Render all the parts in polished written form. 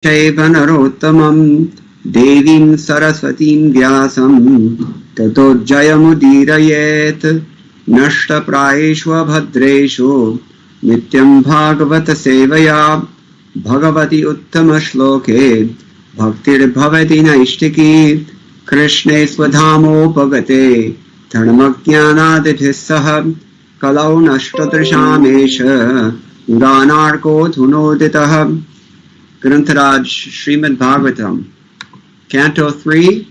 चैव नरोत्तमं देवीं सरस्वतीं व्यासं ततो जयमुदीरयेत् नष्टप्रायेषु अभद्रेषु नित्यं भागवत सेवया भगवति उत्तमश्लोके भक्तिर्भवति नैष्टिकी कृष्णे स्वधामोपगते धर्मज्ञानादिभिः सह कलौ नष्टदृशामेष पुराणार्को धुनोदितः. Grantaraj Srimad Bhagavatam, Canto 3,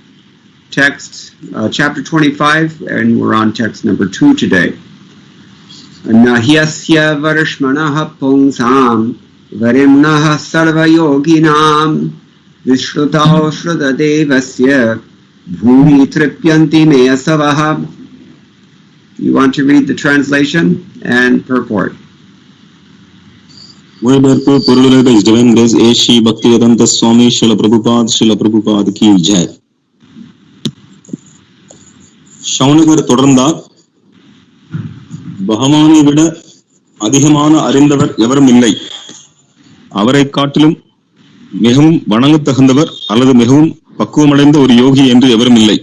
text chapter 25, and we're on text number 2 today. Nahyasya varshmanah pungsam varimnah sarvayoginam vishrutao shrudadevasya bhumi tripyanti meyasavaha. You want to read the translation and purport? मொழிபெயர்ப்பு பொருளுரை is given as A. Shri Bhaktivedanta Swami Srila Prabhupada ki jai. ஷௌனகர் தொடர்ந்தார். பகவானை விட அதிகமான அறிந்தவர் எவரும் இல்லை. அவரை காட்டிலும் மிகவும் வணங்கத்தகுந்தவர் அல்லது மிகவும் பக்குவமடைந்த ஒரு யோகி என்று எவரும் இல்லை.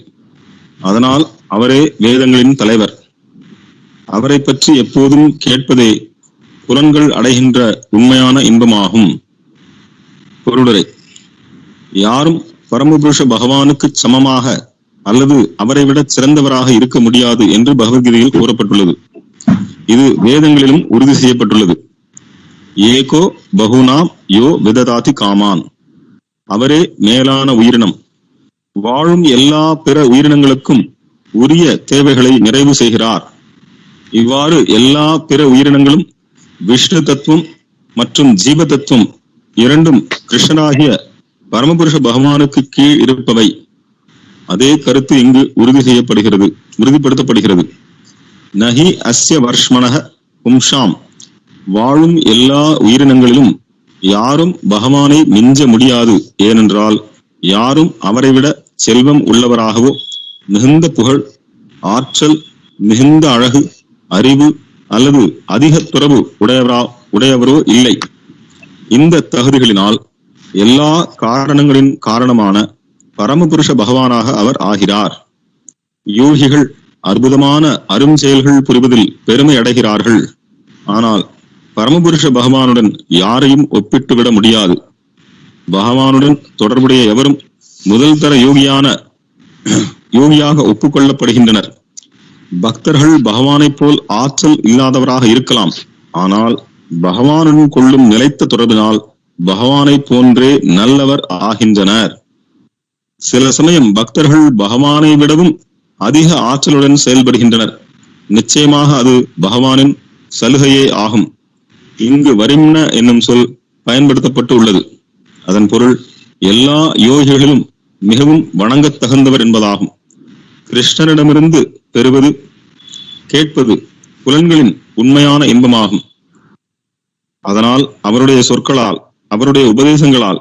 அதனால் அவரே வேதங்களின் தலைவர். அவரை பற்றி எப்போதும் கேட்பதே புலன்கள் அடைகின்ற உண்மையான இன்பமாகும். பொருளுரை: யாரும் பரமபுருஷ பகவானுக்கு சமமாக அல்லது அவரை விட சிறந்தவராக இருக்க முடியாது என்று பகவத்கீதையில் கூறப்பட்டுள்ளது. இது வேதங்களிலும் உறுதி செய்யப்பட்டுள்ளது. ஏகோ பகுனாம் யோ விததாதி காமான். அவரே மேலான உயிரினம். வாழும் எல்லா பிற உயிரினங்களுக்கும் உரிய தேவைகளை நிறைவு செய்கிறார். இவ்வாறு எல்லா பிற உயிரினங்களும் விஷ்ணு தத்துவம் மற்றும் ஜீவ தத்துவம் இரண்டும் கிருஷ்ணனாகிய பரமபுருஷ பகவானுக்கு கீழ் இருப்பவை. அதே கருத்து இங்கு உறுதிப்படுத்தப்படுகிறது. நஹி அஸ்ய வர்ஷ்மணஹ பும்ஷாம். வாழும் எல்லா உயிரினங்களிலும் யாரும் பகவானை மிஞ்ச முடியாது. ஏனென்றால் யாரும் அவரை விட செல்வம் உள்ளவராகவோ மிகுந்த புகழ், ஆற்றல், மிகுந்த அழகு, அறிவு அல்லது அதிக துறவு உடையவரோ இல்லை. இந்த தகுதிகளினால் எல்லா காரணங்களின் காரணமான பரமபுருஷ பகவானாக அவர் ஆகிறார். யோகிகள் அற்புதமான அரும் செயல்கள் புரிவதில் பெருமை அடைகிறார்கள். ஆனால் பரமபுருஷ பகவானுடன் யாரையும் ஒப்பிட்டுவிட முடியாது. பகவானுடன் தொடர்புடைய எவரும் முதல் தர யோகியாக ஒப்புக்கொள்ளப்படுகின்றனர். பக்தர்கள் பகவானை போல் ஆற்றல் இல்லாதவராக இருக்கலாம். ஆனால் பகவானுடன் கொள்ளும் நிலைத்த தொடர்பினால் பகவானை போன்றே நல்லவர் ஆகின்றனர். சில சமயம் பக்தர்கள் பகவானை விடவும் அதிக ஆற்றலுடன் செயல்படுகின்றனர். நிச்சயமாக அது பகவானின் சலுகையே ஆகும். இங்கு வரிம்ன என்னும் சொல் பயன்படுத்தப்பட்டு உள்ளது. அதன் பொருள் எல்லா யோகிகளிலும் மிகவும் வணங்கத் தகுந்தவர் என்பதாகும். கிருஷ்ணரிடமிருந்து பெறுவது, கேட்பது புலன்களின் உண்மையான இன்பமாகும். அதனால் அவருடைய சொற்களால், அவருடைய உபதேசங்களால்,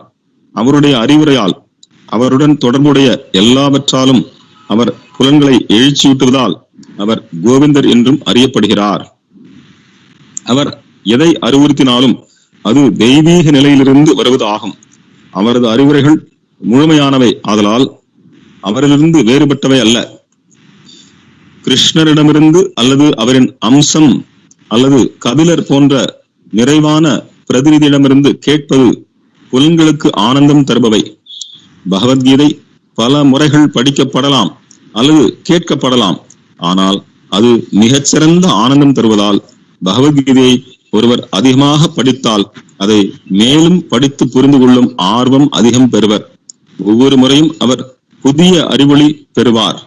அவருடைய அறிவுரையால், அவருடன் தொடர்புடைய எல்லாவற்றாலும் அவர் புலன்களை எழுச்சியூட்டுவதால் அவர் கோவிந்தர் என்றும் அறியப்படுகிறார். அவர் எதை அறிவுறுத்தினாலும் அது தெய்வீக நிலையிலிருந்து வருவது ஆகும். அவரது அறிவுரைகள் முழுமையானவை ஆதலால் அவரிலிருந்து வேறுபட்டவை அல்ல. கிருஷ்ணரிடமிருந்து அல்லது அவரின் அம்சம் அல்லது கபிலர் போன்ற நிறைவான பிரதிநிதியிடமிருந்து கேட்பது புலன்களுக்கு ஆனந்தம் தருபவை. பகவத்கீதை பல முறைகள் படிக்கப்படலாம் அல்லது கேட்கப்படலாம். ஆனால் அது மிகச்சிறந்த ஆனந்தம் தருவதால் பகவத்கீதையை ஒருவர் அதிகமாக படித்தால் அதை மேலும் படித்து புரிந்து கொள்ளும் ஆர்வம் அதிகம் பெறுவர். ஒவ்வொரு முறையும் அவர் புதிய அறிவொளி பெறுவார்.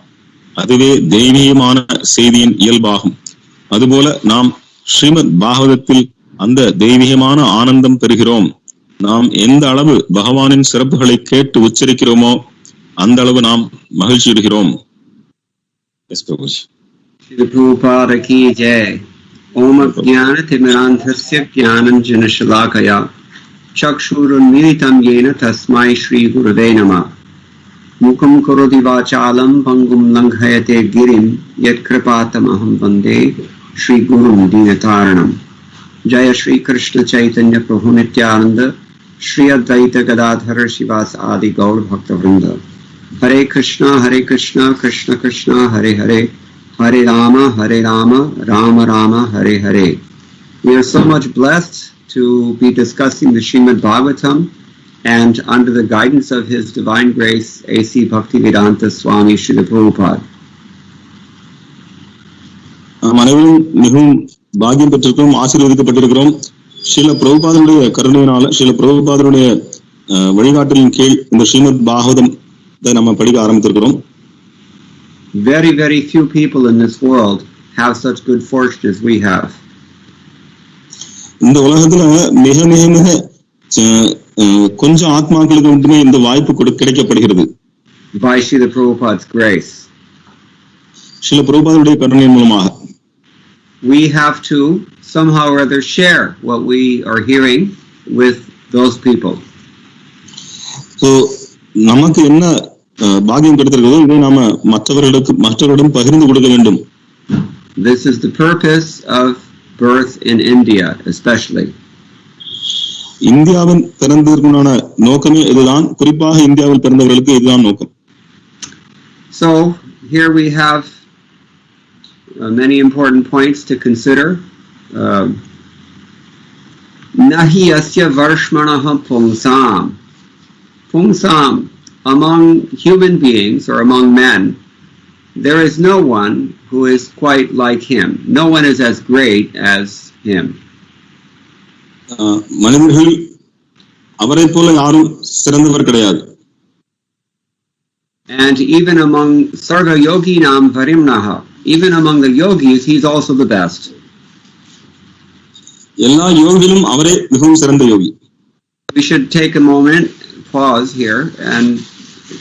அதுவே தெய்வீகமான செய்தியின் இயல்பாகும். அதுபோல நாம் ஸ்ரீமத் பாகவதத்தில் அந்த தெய்வீகமான ஆனந்தம் பெறுகிறோம். நாம் எந்த அளவு பகவானின் சிறப்புகளை கேட்டு உச்சரிக்கிறோமோ அந்த அளவு நாம் மகிழ்ச்சியுறுகிறோம். ஓம் அஜ்ஞான திமிராந்தஸ்ய ஞானஞ்சன ஷலாகயா சக்ஷுருன்மிலிதம் யேன தஸ்மை ஸ்ரீ குருவே நமः. முகம் கரோதி வாசாலம் பங்கும் லங்கயதே கிரிம் யத்கிருபாதமஹம் வந்தே ஸ்ரீ குரும் தீனதாரணம். ஜய ஸ்ரீ கிருஷ்ண சைதன்ய பிரபு Nityananda Shri Advaita Gadadhara Shivas Adi Gaur Bhakta Vrinda. Hare Krishna, Krishna Krishna, Hare Hare, Hare Rama, Rama Rama, Hare Hare. We are so much blessed to be discussing the Srimad Bhagavatam and under the guidance of His Divine Grace, A.C. Bhaktivedanta Swami Srila Prabhupada. அனைவரும் மிகவும் பாக்கியம் பெற்றிருக்கிறோம், ஆசீர்வதிக்கப்பட்டிருக்கிறோம். ஸ்ரீல பிரபுபாதனுடைய கருணையினால, ஸ்ரீல பிரபுபாதனுடைய வழிகாட்டலின் கீழ் இந்த ஸ்ரீமத் பாகவதம் நம்ம படிக்க ஆரம்பித்திருக்கிறோம். Very, very few people in this world have such good fortune as we have. இந்த உலகத்துல மிக மிக மிக கொஞ்சம் ஆத்மாக்களுக்கு மட்டுமே இந்த வாய்ப்பு கிடைக்கப்படுகிறது. By Srila Prabhupada's grace. Srila பிரபுபாதனுடைய கருணையின் மூலமாக. We have to somehow or other share what we are hearing with those people. So நமக்கு என்ன பாக்கியம் கிடைத்திருக்கிறதோ இதை நாம மற்றவர்களிடம் பகிர்ந்து கொடுக்க வேண்டும். This is the purpose of birth in India, especially. இந்தியாவின் பிறந்ததற்கான நோக்கமே இதுதான், குறிப்பாக இந்தியாவில் பிறந்தவர்களுக்கு இதுதான் நோக்கம். So here we have many important points to consider. Nahi asya varshmanaha pungsam. Pungsam, among human beings or among men, there is no one who is quite like him. No one is as great as him. மனிதர்கள் அவரை போல யாரும் சிறந்தவர் கிடையாது. And even among sarva yoginam varimnaha, even among the yogis, he's also the best. எல்லா யோகிகளும் அவரே மிகவும் சிறந்த யோகி. We should take a moment, pause here, and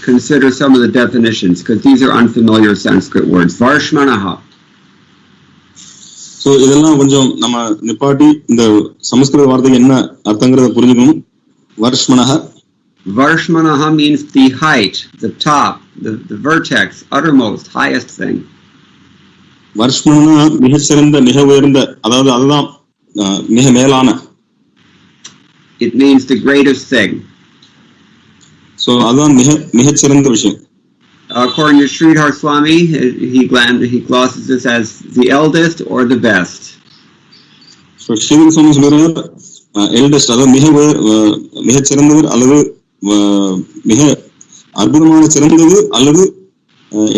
consider some of the definitions, because these are unfamiliar Sanskrit words. Varshmanaha. So இதெல்லாம் கொஞ்சம் நம்ம நிப்பாட்டி இந்த சமஸ்கிருத வார்த்தைக்கு என்ன அர்த்தங்கிறத புரிஞ்சுக்கணும். Varshmanaha. Varshmanaha means the height, the top, the vertex, uttermost, highest thing. Varshmana மிக சிறந்த, மிக உயர்ந்த, அதாவது அதுதான் மிக மேலான. It means the greatest thing. So அதுதான் மிக சிறந்த விஷயம். According to Sridhar Swami, he glosses this as the eldest or the best. So Sridhar Swami சொல்றார் eldest, அதாவது மிக சிறந்தவர் அல்லது மிக அற்புதமான சிறந்தது அல்லது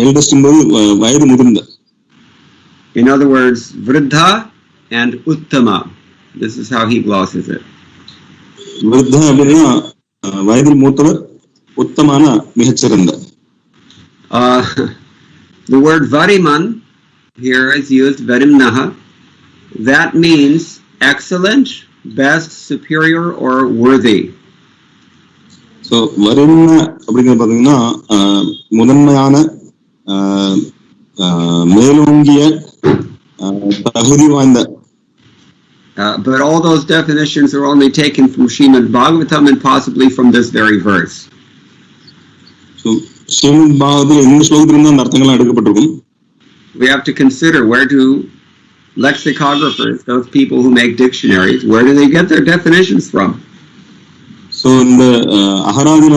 eldest என்பது வயது முதிர்ந்த. In other words, Vriddha and Uttama. This is how he glosses it. Vriddha அப்படின்னா வயதில் மூத்தவர், உத்தமான மிகச்சிறந்த. The word Variman here is used, Varimnaha. That means excellent, best, superior, or worthy. So Varimna அப்படிங்கிறது பார்த்தீங்கன்னா முதன்மையான, மேலோங்கிய, தகுதி வாய்ந்த. But all those definitions are only taken from Srimad Bhagavatam and possibly from this very verse. So Srimad Bhagavatam இந்த ஸ்லோகத்திலிருந்து அந்த அர்த்தங்கள் எடுக்கப்பட்டிருக்கும். We have to consider, where do lexicographers, those people who make dictionaries, where do they get their definitions from? So இந்த அகராதியில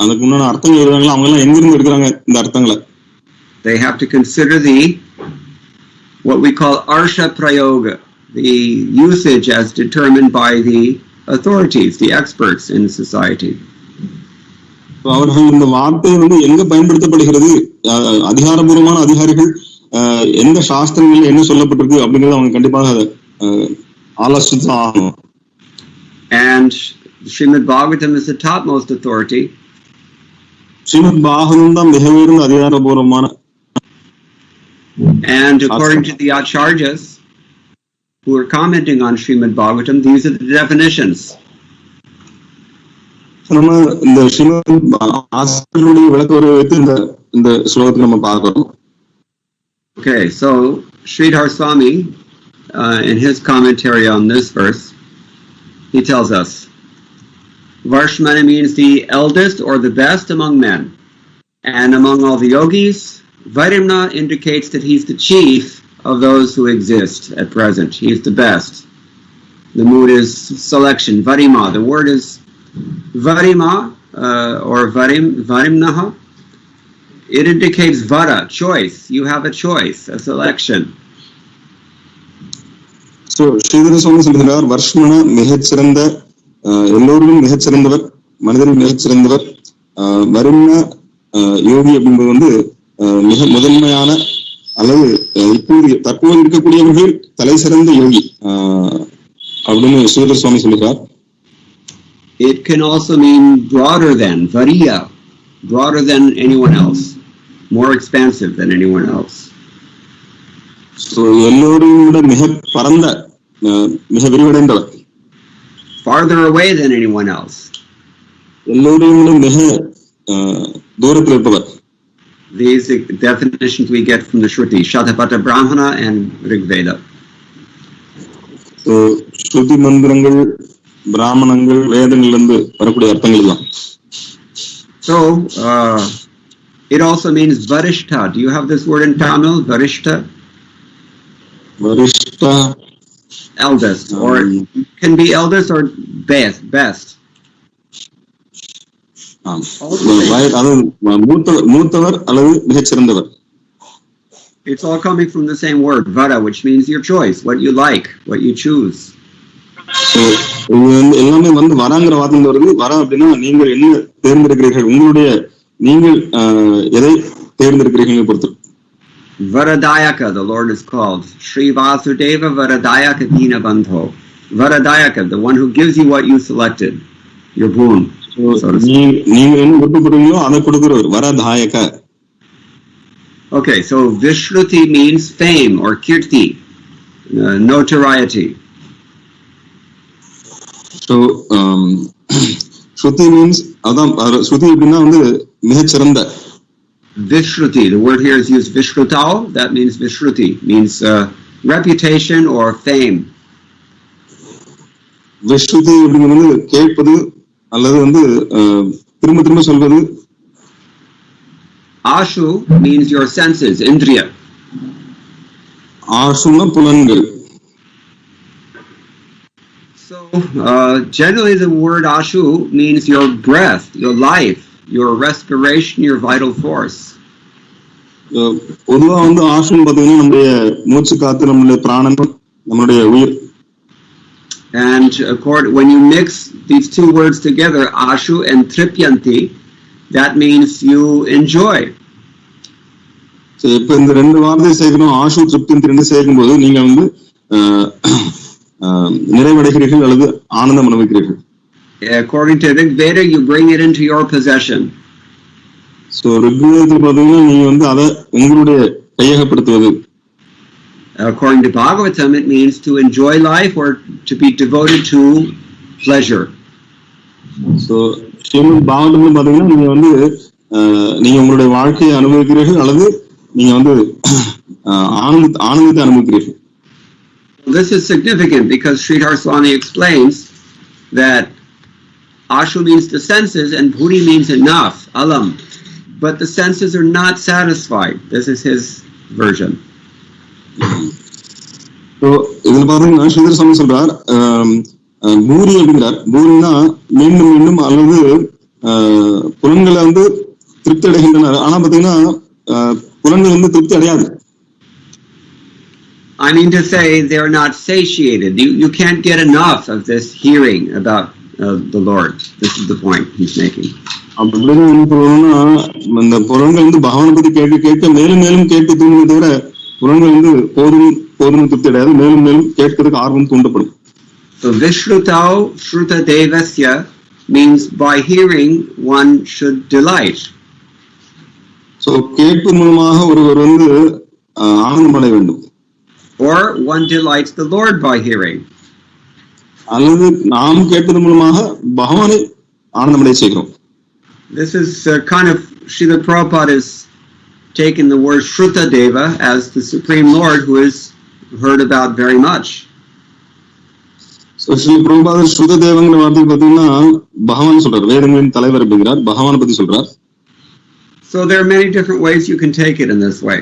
அதுக்கு முன்னாடி அர்த்தங்கள் எழுதுறாங்களா, அவங்க எல்லாம் எங்கிருந்து எடுக்கிறாங்க இந்த அர்த்தங்களை? They have to consider what we call arsha prayoga, the usage as determined by the authorities, the experts in society. அவர்கள் இந்த வார்த்தை எங்க பயன்படுத்தப்படுகிறது, அதிகாரபூர்வமான அதிகாரிகள் எந்த சாஸ்திரங்கள் என்ன சொல்லப்பட்டிருக்கு அப்படிங்கறது அவங்க கண்டிப்பாக ஆலோசித்து ஆகணும். And Srimad Bhagavatam is the topmost authority. Srimad Bhagavatam தான் மிக உயர்ந்த அதிகாரபூர்வமான. And according to the acharyas who are commenting on Srimad Bhagavatam, these are the definitions. நம்ம இந்த ஸ்ரீமத் ஆசிரியருடைய விளக்க வைத்து இந்த ஸ்லோகத்தை நம்ம பார்க்கிறோம். Okay, so Sridhar Swami, in his commentary on this verse, he tells us, Varshmana means the eldest or the best among men. And among all the yogis, Varimna indicates that he's the chief of those who exist at present. He is the best. The mood is selection, Varima. The word is Varima or varimnaha, it indicates vara, choice. You have a choice, a selection. So Sridhara சுவாமி சொல்கிறார், வர்ஷ்மண மிகச்சிறந்த, எல்லோரும் மிகச்சிறந்தவர், மனிதர்கள் மிகச்சிறந்தவர். வருண யோகி அப்படின்றது வந்து மிக முதன்மையான அல்லது இப்போது தற்போது இருக்கக்கூடியவர்கள் தலை சிறந்த யோகி அப்படின்னு ஸ்ரீதர சுவாமி சொல்கிறார். It can also mean broader than, variya, broader than anyone else, more expansive than anyone else. So எல்லோரையும் விட மிக பரந்த, மிக விரிவடைந்தவர். Farther away than anyone else. எல்லோரையும் விட மிக தூரத்தில் இருப்பவர். These definitions we get from the Shruti, Shatapata Brahmana and Rigveda. So ஸ்ருதி மந்திரங்கள், பிராமணங்கள், வேதங்களிலிருந்து வரக்கூடிய அர்த்தங்கள் தான். So it also means varishta. Do you have this word in Tamil, varishta? Varishta, eldest, or can be eldest or best. மூத்தவர் அல்லது மிகச்சிறந்தவர். It's all coming from the same word, vara, which means your choice, what you like, what you choose. எல்லாமே வந்து வராங்கிற வார்த்தை வருது. வர அப்படின்னா நீங்கள் என்ன தேர்ந்தெடுக்கிறீர்கள், உங்களுடைய நீங்கள் எதை தேர்ந்தெடுக்கிறீர்கள் பொறுத்து. Varadayaka, the Lord is called Sri Vasudeva Varadayaka Dina Bandho. Varadayaka, the one who gives you what you selected, your boon. நீங்க என்ன விருப்பப்படுறீங்களோ அதை கொடுக்கிறவர் வரதாயக. Okay, so Vishruti means fame or kirti, notoriety. So Shruti means அதான் ஸ்ருதி அப்படின்னா வந்து மிகச்சிறந்த. Vishruti, the word here is used Vishrutao, that means Vishruti, means reputation or fame. Vishruti அப்படிங்கிறது கேட்பது அல்லது வந்து திரும்ப திரும்ப சொல்வது. Ashu means your senses, indriya. ஆசுனா புலன்கள். So generally the word ashu means your breath, your life, your respiration, your vital force. பொதுவா வந்து ஆசுன்னு பார்த்தீங்கன்னா நம்முடைய மூச்சு காத்து, நம்முடைய பிராணன், நம்முடைய உயிர். And when you mix these two words together, ashu and tripyanti, that means you enjoy. So இப்ப இந்த ரெண்டு வார்த்தை சேர்க்கணும், ஆசு திருப்தி ரெண்டு சேர்க்கும் போது நீங்க வந்து நிறைவடைகிறீர்கள் அல்லது ஆனந்தம் அனுபவிக்கிறீர்கள். According to Rigveda, you bring it into your possession. So ரிக்வேதத்தில் பார்த்தீங்கன்னா நீங்க வந்து அதை உங்களுடைய கையகப்படுத்துவது. According to Bhagavatam, it means to enjoy life or to be devoted to pleasure. So Srimad பாகவதத்தில் பார்த்தீங்கன்னா நீங்க வந்து நீங்க உங்களுடைய வாழ்க்கையை அனுபவிக்கிறீர்கள் அல்லது நீங்க வந்து ஆனந்தத்தை அனுபவிக்கிறீர்கள். This is significant because Sridhar Swami explains that ashu means the senses and bhuri means enough, alam. But the senses are not satisfied. This is his version. So இதுல பாத்தீங்கன்னா ஸ்ரீதர் சுவாமி சொல்றார், பூரி அப்படிங்கிறார். பூரினா மீண்டும் மீண்டும் அல்லது புலன்களை வந்து திருப்தி அடைகின்றனர். ஆனா பாத்தீங்கன்னா புலன்கள் வந்து திருப்தி அடையாது. I mean to say they're not satiated. You can't get enough of this hearing about the Lord. This is the point he's making. அப்படின்னு என்ன சொல்லணும்னா, இந்த புலன்கள் வந்து பகவானை பத்தி கேட்க கேட்க மேலும் மேலும் கேட்க தூண்டுமே தவிர புலன்கள் வந்து போதும் திருப்தி அடையாது. மேலும் மேலும் கேட்கறதுக்கு ஆர்வம் தூண்டப்படும். So Vishrutau Shruta Devasya means by hearing one should delight. So கேட்பு மூலமாக ஒருவர் வந்து ஆனந்தம் அடைய வேண்டும். Or one delights the Lord by hearing. அல்லது நாம் கேட்பது மூலமாக பகவானை ஆனந்தம் அடைய செய்கிறோம். This is kind of Srila Prabhupada is taken the word Shruta Deva as the Supreme Lord who is heard about very much. So Srila Prabhupada Shruta Devangற வார்த்தை பார்த்தீங்கன்னா பகவான் சொல்றார், வேதங்களின் தலைவர் அப்படிங்கிறார், பகவானை பத்தி சொல்றார். So there are many different ways you can take it in this way.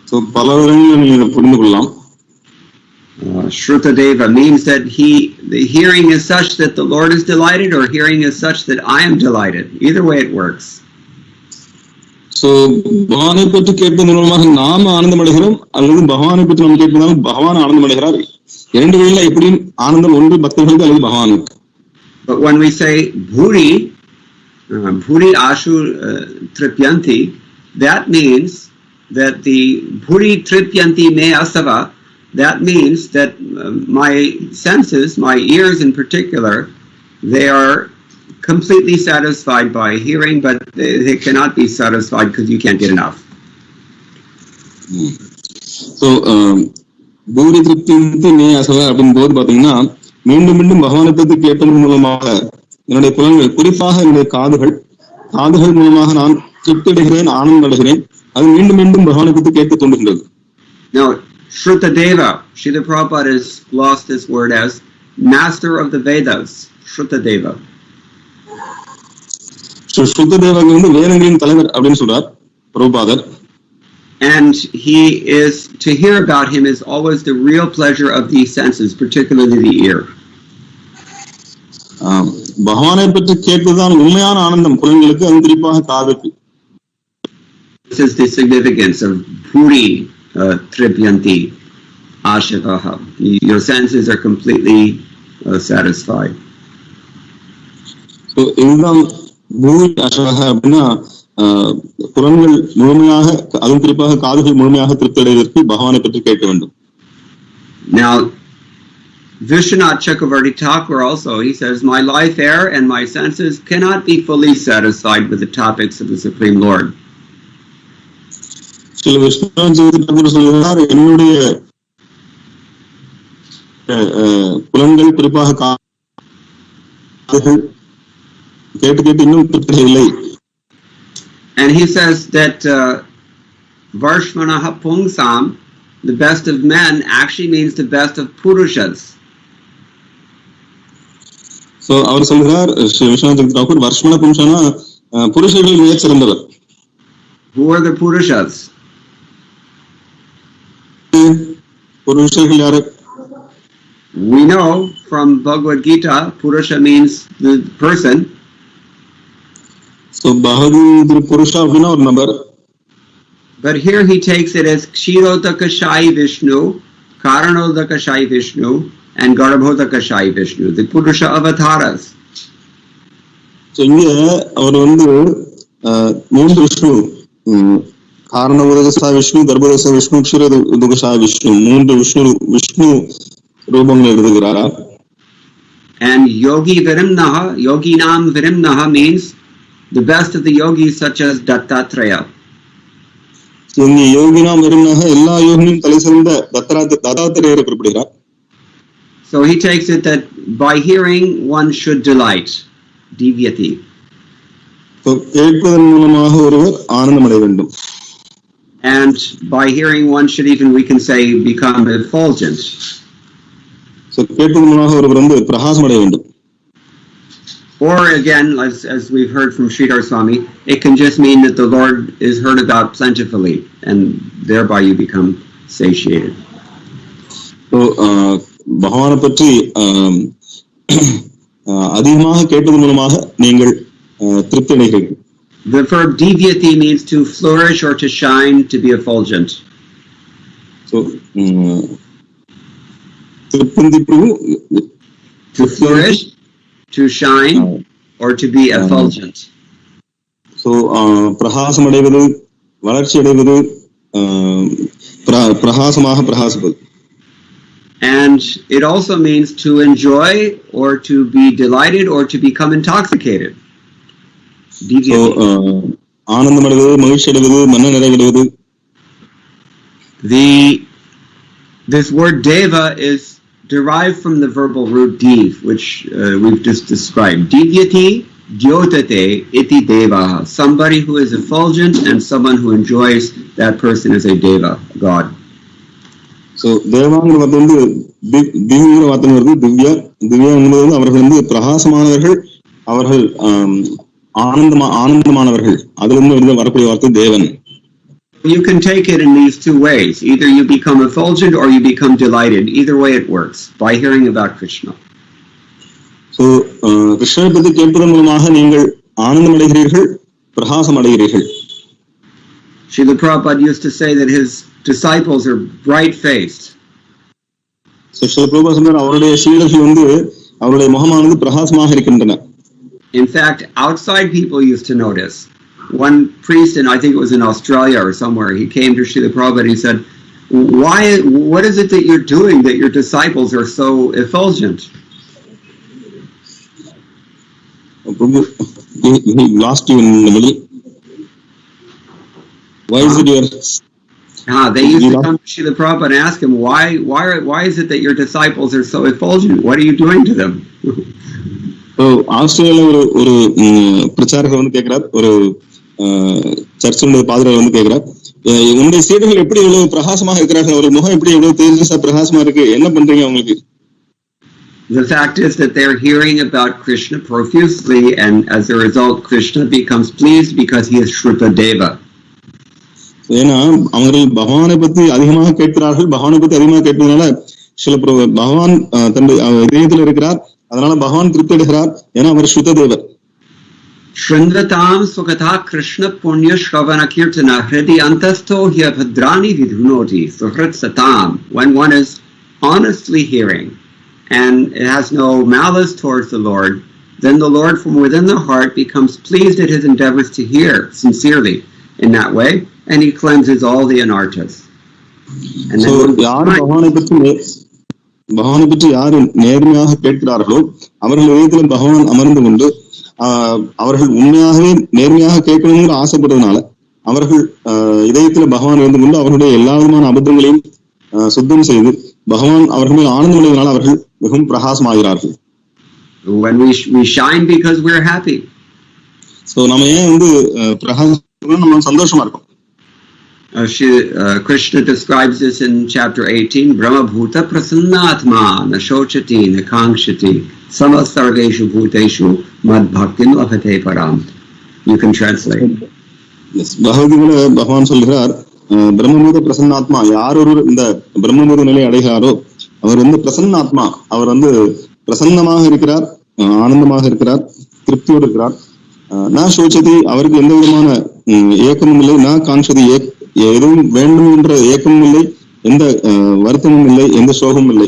So பல விதங்களில் நீங்க புரிந்து கொள்ளலாம். Shrutadeva means that the hearing is such that the Lord is delighted, or hearing is such that I am delighted. Either way it works. So பகவானை பற்றி கேட்பதன் மூலமாக நாம ஆனந்தம் அடைகிறோம், அல்லது பகவானை பற்றி நாம் கேட்பதால் பகவான் ஆனந்தம் அடைகிறார். இரண்டு வழியில எப்படியும் ஆனந்தம் ஒன்று பக்தர்களுக்கு அல்லது பகவானுக்கு. But when we say bhuri ashu tripyanti, that means that the bhuri tripyanti me asava, that means that my senses, my ears in particular, they are completely satisfied by hearing, but they cannot be satisfied because you can't get enough. So bhuri tripyanti me asava அப்படின் போது பாத்தீங்கன்னா மீண்டும் மீண்டும் பகவானை பற்றி கேட்பதன் மூலமாக என்னுடைய புலன்கள், குறிப்பாக என்னுடைய காதுகள் மூலமாக நான் திருப்தி அடைகிறேன், ஆனந்தம் அடைகிறேன். அது மீண்டும் மீண்டும் பகவானை பற்றி கேட்க தோன்றுகின்றது. Now, Shrutadeva, Srila Prabhupada has lost this word as master of the Vedas, Shrutadeva. So Shrutadeva வேதங்களின் தலைவர் அப்படின்னு சொல்றார் பிரபுபாதர். And to hear about him is always the real pleasure of these senses, particularly the ear. பகவானை பற்றி கேட்பதுதான் உண்மையான ஆனந்தம் புலன்களுக்கு, அது குறிப்பாக காதுக்கு. This is the significance of Bhuri Tripyanti Ashavaha. Your senses are completely satisfied. So இதுதான் பூரி அஷவஹ அப்படின்னா புலன்கள் முழுமையாக, அதுவும் குறிப்பாக காதுகள் முழுமையாக திருப்தி அடைவதற்கு பகவானை பற்றி கேட்க வேண்டும். Now, Vishwanath Chakravarti Thakur also, he says, my life air and my senses cannot be fully satisfied with the topics of the Supreme Lord. Sri Viswanath Tagore சொல்கிறார், என்னுடைய புலன்கள் குறிப்பாக காதுகள் கேட்டு இன்னும் திருப்தி இல்லை. And he says that Varshmanaha Pungsam, the best of men, actually means the best of Purushas. So அவர் சொல்கிறார் ஸ்ரீ விஸ்வநாத் டாகூர், வர்ஷ்மண பும்சனா புருஷர்கள் மிகச் சிறந்தவர். Who are the Purushas? புருஷர்கள் யாரு? We know from Bhagavad Gita, Purusha means the person. So Bhagavad Purusha அப்படின்னா ஒரு நபர். But here he takes it as Kshirodakashai Vishnu, Karanodakashai Vishnu, and Garbhodakashai Vishnu, the Purusha avatars. So இங்க அவர் மூன்று விஷ்ணு, காரணோதகசாய் விஷ்ணு, கர்ப்போதகசாய் விஷ்ணு, க்ஷீரோதகசாய் விஷ்ணு, மூன்று விஷ்ணு ரூபங்கள் எழுதுகிறாரா. And Yogi Nam Virimnaha means the best of the yogis such as Dattatreya. இங்கே யோகினாம் விரும்னாக எல்லா யோகியும் தலை சிறந்த தத்தாத்திரேயரை குறிப்பிடுகிறார். So he takes it that by hearing one should delight, divyati. So கேட்பதன் மூலமாக ஒருவர் ஆனந்தம் அடைய வேண்டும். And by hearing one should even, we can say, become effulgent. So கேட்பதன் மூலமாக ஒருவர் பிரகாசம் அடைய வேண்டும். Or again, as we've heard from Sridhar Swami, it can just mean that the Lord is heard about plentifully, and thereby you become satiated. So பகவானை பற்றி அதிகமாக கேட்பதன் மூலமாக நீங்கள் திருப்தி அடைகிறீர்கள். The verb divyati means to flourish or to shine, to be effulgent. So to flourish, to shine, or to be effulgent. So பிரகாசம் அடைவது, வளர்ச்சி அடைவது, பிரகாசமாக பிரகாசிப்பது. And it also means to enjoy or to be delighted or to become intoxicated. So ஆனந்தம் அடைவது, மகிழ்ச்சி அடைவது, மன நிறைவடைவது. This word deva is derived from the verbal root div, which we've just described. Divyati dyotate iti deva. Somebody who is effulgent and someone who enjoys, that person is a deva, God. So தேவாங்கிற வார்த்தை திவ்யங்கிற வார்த்தை வருது. திவ்யா என்பது அவர்கள் பிரகாசமானவர்கள், அவர்கள் ஆனந்தமானவர்கள், அதிலிருந்து வரக்கூடிய வார்த்தை தேவன். You can take it in these two ways. Either you become effulgent or you become delighted. Either way it works, by hearing about Krishna. So, கிருஷ்ணரை பற்றி கேட்பதன் மூலமாக நீங்கள் ஆனந்தம் அடைகிறீர்கள், பிரகாசம் அடைகிறீர்கள். Srila Prabhupada used to say that his disciples are bright-faced. So, Srila Prabhupada சொன்னார், அவருடைய சீடர்கள் வந்து அவருடைய முகமானது பிரகாசமாக இருக்கின்றன. In fact, outside people used to notice. One priest, and I think it was in Australia or somewhere, he came to Srila Prabhupada and he said, what is it that you're doing that your disciples are so effulgent? Prabhu, he lost you in the middle. Why is it they used to come to Srila Prabhupada and ask him, why is it that your disciples are so effulgent? What are you doing to them? ஆஸ்திரேலியால ஒரு பிரச்சாரகர் வந்து கேட்கிறார், ஒரு சர்ச்சினுடைய பாதிரியார் வந்து கேட்கிறார், உங்களுடைய சீடர்கள் எப்படி இவ்வளவு பிரகாசமாக இருக்கிறார்கள், ஒரு முகம் எப்படி இவ்வளவு தேஜஸா பிரகாசமா இருக்கு, என்ன பண்றீங்க அவங்களுக்கு? The fact is that they're hearing about Krishna profusely, and as a result Krishna becomes pleased because he is Shruta Deva. ஏன்னா அவர்கள் பகவானை பத்தி அதிகமாக கேட்கிறார்கள், பகவானை பத்தி அதிகமாக கேட்பதனால சில பகவான் தன்னுடைய இதயத்தில் இருக்கிறார், அதனால பகவான் திருப்தி அடைகிறார், ஏன்னா அவர் சுத்த தேவர். Shrindatam sukatha Krishna punya shravana kirtana hridi antasto hya bhadrani vidhunoti suhrit satam. When one is honestly hearing and it has no malice towards the Lord, then the Lord from within the heart becomes pleased at his endeavors to hear sincerely in that way, and he cleanses all the anarthas. And so பகவானை பற்றி யாரு நேர்மையாக கேட்கிறார்களோ அவர்கள் இதயத்தில் பகவான் அமர்ந்து கொண்டு அவர்கள் உண்மையாகவே நேர்மையாக கேட்கணும்னு ஆசைப்படுறதுனால அவர்கள் இதயத்தில் பகவான் இருந்து கொண்டு அவர்களுடைய எல்லா விதமான அபத்தங்களையும் சுத்தம் செய்து பகவான் அவர்கள் ஆனந்தம் அடைவதனால அவர்கள் மிகவும் பிரகாசமாகிறார்கள். When we shine because we're happy. So நம்ம ஏன் வந்து பிரகாசம், நம்ம சந்தோஷமா இருக்கோம். Krishna describes this in chapter 18. Brahma bhuta prasannatma na shochati na kankshati samasarveshu bhuteshu mad bhaktim labhate param. You can translate. Yes. பகவத்கீதையில பகவான் சொல்கிறார், பிரம்மபூத பிரசன்னாத்மா, யார் ஒருவர் இந்த பிரம்மபூத நிலை அடைகிறாரோ அவர் வந்து பிரசன்னாத்மா, அவர் வந்து பிரசன்னமாக இருக்கிறார், ஆனந்தமாக இருக்கிறார், திருப்தியோடு இருக்கிறார். நான் சோச்சதி, அவருக்கு எந்த விதமான ஏக்கமும் இல்லை, நான் காங்ஷதி, எதுவும் வேண்டும் என்ற ஏக்கமும் இல்லை, எந்த வருத்தமும் இல்லை, எந்த சோகமும் இல்லை.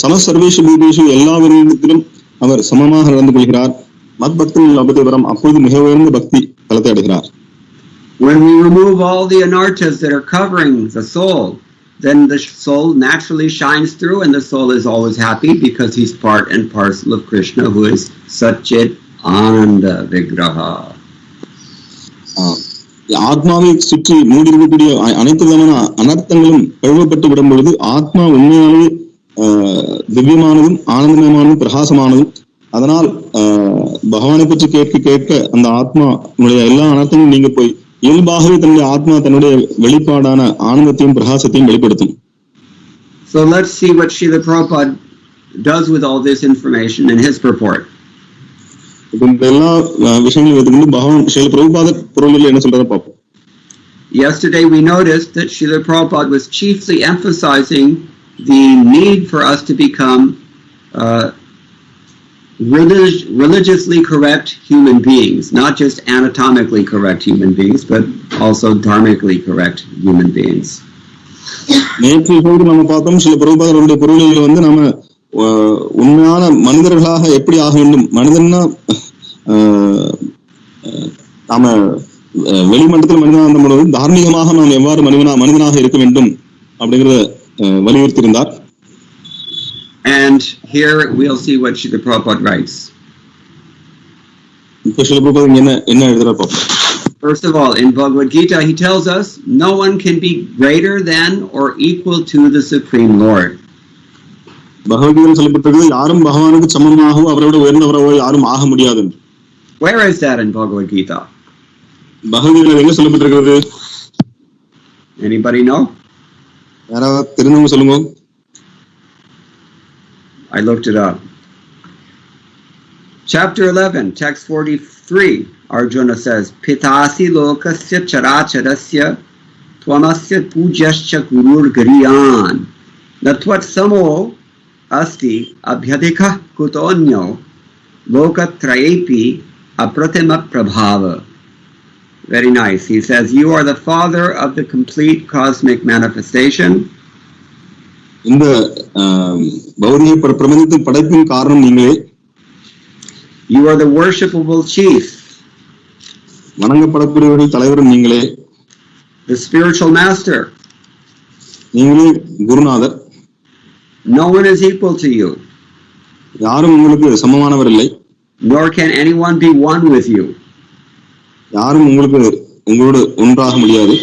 சமசர்வேஷு பூதேஷு, எல்லா விதத்திலும் அவர் சமமாக நடந்து கொள்கிறார். மத் பக்தி அபதேவரம், அப்பொழுது மிக உயர்ந்த பக்தி தலத்தை அடைகிறார். When we remove all the anarthas that are covering the soul, then the soul naturally shines through, and the soul is always happy because he's part and parcel of Krishna, who is Satchit Ananda Vigraha. ஆத்மாவை சுற்றி மூடி இருக்கக்கூடிய அனைத்து விதமான அனர்த்தங்களும் கழுவப்பட்டு விடும் பொழுது ஆத்மா உண்மையாலே திவ்யமானதும் ஆனந்தமயமானதும் பிரகாசமானதும். அதனால் பகவானை பற்றி கேட்க கேட்க அந்த ஆத்மாவுடைய எல்லா அனர்த்தங்களும் நீங்க போய் இயல்பாகவே தன்னுடைய ஆத்மா தன்னுடைய வெளிப்பாடான ஆனந்தத்தையும் பிரகாசத்தையும் வெளிப்படுத்தும். So let's see what Srila Prabhupada does with all this information in his purport. Yesterday we noticed that Srila Prabhupada was chiefly emphasizing the need for us to become religiously correct human beings, not just anatomically correct human beings, but also dharmically correct human beings. நேற்று நம்ம பார்த்தோம், சில பிரபுபாதருடைய பொருளில் வந்து நம்ம உண்மையான மனிதர்களாக எப்படி ஆக வேண்டும், மனிதன்னா நாம வெளிமட்டத்தில் மனிதனாக இருந்த பொழுது தார்மீகமாக நாம் எவ்வாறு மனிதனாக இருக்க வேண்டும் அப்படிங்கறத வலியுறுத்தி இருந்தார். And here we'll see what Srila Prabhupada writes. இப்போ Srila Prabhupada என்ன எழுதுறார் பாப்போம். First of all, in Bhagavad Gita he tells us no one can be greater than or equal to the Supreme Lord. பகவத்கீதையில் சொல்லப்பட்டிருக்கிறது, யாரும் பகவானுக்கு சமமாகவோ அவரோட உயர்ந்தவரோ யாரும் ஆக முடியாது. Where is that in Bhagavad Gita? பகவத்கீதையில் எங்க சொல்லப்பட்டிருக்கிறது? Anybody know? யாராவது தெரிஞ்சவங்க சொல்லுங்க. I looked it up. Chapter 11, text 43, Arjuna says, Pitasi lokasya characharasya Tvamasya pujascha gurur gariyan. Natvat samo asti abhyadika kutonyo lokatrayepi apratima prabhava. Very nice. He says, you are the father of the complete cosmic manifestation. இந்த பௌதிக பிரபஞ்சத்தின் படைப்பின் காரணம் நீங்களே. You are the worshipable chief. வணங்கப்படக்கூடியவர்கள் தலைவரும் நீங்களே. The spiritual master. நீங்களே குருநாதர். No one is equal to you. யாரும் உங்களுக்கு சமமானவர் இல்லை. Nor can anyone be one with you. யாரும் உங்களோடு ஒன்றாக முடியாது.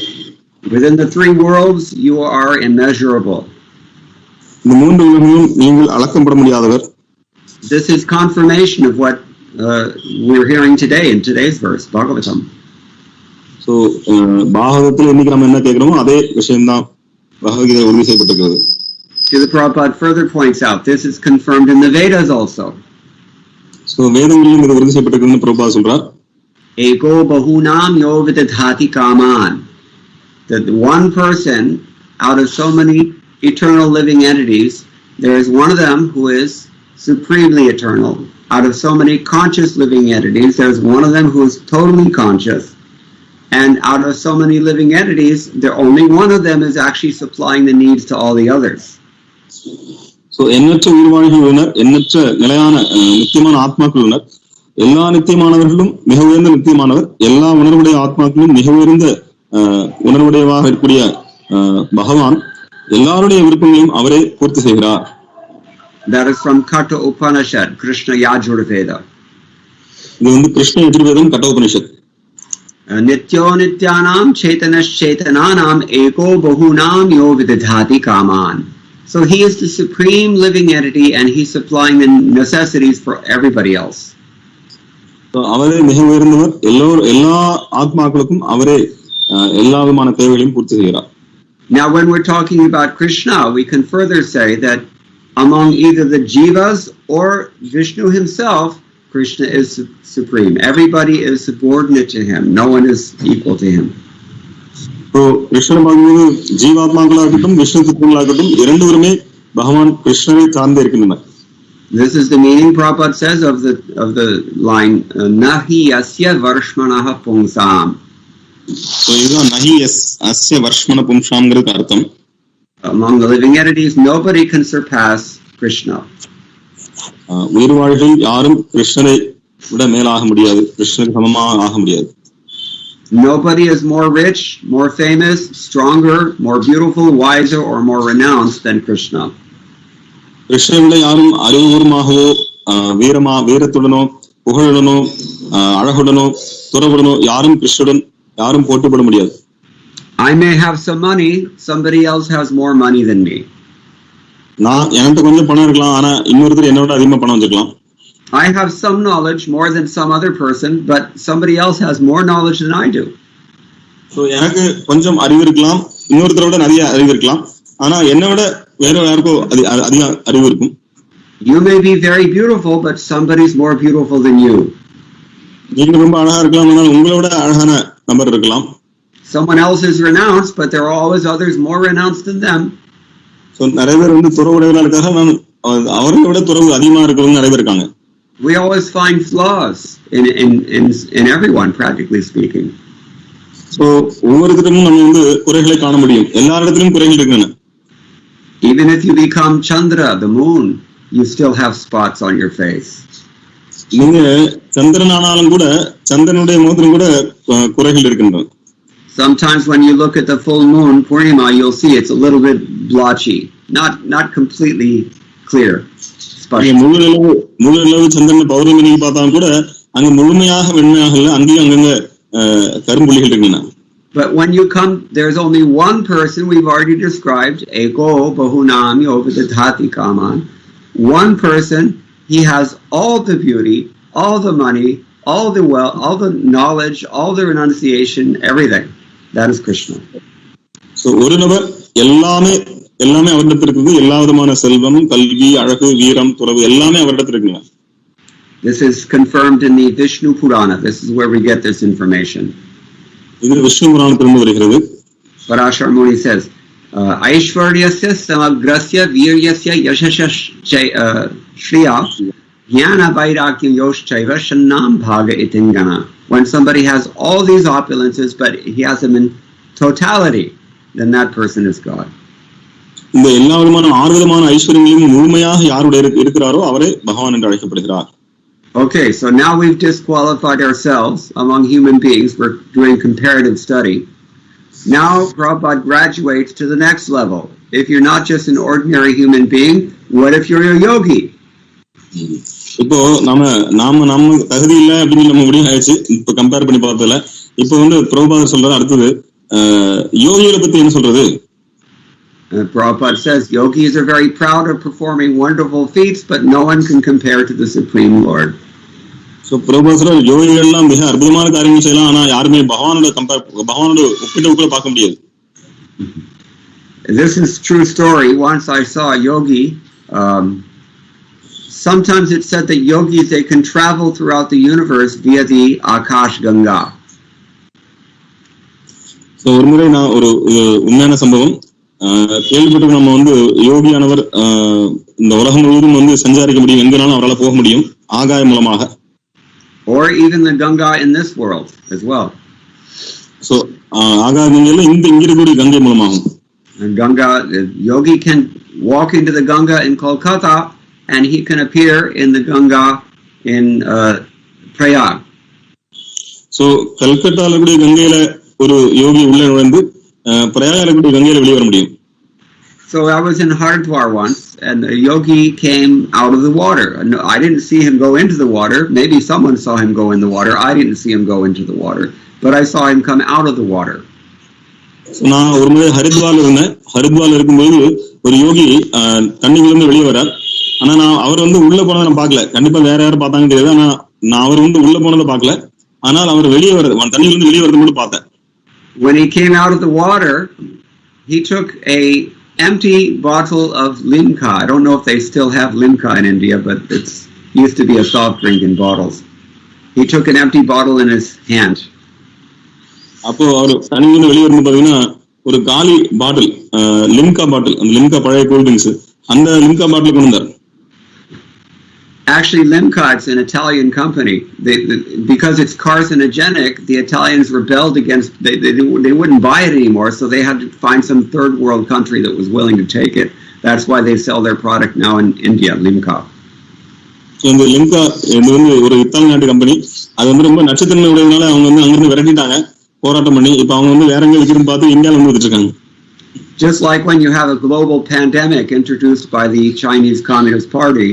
Within the three worlds, you are immeasurable. இந்த மூன்று உலகங்களும் நீங்கள் அளக்கப்பட முடியாதவர். This is confirmation of what we're hearing today in today's verse, Bhagavatam. So, பாகவதத்தில் இன்னைக்கு நம்ம என்ன கேட்கிறோமோ அதே விஷயம்தான் பகவத்கீதை உறுதி செய்யப்பட்டிருக்கிறது. Srila Prabhupada further points out, this is confirmed in the Vedas also. So, வேதங்களிலும் இது உறுதி செய்யப்பட்டிருக்குன்னு பிரபுபாத் சொல்றார். Eko bahunam yo vidadhati kaman. That one person out of so many eternal living entities, there is one of them who is supremely eternal. Out of so many conscious living entities, there's one of them who is totally conscious. And out of so many living entities, only one of them is actually supplying the needs to all the others. So, எண்ணற்ற உயிர்வாழிகள் உள்ளனர், எண்ணற்ற நிலையான நித்தியமான ஆத்மாக்கள் உள்ளனர். எல்லா நித்தியமானவர்களும் மிக உயர்ந்த நித்தியமானவர், எல்லா உணர்வுடைய ஆத்மாக்களும் மிக உயர்ந்த உணர்வுடையவாக இருக்கக்கூடிய பகவான் எல்லாருடைய விருப்பங்களையும் அவரே பூர்த்தி செய்கிறார். That is from Katha Upanishad, Krishna Yajurveda. இது கிருஷ்ண யஜுர்வேதம் கட்ட Upanishad. Nityo nityanam chaitanash chaitananam eko bahunam yo vidadhati kaman. So he is the supreme living entity and he's supplying the necessities for everybody else. அவரே மிக உயர்ந்தவர், எல்லா ஆத்மாக்களுக்கும் அவரே எல்லா விதமான தேவைகளையும் பூர்த்தி செய்கிறார். Now when we're talking about Krishna, we can further say that among either the jivas or Vishnu himself, Krishna is supreme. Everybody is subordinate to him. No one is equal to him. So கிருஷ்ணர் பார்க்கும்போது ஜீவாத்மாக்களாகட்டும் விஷ்ணு சித்தங்களாகட்டும் இரண்டுவருமே பகவான் கிருஷ்ணரை சார்ந்து இருக்கின்றனர். This is the meaning Prabhupada says of the line nahi asya varshmanaha pungsam. So இதுதான் nahi asya varshmana pumsamங்கிறதுக்கு அர்த்தம். Among the living entities, nobody can surpass Krishna. உயிர்வாழ்கள் யாரும் கிருஷ்ணரை விட மேலாக முடியாது, கிருஷ்ணருக்கு சமமாக ஆக முடியாது. Nobody is more rich, more famous, stronger, more beautiful, wiser, or more renounced than Krishna. கிருஷ்ணரை யாரும் அறிவுபூர்வமாகவோ வீரத்துடனோ புகழுடனோ அழகுடனோ துறவுடனோ யாரும் கிருஷ்ணருடன் யாரும் போட்டிப்பட முடியாது. I may have some money, somebody else has more money than me. நான் என்கிட்ட கொஞ்சம் பணம் இருக்கலாம், ஆனா இன்னொருத்தர் என்னோட அதிகமா பணம் வச்சுக்கலாம். I have some knowledge more than some other person, but somebody else has more knowledge than I do. So எனக்கு கொஞ்சம் அறிவு இருக்கலாம், இன்னொருத்தரோட நிறைய அறிவு இருக்கலாம், ஆனா என்னை விட வேற யாருக்கோ அதிக அறிவு இருக்கும். You may be very beautiful, but somebody's more beautiful than you. நீங்க ரொம்ப அழகா இருக்கலாம், ஆனால் உங்களோட அழகான நபர் இருக்கலாம். Someone else is renounced, but there are always others more renounced than them. So நிறைய பேர் துறவுடையவர்களா இருக்காங்க, நான் அவர்களை விட துறவு அதிகமா இருக்கிறவங்க நிறைய பேர் இருக்காங்க. We always find flaws in everyone, practically speaking. So ஒவ்வொருத்தரும் நம்ம குறைகளை காண முடியும், எல்லாரிடத்திலும் குறைகள் இருக்கின்றன. Even if you become Chandra, the moon, you still have spots on your face. நீங்க சந்திரன் ஆனாலும் கூட சந்திரனுடைய முகத்திலும் கூட குறைகள் இருக்கின்றன. Sometimes when you look at the full moon, Purnima, you'll see it's a little bit blotchy, not completely clear. முழு நிலவு சந்திரன் பௌர்ணமி பார்த்தாலும் கூட அங்க முழுமையாக வெண்மையாக இல்லை, அங்கேயும் அங்கங்க கரும்புள்ளிகள் இருக்கின்றன. But when you come, there's only one person we've already described, Eko Bahunam Yovidadhati Kaman. One person, he has all the beauty, all the money, all the wealth, all the knowledge, all the renunciation, everything. That is Krishna. So ஒரு நபர் எல்லாமே அவரிடத்தில் இருக்குது, எல்லா விதமான செல்வம், கல்வி, அழகு, வீரம், துறவு எல்லாமே அவரிடத்தில் இருக்குங்க. This is confirmed in the Vishnu Purana. This is where we get this information. இது விஷ்ணு புராணத்திலிருந்து வருகிறது. Parashar Muni says, Aishwaryasya samagrasya viryasya yashasya shriya jnana vairagya yoshchaiva shannam bhaga itingana. When somebody has all these opulences, but he has them in totality, then that person is God. இந்த எல்லா விதமான 6 விதமான ஐஸ்வர்யங்களையும் முழுமையாக யாருடைய இருக்கிறாரோ அவரே பகவான் என்று அழைக்கப்படுகிறார். Okay, so now we've disqualified ourselves among human beings. We're doing comparative study. Now Prabhupada graduates to the next level. If you're not just an ordinary human being, what if you're a yogi? இப்போ நம்ம தகுதி இல்லை அப்படின்னு நம்ம முடிவு ஆயிடுச்சு. இப்போ compare பண்ணி பார்த்ததுல இப்போ பிரபுபாதர் சொல்றாரு அடுத்தது யோகிகளை பத்தி என்ன சொல்றது? Prabhupada says yogis are very proud of performing wonderful feats, but no one can compare to the Supreme Lord. So Prabhupada யோகிகள் எல்லாம் மிக அற்புதமான காரியங்கள் செய்யலாம், ஆனா யாருமே பகவானோட ஒப்பிட்டு பார்க்க முடியாது. This is true story. Once I saw a yogi. Sometimes it's said that yogis, they can travel throughout the universe via the Akash Ganga. So ஒரு முறை நான் ஒரு உண்மையான சம்பவம் கேள்விப்பட்டு நம்ம யோகியானவர் இந்த உலகம் முழுவதும் சஞ்சாரிக்க முடியும், எங்கனாலும் அவரால் போக முடியும் ஆகாய மூலமாக. Or even the Ganga in this world as well. So ஆகாய கங்கையில இங்க இருக்கக்கூடிய கங்கை மூலமாகும். And Ganga, the yogi can walk into the Ganga in Kolkata and he can appear in the Ganga in Prayag. So கல்கட்டால கூடிய கங்கையில ஒரு யோகி உள்ள நுழைந்து பிரயாகல கூடிய கங்கையில வெளியே வர முடியும். So I was in Haridwar once and a yogi came out of the water. I didn't see him go into the water. Maybe someone saw him go in the water. I didn't see him go into the water, but I saw him come out of the water. So நான் ஒரு முறை ஹரித்வார்ல இருந்தேன். ஹரித்வார்ல இருக்கும்போது ஒரு யோகி தண்ணிக்குள்ள இருந்து வெளியே வரார். ஆனா நான் அவர் உள்ள போனதை நான் பார்க்கல. கண்டிப்பா வேற யாரும் பார்த்தாங்கன்னு தெரியாது. ஆனா நான் அவர் உள்ள போனதை பார்க்கல. ஆனால் அவர் வெளியே வர்றது தண்ணியில இருந்து வெளியே வரது மட்டும் பார்த்தேன். When he came out of the water, he took a empty bottle of limca. I don't know if they still have limca in India, but it's used to be a soft drink in bottles. He took an empty bottle in his hand. அப்போ அவர் தண்ணியில இருந்து வெளியே வரும்போது பாத்தீங்கன்னா ஒரு காலி பாட்டில், லிம்கா பாட்டில், அந்த லிம்கா பழைய கூல் ட்ரிங்க்ஸ், அந்த லிம்கா பாட்டில் கொண்டு வந்தார். Actually, Limca, it's an Italian company. Because it's carcinogenic, the Italians rebelled against. They wouldn't buy it anymore, so they had to find some third world country that was willing to take it. That's why they sell their product now in India, Limca. So இந்த லிம்கா இது ஒரு Italy நாட்டு company. அது ரொம்ப நட்சத்திரங்கள் உடையதுனால அவங்க அங்கிருந்து விரட்டிட்டாங்க போராட்டம் பண்ணி. இப்போ அவங்க வேற எங்க விற்கிறதுன்னு பார்த்து இந்தியாவில் வந்துட்டு இருக்காங்க. Just like when you have a global pandemic introduced by the Chinese Communist Party,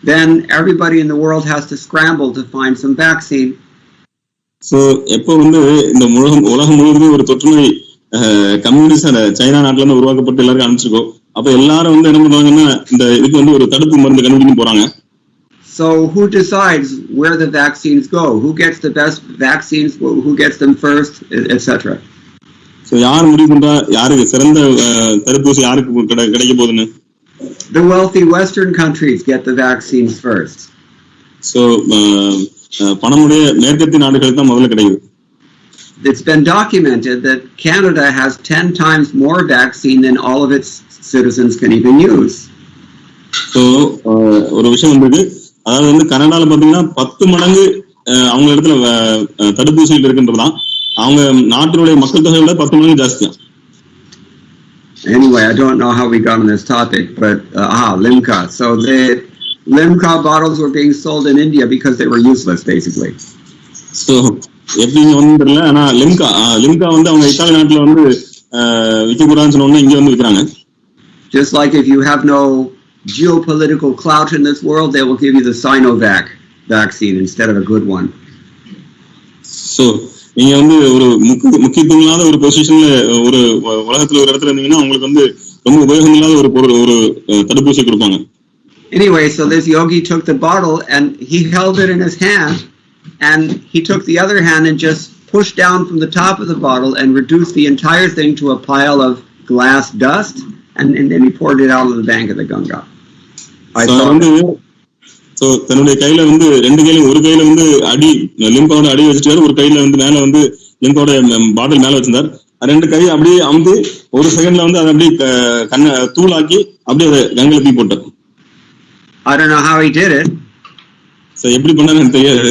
then everybody in the world has to scramble to find some vaccine. So எப்போ இந்த உலகம் முழுவதும் ஒரு தொற்றுநோய் கம்யூனிஸ்ட் சைனா நாட்டுல இருந்து உருவாக்கப்பட்டு எல்லாருக்கும் அனுப்பிச்சிருக்கோ, அப்ப எல்லாரும் என்ன பண்ணுவாங்கன்னா இந்த இதுக்கு ஒரு தடுப்பு மருந்து கண்டுபிடிக்க போறாங்க. So who decides where the vaccines go? Who gets the best vaccines? Who gets them first, etc. So யார் முடிவு பண்றா யாருக்கு சிறந்த தடுப்பூசி யாருக்கு கிடைக்க போகுதுன்னு? The wealthy Western countries get the vaccines first. So பணமுடைய மேற்கத்திய நாடுகளுக்கு தான் முதல்ல கிடைக்குது. It's been documented that Canada has 10 times more vaccine than all of its citizens can even use. So ஒரு விஷயம் வந்திருக்கு, அதாவது கனடால பாத்தீங்கன்னா 10 மடங்கு அவங்க இடத்துல தடுப்பூசிகள் இருக்குன்றதுதான் அவங்க நாட்டினுடைய மக்கள் தொகையை விட 10 மடங்கு ஜாஸ்தியா. Anyway, I don't know how we got on this topic, but Limca. So the Limca bottles were being sold in India because they were useless, basically. So எப்படி தெரியல, ஆனா லிம்கா அவங்க இத்தாலி நாட்டுல விற்கக்கூடாதுன்னு சொன்ன இங்க விற்கிறாங்க. Just like if you have no geopolitical clout in this world, they will give you the Sinovac vaccine instead of a good one. So நீங்க ஒரு முக்கியத்துவம் ஒரு பொசிஷன்ல ஒரு உலகத்துல ஒரு இடத்துல இருந்தீங்கன்னா உங்களுக்கு ரொம்ப உபயோகம் இல்லாத ஒரு பொருள் ஒரு தடுப்பூசி கொடுப்பாங்க. Anyway, so this yogi took the bottle and he held it in his hand and he took the other hand and just pushed down from the top of the bottle and reduced the entire thing to a pile of glass dust and then he poured it out of the bank of the Ganga. So தன்னுடைய கையில ரெண்டு கையில ஒரு கையில அடி லிம்காவோட அடி வச்சுட்டாரு, ஒரு கையில மேல லிம்காவோட பாட்டில் மேல வச்சிருந்தார், ரெண்டு கை அப்படியே அமுந்து ஒரு செகண்ட்ல வந்து அதை அப்படியே கண்ண தூளாக்கி அப்படியே அதை கங்கையில தூக்கி போட்டார். I don't know how he did it. So எப்படி பண்ணாரு எனக்கு தெரியாது.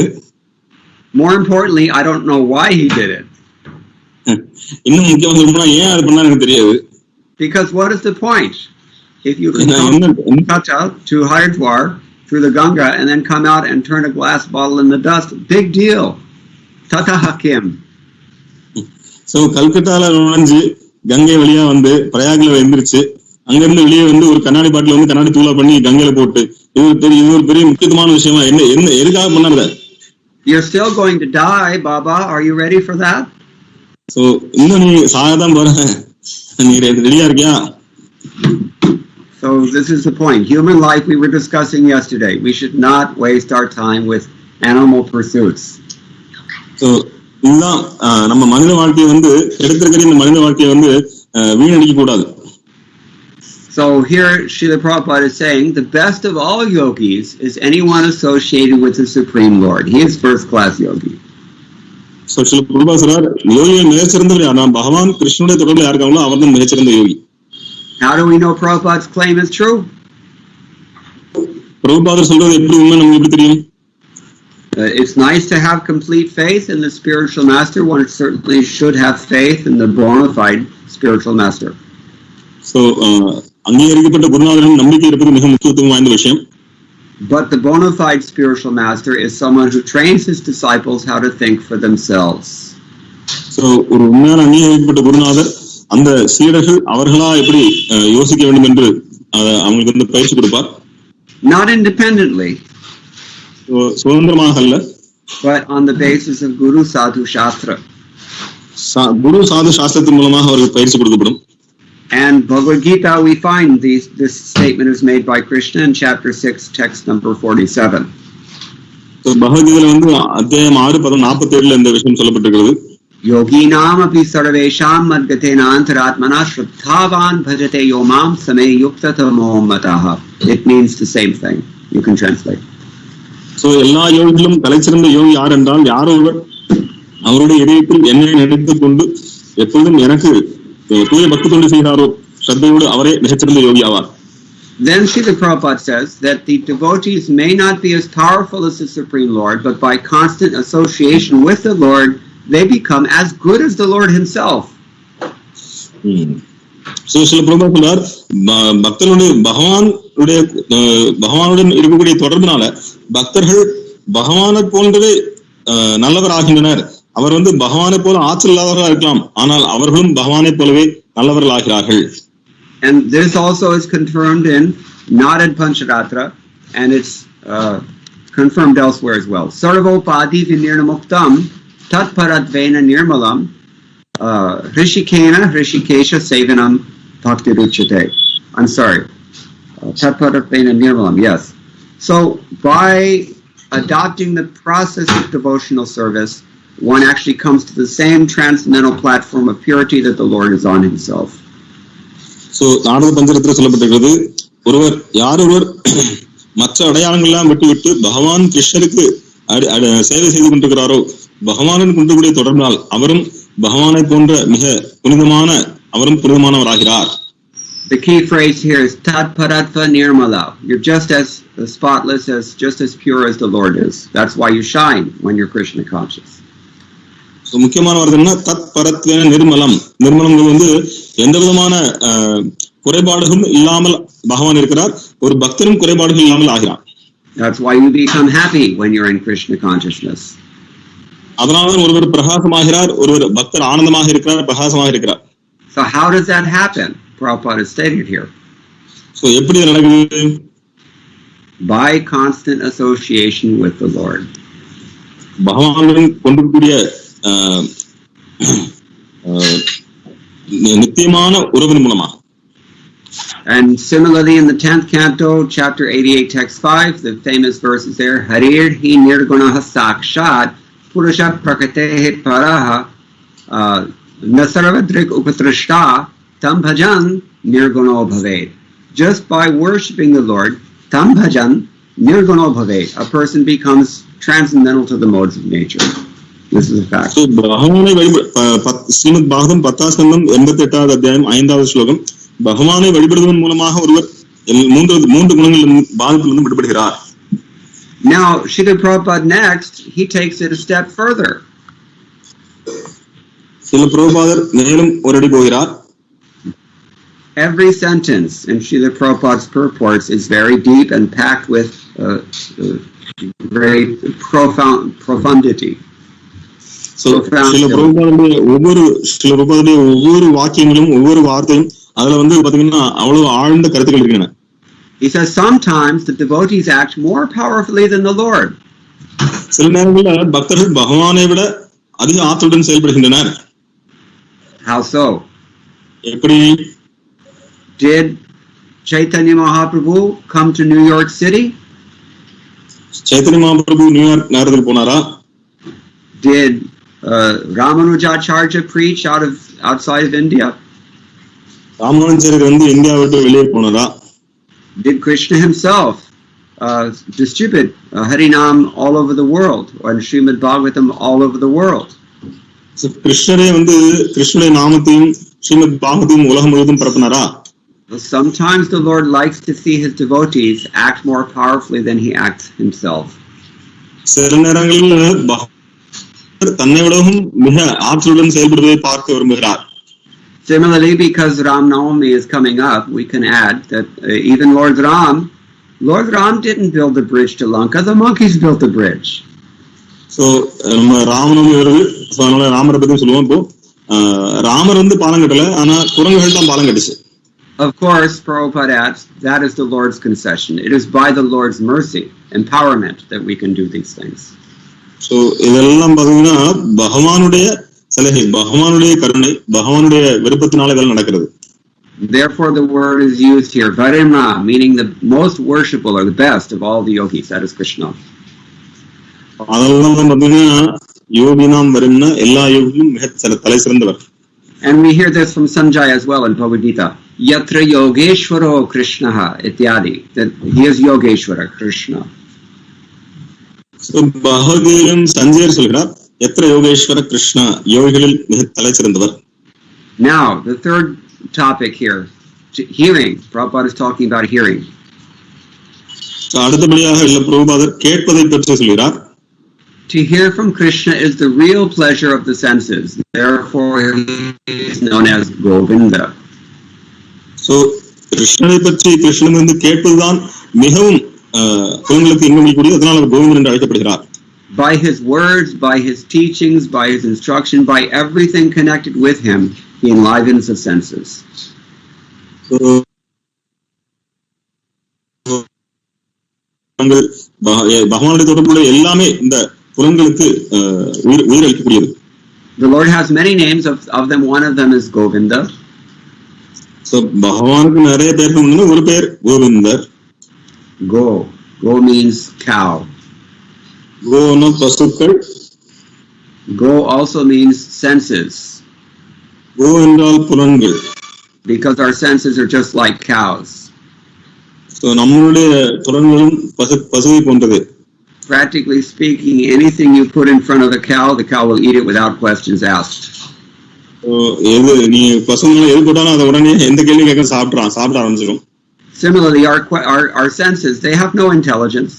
More importantly, I don't know why he did it. இன்னும் முக்கியமா சொல்லணும்னா ஏன் அது பண்ணாரு எனக்கு தெரியாது. Because what is the point? If you can come Tata to Haridwar through the Ganga and then come out and turn a glass bottle in the dust, big deal. Tata Hakim. So கல்கட்டால நுழைஞ்சு கங்கை வழியா வந்து பிரயாக்ல எந்திரிச்சு அங்கிருந்து வெளியே வந்து ஒரு கண்ணாடி பாட்டில வந்து கண்ணாடி தூளா பண்ணி கங்கையில போட்டு இது ஒரு பெரிய முக்கியமான விஷயமா என்ன எதுக்காக பண்ணாரு? You're still going to die, Baba. Are you ready for that? So இன்னும் நீ சாகதான் போற, நீ ரெடியா இருக்கியா? So this is the point. Human life we were discussing yesterday. We should not waste our time with animal pursuits. So இதுதான் நம்ம மனித வாழ்க்கையை வந்து எடுத்திருக்கிற இந்த மனித வாழ்க்கையை வந்து வீணடிக்க கூடாது. So here Srila Prabhupada is saying the best of all yogis is anyone associated with the Supreme Lord. He is first class yogi. So Srila Prabhupada சொல்றார் யோகியை மிகச்சிறந்தவர் யார்? பகவான் கிருஷ்ணனுடைய தொடர்பில் யார் இருக்காங்களோ அவர்தான் மிகச்சிறந்த யோகி. How do we know Prabhupada's claim is true? Prabhupada சொல்றது எப்படி உண்மை நமக்கு எப்படி தெரியும்? It's nice to have complete faith in the spiritual master. One certainly should have faith in the bona fide spiritual master. So அங்கீகரிக்கப்பட்ட குருநாதரின் நம்பிக்கை இருப்பது மிக முக்கியத்துவம் வாய்ந்த விஷயம். But the bona fide spiritual master is someone who trains his disciples how to think for themselves. So ஒரு உண்மையான அங்கீகரிக்கப்பட்ட குருநாதர் அந்த சீடர்கள் அவர்களா எப்படி யோசிக்க வேண்டும் என்று அவங்களுக்கு வந்து பயிற்சி கொடுப்பார். Not independently, சுதந்திரமாக அல்ல, but on the basis of Guru Sadhu Shastra. குரு சாது சாஸ்திரத்தின் மூலமாக அவருக்கு பயிற்சி கொடுக்கப்படும். And Bhagavad Gita, we find this statement is made by Krishna in chapter 6, text number 47. So பகவத்கீதையில வந்து அத்தியாயம் 6:47 இந்த விஷயம் சொல்லப்பட்டிருக்கிறது. Yoginam api sarvesham madgatena antaratmana shraddhavan bhajate yomam same yuktatamo mataha. It means the same thing. You can translate. So எல்லா யோகிகளும் தலைச்சிறந்த யோகி யார் என்றால் யார் ஒருவர் அவருடைய இதயத்தில் என்னை நினைத்துக் கொண்டு எப்பொழுதும் எனக்கு தூய பக்தி தொண்டு செய்கிறாரோ ஸ்ரத்தையோடு அவரே மிகச்சிறந்த யோகி ஆவார். Then Srila Prabhupada says that the devotees may not be as powerful as the Supreme Lord, but by constant association with the Lord, they become as good as the Lord himself. So Srila Prabhupada சொல்றார் பக்தர்களுடைய பகவானுடன் இருக்கக்கூடிய தொடர்பினால பக்தர்கள் பகவானை போன்றவே நல்லவர் ஆகின்றனர். அவர் வந்து பகவானை போல ஆற்றல் இல்லாதவர்களாக இருக்கலாம், ஆனால் அவர்களும் பகவானை போலவே நல்லவர்கள் ஆகிறார்கள். And this also is confirmed in Narad Pancharatra, and it's confirmed elsewhere as well. Sarvopadi vinirnamuktam tatparatvena nirmalam hrishikena hrishikesha sevanam bhaktiruchate. I'm sorry. Tatparatvena nirmalam, yes. So by adopting the process of devotional service, one actually comes to the same transcendental platform of purity that the Lord is on himself. So Narada பஞ்சரத்தில் சொல்லப்பட்டிருக்கிறது ஒருவர் யாரொருவர் மற்ற அடையாளங்கள் எல்லாம் விட்டுவிட்டு பகவான் கிருஷ்ணருக்கு சேவை செய்து கொண்டிருக்கிறாரோ பகவானுடன் கொண்டக்கூடிய தொடர்பால் அவரும் பகவானை போன்ற மிக புனிதமானவராகிறார். The key phrase here is tat paratva nirmala. You're just as spotless, just as pure as the Lord is. That's why you shine when you're Krishna conscious. So முக்கியமான வார்த்தை என்ன? தத் பரத்வேன நிர்மலம். நிர்மலம் வந்து எந்த விதமான குறைபாடுகளும் இல்லாமல் பகவான் இருக்கிறார். ஒரு பக்தரும் குறைபாடுகள் இல்லாமல் ஆகிறார். That's why you become happy when you're in Krishna consciousness. அதனால்தான் ஒருவர் பிரகாசமாகிறார், ஒருவர் பக்தர் ஆனந்தமாக இருக்கிறார், பிரகாசமாக இருக்கிறார். So how does that happen? Prabhupada is stated here. So எப்படி இது நடக்குது? By constant association with the Lord. பகவானுடன் கொண்டிருக்கக்கூடிய நித்தியமான உறவின் மூலமாக. And similarly in the 10th canto, chapter 88, text 5, the famous verse is there, Harir hi nirgunaha sakshat purusha prakatehe paraha nasarvadrik upatrishta tam bhajan nirguno bhavet. Just by worshipping the Lord, tam bhajan nirguno bhavet, a person becomes transcendental to the modes of nature. This is a fact. So பகவானை ஸ்ரீமத் பாகவதம் 10ஆம் ஸ்கந்தம் 88வது அத்தியாயம் 5வது ஸ்லோகம், பகவானை வழிபடுவதன் மூலமாக ஒருவர் மூன்று குணங்களிலிருந்து பாதிப்பிலிருந்து விடுபடுகிறார். Now Srila Prabhupada next he takes it a step further. Srila Prabhupada மேலும் ஒரு அடி போகிறார். Every sentence in Srila Prabhupada's purports is very deep and packed with very profundity. So Srila Prabhupada ஒவ்வொரு வாக்கியங்களும் ஒவ்வொரு வார்த்தையும் அதுல வந்து பாத்தீங்கன்னா அவ்வளவு ஆழ்ந்த கருத்துக்கள் இருக்கின்றன. He says sometimes the devotees act more powerfully than the Lord. சில நேரங்களில் பக்தர்கள் பகவானை விட அதிக ஆற்றலுடன் செயல்படுகின்றனர். How so? எப்படி? Did Chaitanya Mahaprabhu come to New York City? Chaitanya Mahaprabhu New York நகரத்துக்கு போனாரா? Did Ramanujacharya preach outside of India? Ramanujar வந்து இந்தியா விட்டு வெளியே போனாரா? Did Krishna himself distribute Harinam all over the world, and Srimad Bhagavatam all over the world? கிருஷ்ணரே வந்து கிருஷ்ணனுடைய நாமத்தையும் ஸ்ரீமத் பாகவதத்தையும் உலகம் முழுவதும் பரப்பினாரா? Sometimes the Lord likes to see his devotees act more powerfully than he acts himself. சில நேரங்களில் தன்னை விடவும் மிக ஆற்றலுடன் செயல்படுவதை பார்க்க விரும்புகிறார். Similarly, because Ram Navami is coming up, we can add that even Lord Ram didn't build the bridge to Lanka, the monkeys built the bridge. So நம்ம ராமநவமி வருது, அதனால ராமரை பத்தி சொல்லுவோம். இப்போ ராமர் வந்து பாலம் கட்டல, ஆனா குரங்குகள் தான் பாலம் கட்டுச்சு. Of course, Prabhupada adds, that is the Lord's concession. It is by the Lord's mercy, empowerment, that we can do these things. So இதெல்லாம் பாத்தீங்கன்னா பகவானுடைய சலுகை, பகவானுடைய கருணை, பகவானுடைய விருப்பத்தினால இதெல்லாம் நடக்கிறது. Therefore the word is used here, Varima, meaning the most worshipful or the best of all the yogis, that is Krishna. அதெல்லாம் பாத்தீங்கன்னா யோகினாம் வரும்னா எல்லா யோகியும் மிக தலை சிறந்தவர். And we hear this from Sanjay as well in Bhagavad Gita. Yatra Yogeshwaro Krishnaha ityadi. That he is Yogeshwara, Krishna. So Bhagavad Sanjay சொல்கிறார், Yatra Yogeshwara Krishna, யோகிகளில் மிக தலை சிறந்தவர். Now, the third topic here, hearing. Prabhupada is talking about hearing. So அடுத்தபடியாக இல்ல பிரபுபாதர் கேட்பதை பற்றி சொல்கிறார். To hear from Krishna is the real pleasure of the senses. Therefore, he is known as Govinda. So, கிருஷ்ணனை பற்றி கிருஷ்ணன் வந்து கேட்பதுதான் மிகவும் புலன்களுக்கு இன்பமளிக்கக்கூடிய, அதனால் அவர் கோவிந்தன் என்று அழைக்கப்படுகிறார். By his words, by his teachings, by his instruction, by everything connected with him, he enlivens the senses. So, பகவானுடைய தொடர்புடைய எல்லாமே இந்த புலன்களுக்கு உயிர் அளிக்கக்கூடியது. The Lord has many names. Of them, one of them is Govinda. So பகவானுக்கு நிறைய பேர்கள் உண்டு, ஒரு பேர் கோவிந்தர். Go means cow. கோனா பசுக்கள். Go also means senses. கோ என்றால் புலன்கள். Because our senses are just like cows. So நம்மளுடைய புலன்களும் பசுவை போன்றது. Practically speaking, anything you put in front of the cow will eat it without questions asked. எது நீ பசுங்களை எது போட்டாலும் அதை உடனே எந்த கேள்வி கேட்க சாப்பிட ஆரம்பிச்சிடும். Similarly, our senses, they have no intelligence.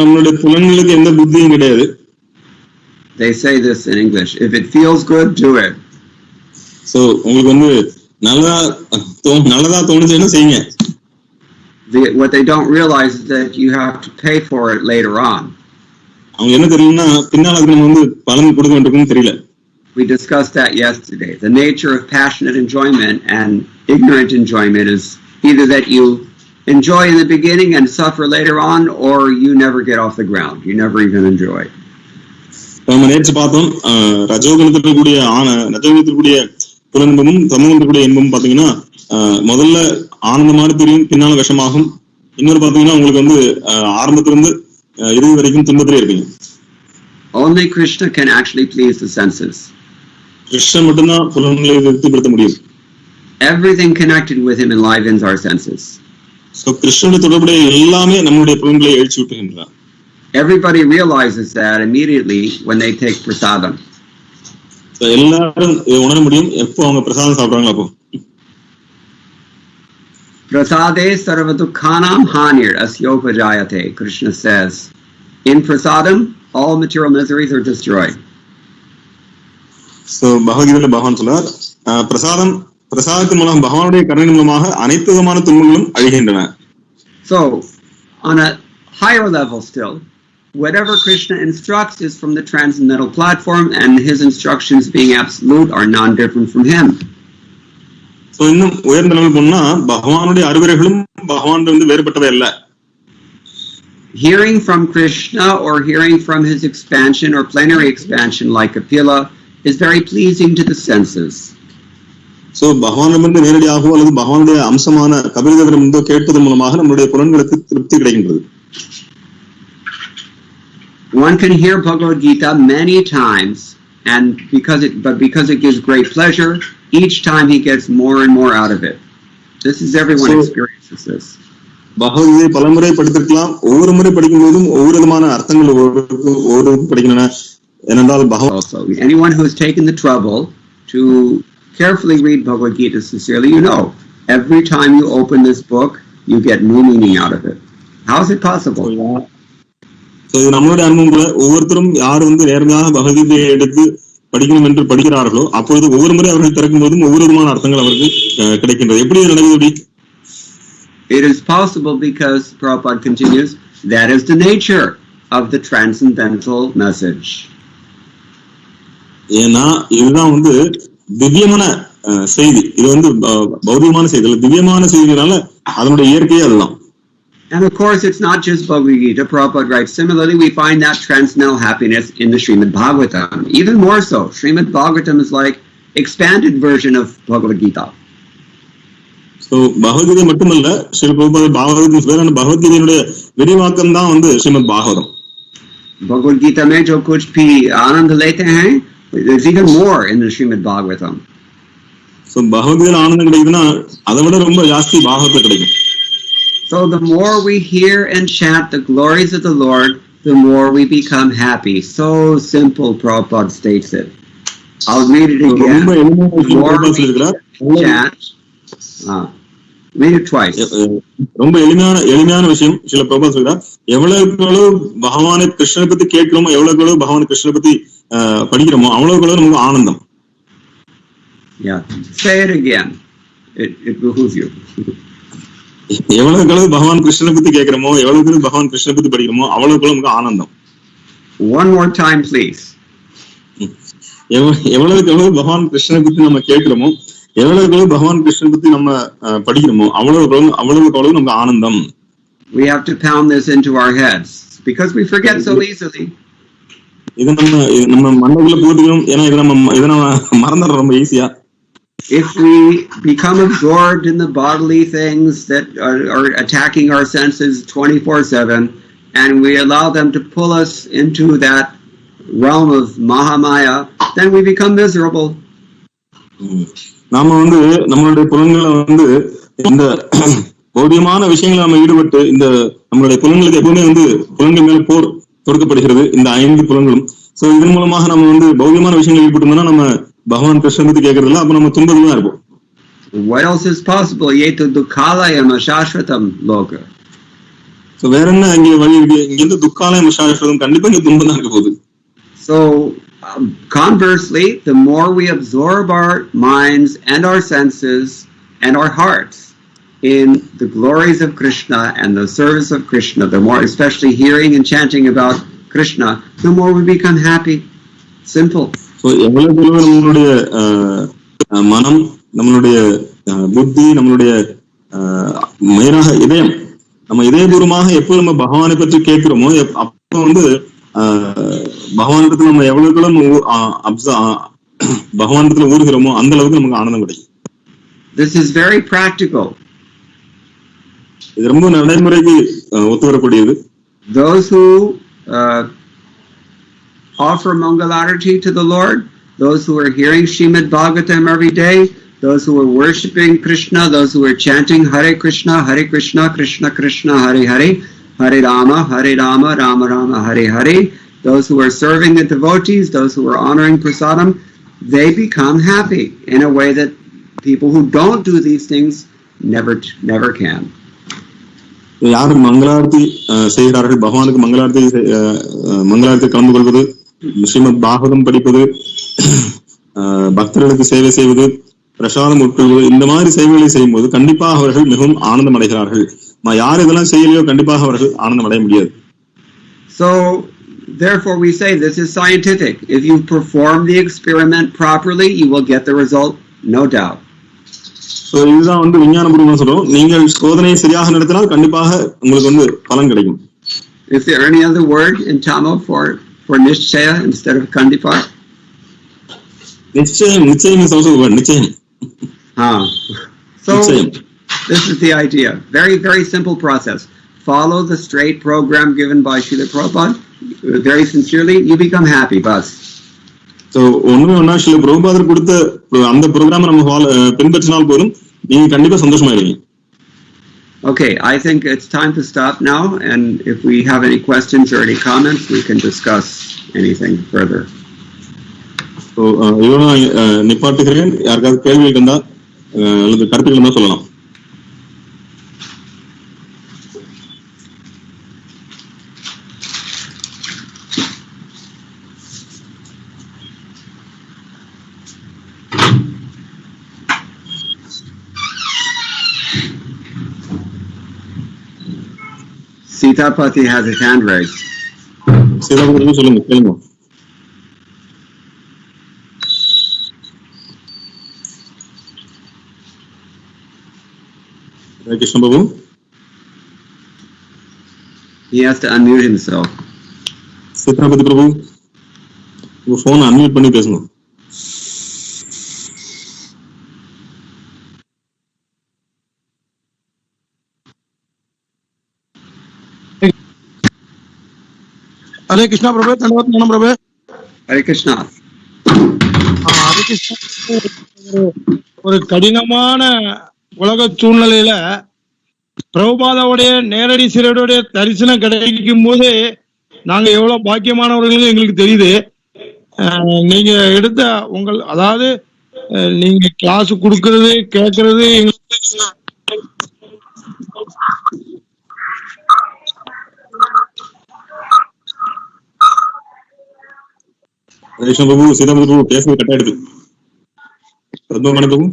நம்மளுடைய புலன்களுக்கு எந்த புத்தியும் கிடையாது. They say this in English, if it feels good, do it. So உங்களுக்கு வந்து நல்லதா தோணுச்சுன்னா செய்யுங்க. What they don't realize is that you have to pay for it later on. அவங்க என்ன தெரியும்னா பின்னால அதுக்கு நம்ம வந்து பலன் கொடுக்க வேண்டியிருக்குன்னு தெரியல. We discussed that yesterday. The nature of passionate enjoyment and ignorant enjoyment is either that you enjoy in the beginning and suffer later on, or you never get off the ground. You never even enjoy. நம்ம நேற்று பார்த்தோம், ரஜோகுணத்தில் கூடிய புலன்பமும் தமோகுணத்தில் கூடிய இன்பமும் பாத்தீங்கன்னா முதல்ல ஆனந்தமான தெரியும், பின்னால விஷமாகும். இன்னொரு பாத்தீங்கன்னா உங்களுக்கு வந்து ஆரம்பத்திலிருந்து இறுதி வரைக்கும் துன்பத்திலே இருப்பீங்க. Only Krishna can actually please the senses. Krishnan மட்டும்தான் புலன்களை திருப்திப்படுத்த முடியும். Everything connected with him enlivens our senses. So கிருஷ்ணனுடைய தொடர்புடைய எல்லாமே நம்முடைய புலன்களை எழுச்சி விட்டுகின்றன. Everybody realizes that immediately when they take prasadam. எல்லாரும் உணர முடியும் எப்போ அவங்க பிரசாதம் சாப்பிடுறாங்களோ அப்போ. Prasade sarvadukhanam hanir asyopajayate, Krishna says. In prasadam, all material miseries are destroyed. So பகவத்கீதையில பகவான் சொல்றார், பிரசாதத்தின் மூலம் பகவானுடைய கருணை மூலமாக அனைத்து விதமான துன்பங்களும் அழிகின்றன. So on a higher level still, whatever Krishna instructs is from the transcendental platform, and his instructions being absolute are non-different from him. So இன்னும் உயர்ந்த லெவல் போனா பகவானுடைய அறிவுரைகளும் பகவானிலிருந்து வேறுபட்டவை அல்ல. Hearing from Krishna or hearing from his expansion or plenary expansion like Kapila is very pleasing to the senses. So பகவானிடமிருந்து நேரடியாகவோ அல்லது பகவானுடைய அம்சமான கபிலதேவரிடமிருந்தோ கேட்பதன் மூலமாக நம்முடைய புலன்களுக்கு திருப்தி கிடைக்கின்றது. One can hear Bhagavad Gita many times, and because it gives great pleasure, each time he gets more and more out of it. This is everyone experiences this. Bhagavad Gita பலமுறை படித்திருக்கலாம். ஒவ்வொரு முறை படிக்கும் போதும் ஒவ்வொரு விதமான அர்த்தங்கள் ஒவ்வொரு படிக்கின்றன. ஏனென்றால் also anyone who has taken the trouble to carefully read Bhagavad Gita sincerely, you know, every time you open this book, you get new meaning out of it. How is it possible? So நம்மளுடைய அனுபவங்களை ஒவ்வொருத்தரும் யார் நேர்மையாக பகவத்கீதையை எடுத்து படிக்கணும் என்று படிக்கிறார்களோ அப்பொழுது ஒவ்வொரு முறை அவர்கள் திறக்கும் போதும் ஒவ்வொரு விதமான அர்த்தங்கள் அவருக்கு கிடைக்கின்றது. எப்படி நடக்குது? It is possible because, Prabhupada continues, that is the nature of the transcendental message. ஏன்னா இதுதான் திவ்யமான செய்தி. இது பௌதிகமான செய்தி, திவ்யமான செய்தினால அதனுடைய இயற்கையே அதுதான். And of course, it's not just Bhagavad Gita. Prabhupada writes, similarly, we find that transcendental happiness in the Srimad Bhagavatam. Even more so, Srimad Bhagavatam is like expanded version of Bhagavad Gita. So, Bhagavad Gita மட்டுமல்ல, ஸ்ரீ பிரபுபாத பகவத்கீதையினுடைய விரிவாக்கம் தான் Srimad Bhagavatam. Bhagavad Gita mein jo kuch bhi aanand lete hain, there's even more in the Srimad Bhagavatam. So, பகவத்கீதையில ஆனந்தம் கிடைக்குதுன்னா அதை விட ரொம்ப ஜாஸ்தி பாகவத்துல கிடைக்கும். So the more we hear and chant the glories of the Lord, the more we become happy. So simple, Prabhupada states it. I'll read it again. The more we chant, read it twice. ரொம்ப எளிமையான விஷயம் சில பிரபா சொல்றார். எவ்வளவு பகவானை கிருஷ்ணனை பத்தி கேட்கிறோமோ, எவ்வளவு பகவானை கிருஷ்ணனை பத்தி படிக்கிறோமோ அவ்வளவு நமக்கு ஆனந்தம். Yeah, say it again. It behooves you. எவ்வளவு பகவான் கிருஷ்ணனை பத்தி கேட்கிறோமோ, எவ்வளவு பகவான் கிருஷ்ணனை பத்தி படிக்கிறோமோ அவ்வளவு நமக்கு ஆனந்தம். One more time, please. எவ்வளவு பகவான் கிருஷ்ணனை பத்தி நம்ம கேட்கிறோமோ, எவ்வளவு பகவான் கிருஷ்ணனை பத்தி நம்ம படிக்கிறோமோ அவ்வளவு நமக்கு ஆனந்தம். We have to pound this into our heads because we forget so easily. இத நம்ம மண்டைக்குள்ள போட்டுக்கணும். ஏன்னா இத நம்ம மறந்துடுறோம் ரொம்ப ஈஸியா. If we become absorbed in the bodily things that are attacking our senses 24/7, and we allow them to pull us into that realm of Mahamaya, then we become miserable. நாம நம்மளுடைய புலன்களை இந்த பௌதிகமான விஷயங்களை நம்ம ஈடுபட்டு இந்த நம்மளுடைய புலன்களுக்கு எப்பவுமே புலன்கள் மேல போர் தொடுக்கப்படுகிறது இந்த 5 புலன்களும். சோ இதன் மூலமாக நம்ம பௌதிகமான விஷயங்கள் ஈடுபட்டோம்னா நம்ம பகவான் கிருஷ்ணன் பத்தி கேட்கறதுல அப்ப நம்ம துன்பத்துல தான் இருப்போம். What else is possible? Yetu dukhalayam ashashvatam loka. So வேற என்ன அங்க வழி இருக்கு? இங்க துக்காலயம் ashashvatam கண்டிப்பா இங்க துன்பம் தான் இருக்க போகுது. So conversely, the more we absorb our minds and our senses and our hearts in the glories of Krishna and the service of Krishna, the more, especially hearing and chanting about Krishna, the more we become happy. Simple. So எவ்வளவு நம்மளுடைய மனம், நம்மளுடைய புத்தி, நம்மளுடைய மெயினாக இதயம், நம்ம இதயபூர்வமாக எப்போ நம்ம பகவானை பற்றி கேட்கிறோமோ அப்போ பகவானிடத்துல நம்ம எவ்வளவு பகவானிடத்துல ஊறுகிறோமோ அந்த அளவுக்கு நமக்கு ஆனந்தம் கிடைக்கும். This is very practical. இது ரொம்ப நடைமுறைக்கு ஒத்து வரக்கூடியது. Those who offer Mangalarati to the Lord, those who are hearing Srimad Bhagavatam every day, those who are worshipping Krishna, those who are chanting Hare Krishna, Krishna Krishna, Hare Hare, Hare Rama, Rama Rama, Hare Hare. Those who are serving the devotees, those who are honoring prasadam, they become happy in a way that people who don't do these things never can. யார் மங்களாரத்தி செய்கிறார்கள், பகவானுக்கு மங்களாரத்தி கலந்து கொள்வது, ஸ்ரீமத் பாகவதம் படிப்பது, பக்தர்களுக்கு சேவை செய்வது, பிரசாதம் உட்கொள்வது, இந்த மாதிரி சேவைகளை செய்யும் போது கண்டிப்பாக அவர்கள் மிகவும் ஆனந்தம் அடைகிறார்கள். யார் இதெல்லாம் செய்யலையோ கண்டிப்பாக அவர்கள் ஆனந்தம் அடைய முடியாது. So therefore we say this is scientific. If you perform the experiment properly, you will get the result, no doubt. So இதுதான் விஞ்ஞானபூர்வமா சொல்றோம். நீங்கள் சோதனையை சரியாக நடத்தினால் கண்டிப்பாக உங்களுக்கு பலன் கிடைக்கும். Is there any other word in Tamil for nishchaya instead of kandipa? Nichayam is also a word. Nichayam. So this is the idea. Very, very simple process. Follow the straight program given by Srila Prabhupada. Very sincerely, you become happy, bas. So ஒண்ணா Srila Prabhupada கொடுத்த அந்த program நம்ம பின்பற்றினால் போதும் நீங்க கண்டிப்பா சந்தோஷமாயிருவீங்க. Okay, I think it's time to stop now, and if we have any questions or any comments, we can discuss anything further. So இதோட நிப்பாட்டுகிறேன். யாருக்காவது கேள்வி இருந்தா அல்லது கருத்துக்கள் இருந்தா சொல்லலாம். Sitapati has his hand raised. Sitapati சொல்லுங்க, கேளுங்க. Krishna Babu. He has to unmute himself. Sitapati Prabhu, உங்க phone unmute பண்ணி பேசணும். Hare Krishna Prabhu, Dhanavad Nanam Prabhu. Hare Krishna. Hare Krishna. ஒரு கடினமான உலக சூழ்நிலையில பிரபுபாதாவுடைய நேரடி சிறையுடைய தரிசனம் கிடைக்கும் போது நாங்க எவ்வளவு பாக்கியமானவர்கள் எங்களுக்கு தெரியுது. நீங்க எடுத்த உங்கள் அதாவது நீங்க கிளாஸ் கொடுக்கறது கேட்கறது Krishna Babu, Sitapati Prabhu பேசுறது கட் ஆயிடுது. பத்மநாப பிரபு.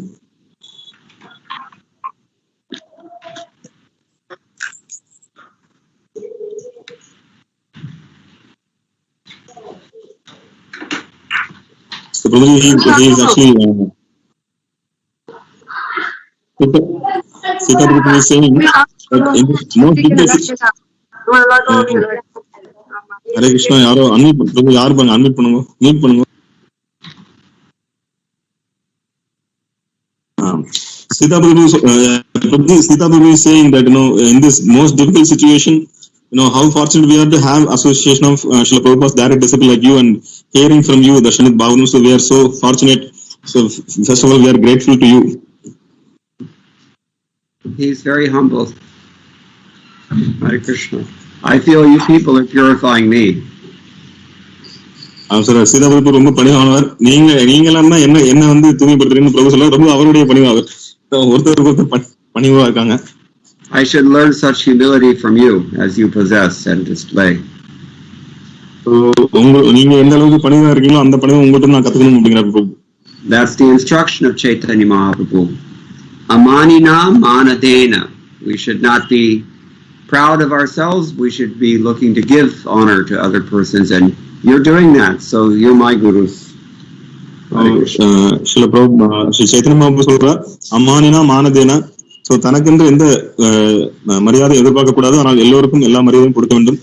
So Prabhu, he is actually Sitapati Prabhu is saying that in this most difficult Hare Krishna, யாரோ அன்மியூட் பிரபு, யாரு பாருங்க அன்மியூட் பண்ணுங்க, மியூட் பண்ணுங்க. Sitapati is saying that in this most difficult situation, how fortunate we are to have association of Srila Prabhupada's direct disciple like you and hearing from you the Srimad Bhagavatam. So we are so fortunate. So first of all, we are grateful to you. He is very humble. Hare Krishna. I feel you people are purifying me. Sitapati ரொம்ப பணிவானவர். நீங்களாம் தான் என்ன தூய்மைப்படுத்துறீங்கன்னு பிரபு சொல்ல, ரொம்ப அவருடைய பணிவாவர். ஒருத்தருக்கு ஒருத்தர் பணிவா இருக்காங்க. I should learn such humility from you as you possess and display. நீங்க எந்த அளவுக்கு பணிவா இருக்கீங்களோ அந்த பணிவை உங்கள்கிட்ட நான் கத்துக்கணும் அப்படிங்கிற பிரபு. That's the instruction of Chaitanya Mahaprabhu. Amanina manadena. We should not be proud of ourselves. We should be looking to give honor to other persons, and you're doing that. So you're my gurus. Srila Prabhu, Sri Chaitanya Mahaprabhu சொல்றார், அம்மானினா மானதேனா. So தனக்கென்று எந்த மரியாதை எதிர்பார்க்க கூடாது, ஆனால் எல்லோருக்கும் எல்லா மரியாதையும் கொடுக்க வேண்டும்.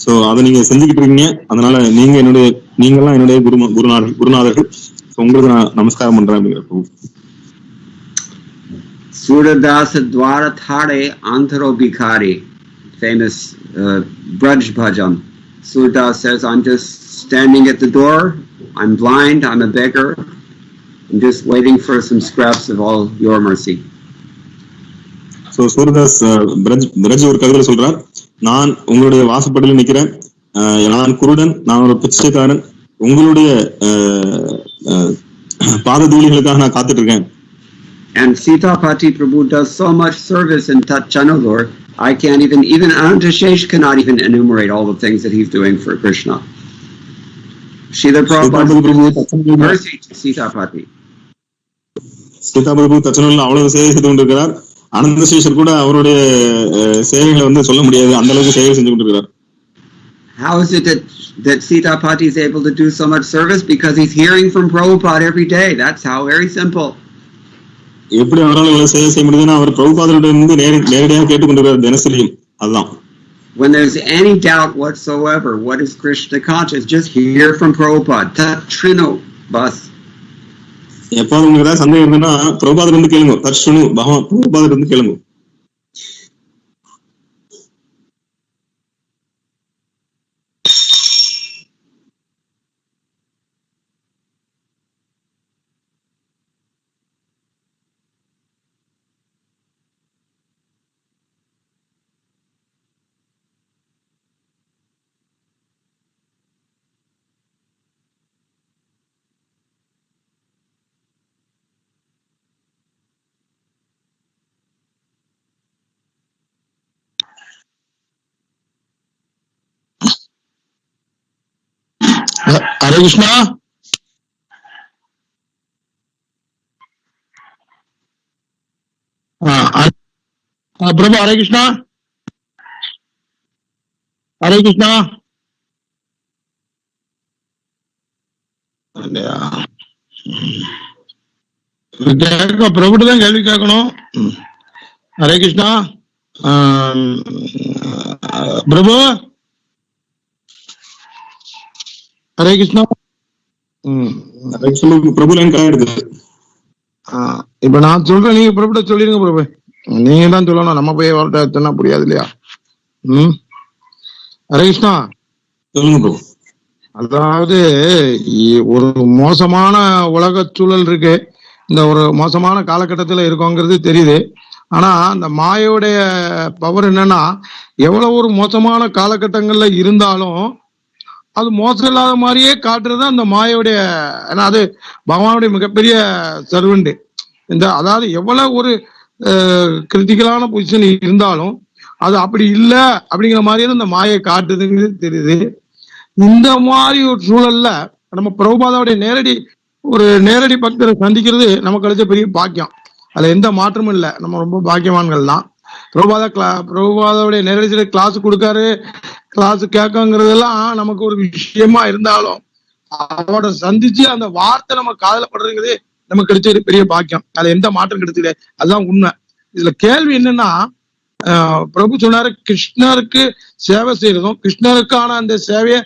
ஸோ அதை நீங்க செஞ்சுக்கிட்டு இருக்கீங்க. அதனால நீங்கெல்லாம் என்னுடைய குருநாதர்கள். உங்களுக்கு நான் நமஸ்காரம் பண்றேன் அப்படிங்கிற. Suradasa Dwarathare Antaro Bikari, famous Braj Bhajan. Surdas says, I'm just standing at the door, I'm blind, I'm a beggar, I'm just waiting for some scraps of all your mercy. So Surdas Braj ஒரு கவிதை சொல்றார், நான் உங்களுடைய வாசப்படியில் நிக்கிறேன், நான் குருடன், நான் ஒரு பிச்சைக்காரன், உங்களுடைய பாத தூளிகளுக்காக நான் காத்துட்டு இருக்கேன். And Sitapati Prabhu does so much service in Tatchanalur, I can't even Anantashesh cannot even enumerate all the things that he's doing for Krishna. Srila Prabhupada mercy to Sitapati. Sitapati தச்சனூர்ல அவ்வளவு சேவை செய்து கொண்டிருக்கிறார். அனந்தசேஷர் கூட அவருடைய சேவைகளை சொல்ல முடியாது, அந்த அளவுக்கு சேவை செஞ்சு கொண்டிருக்கிறார். How is it that Sitapati is able to do so much service? Because he's hearing from Prabhupada every day. That's how. Very simple. எப்படி அவரால் சேவை செய்ய முடியுதுன்னா அவர் பிரபுபாதரிடமிருந்து நேரடியாக கேட்டுக்கொண்டிருக்கிறார் தினசரியும். அதுதான். When there's any doubt whatsoever, what is Krishna conscious? Just hear from Prabhupada. Tatrinu bas. எப்பாவது உங்களுக்கு ஏதாவது சந்தேகம் இருந்ததுன்னா பிரபுபாதர் இருந்து கேளுங்க. தர்ஷனு பகவான் பிரபுபாதர் இருந்து கேளுங்க. ஹரே கிருஷ்ணா. பிரபு ஹரே கிருஷ்ணா. ஹரே கிருஷ்ணா. பிரபுட்டு தான் கேள்வி கேட்கணும். ஹரே கிருஷ்ணா. பிரபு ஹரே கிருஷ்ணா. பிரபு லைன் கரெக்ட். இப்ப நான் சொல்றேன், நீங்க பிரபுட்ட சொல்லிருங்க. பிரபு நீங்க தான் சொல்லணும், நம்ம போய் வரட்ட சொன்னா புரியாது இல்லையா? ஹரே கிருஷ்ணா. சொல்லுங்க பிரபு. அதாவது ஒரு மோசமான உலக சூழல் இருக்கு, இந்த ஒரு மோசமான காலகட்டத்தில் இருக்கோங்கிறது தெரியுது. ஆனா அந்த மாயோடைய பவர் என்னன்னா, எவ்வளவு ஒரு மோசமான காலகட்டங்கள்ல இருந்தாலும் அது மோசம் இல்லாத மாதிரியே காட்டுறது அந்த மாயோடைய, ஏன்னா அது பகவானுடைய மிகப்பெரிய சர்வெண்ட். இந்த அதாவது எவ்வளவு ஒரு கிரிட்டிக்கலான பொசிஷன் இருந்தாலும் அது அப்படி இல்லை அப்படிங்கிற மாதிரியே இந்த மாயை காட்டுதுங்கிறது தெரியுது. இந்த மாதிரி ஒரு சூழல்ல நம்ம பிரபுபாதாவுடைய நேரடி பக்தரை சந்திக்கிறது நமக்கு கிடைச்ச பெரிய பாக்கியம். அதுல எந்த மாற்றமும் இல்லை, நம்ம ரொம்ப பாக்கியவான்கள் தான். பிரபுபாதாவுடைய நேரடி கிளாஸ் கொடுக்காரு, கிளாஸ் கேட்கங்கிறதெல்லாம் நமக்கு ஒரு விஷயமா இருந்தாலும் அவரோட சந்திச்சு அந்த வார்த்தை நம்ம காதல படுறதுங்கிறது நமக்கு கிடைச்ச பெரிய பாக்கியம். அதுல எந்த மாற்றம் கிடைச்சது, அதுதான் உண்மை. இதுல கேள்வி என்னன்னா, பிரபு சொன்னாரு கிருஷ்ணருக்கு சேவை செய்யறதும் கிருஷ்ணருக்கான அந்த சேவையை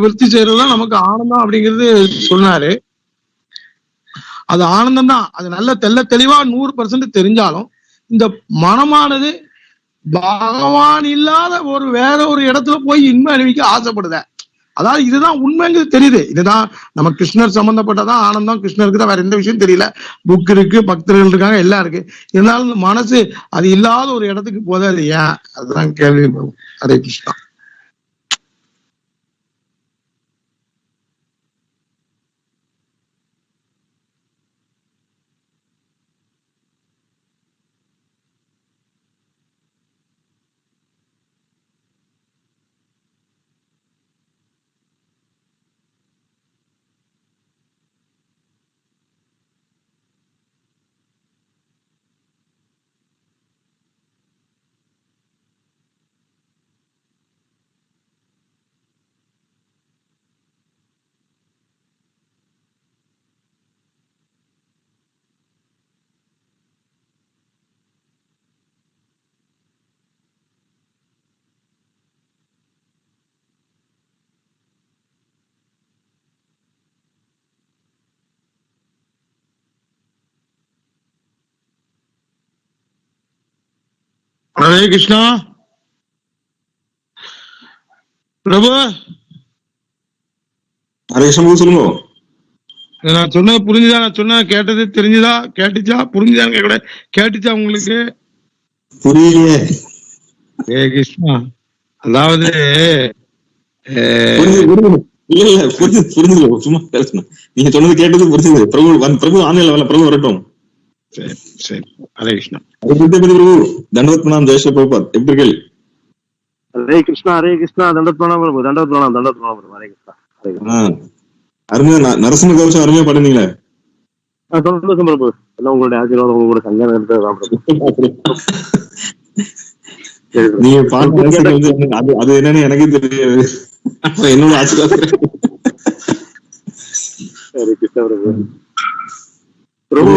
விருத்தி செய்யறதும் நமக்கு ஆனந்தம் அப்படிங்கிறது சொன்னாரு. அது ஆனந்தம் தான், அது நல்ல தெளிவா 100% தெரிஞ்சாலும் இந்த மனமானது பகவான் இல்லாத வேற ஒரு இடத்துல போய் இன்ப அணிவிக்க ஆசைப்படுத. அதாவது இதுதான் உண்மைங்கிறது தெரியுது. இதுதான் நம்ம கிருஷ்ணர் சம்பந்தப்பட்டதான் ஆனந்தம். கிருஷ்ணருக்கு தான் வேற எந்த விஷயம் தெரியல. புக் இருக்கு, பக்தர்கள் இருக்காங்க, எல்லாம் இருக்கு. இருந்தாலும் இந்த மனசு அது இல்லாத ஒரு இடத்துக்கு போதா, அது ஏன்? அதுதான் கேள்வி. ஹரே கிருஷ்ணா. ஹரே கிருஷ்ணா. பிரபு ஹரே கிருஷ்ணா சொல்லுங்க. நான் சொன்னது புரிஞ்சுதா? நான் சொன்ன கேட்டது தெரிஞ்சுதா? கேட்டுச்சா? புரிஞ்சுதான்னு கேட்க, கேட்டுச்சா உங்களுக்கு? புரியலையே. ஹரே கிருஷ்ணா. அதாவது புரிஞ்சுது. சும்மா பேசணும். நீங்க சொன்னது கேட்டது புரிஞ்சுது. பிரபு ஆன்லைன்ல பிரபு வரட்டும். சரி சரி. ஹரே கிருஷ்ணா. பிரபு தண்டவத் பிரணாம். ஜெய் ஸ்ரீ பிரபுபாத். எப்படி இருக்கீங்க? ஹரே கிருஷ்ணா ஹரே கிருஷ்ணா. தண்டவத் பிரணாம் பிரபு. தண்டவத் பிரணாம் பிரபு. ஹரே கிருஷ்ணா. அருமையா நரசிம்ம கவசம் அருமையா பாடுனீங்களே. சந்தோஷம் பிரபு. எல்லாம் உங்களுடைய ஆசீர்வாதம், உங்களோட சங்கம் எடுத்ததுதான் பிரபு. நீங்க பாட்டு அது என்னன்னு எனக்கே தெரியாது. என்னோட ஆசீர்வாதம். ஹரே கிருஷ்ணா பிரபு. பிரபு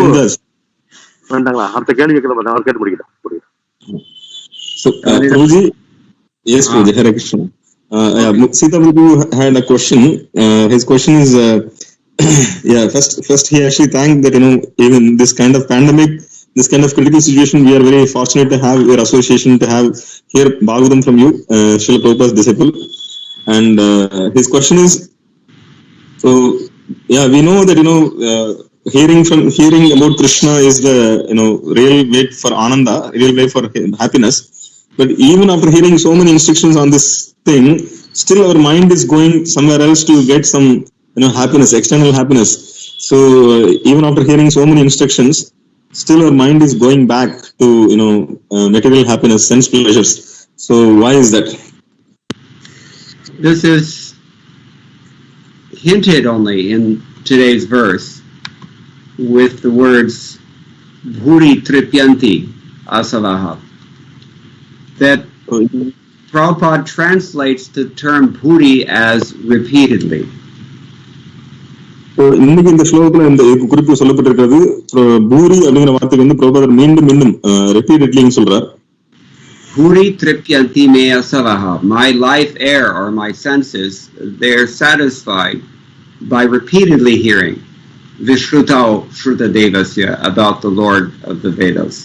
வேண்டாங்களா? அடுத்த கேள்வி கேட்கல, அவர் கேட்டு முடிக்கிட்டோம். Prabhuji, yes, Prabhuji, Hare Krishna. Sita Prabhu had a question. His question is, first he actually thanked that, even this kind of pandemic, this kind of critical situation, we are very fortunate to have your association, to have hear Bhagavatam from you, Srila Prabhupada's disciple. And his question is, so we know that, hearing about Krishna is the real way for ananda, real way for happiness. But even after hearing so many instructions on this thing, still our mind is going somewhere else to get some happiness, external happiness. So even after hearing so many instructions, still our mind is going back to material happiness, sense pleasures. So why is that? This is hinted only in today's verse with the words bhuri tripyanti asavaha, that Prabhupada translates the term bhuri as repeatedly. இன்னைக்கு இந்த ஸ்லோகத்துல இந்த குறிப்பு சொல்லப்பட்டிருக்கிறது பூரி அப்படிங்கிற வார்த்தைக்கு வந்து பிரபுபாதர் மீண்டும் மீண்டும் ரிப்பீட்டட்லின்னு சொல்றார். Bhuri tripyanti me asavaha, my life air or my senses, they're satisfied by repeatedly hearing Vishrutau Shruta Devasya about the Lord of the Vedas.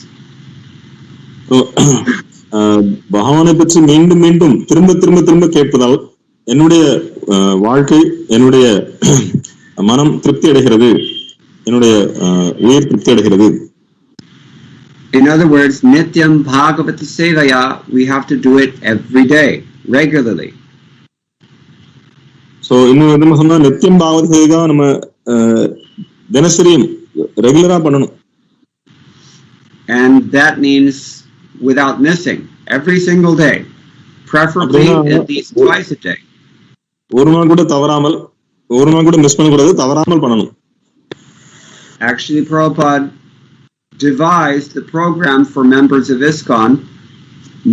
பகவானை பற்றி மீண்டும் மீண்டும் திரும்ப திரும்ப திரும்ப கேட்பதால் என்னுடைய வாழ்க்கை, என்னுடைய மனம் திருப்தி அடைகிறது, என்னுடைய உயிர் திருப்தி அடைகிறது. In other words, Nityam Bhagavata Sevaya, we have to do it every day, regularly. So இன்னும் என்ன சொன்னா, நித்தியம் பாகவத சேவையா நம்ம தினசரியும் ரெகுலரா பண்ணணும். And that means without missing, every single day, preferably at least twice a day. ஒரு நாள் கூட தவறாமல், ஒரு நாள் கூட மிஸ் பண்ணக்கூடாது, தவறாமல் பண்ணணும். Actually, Prabhupada devised the program for members of ISKCON,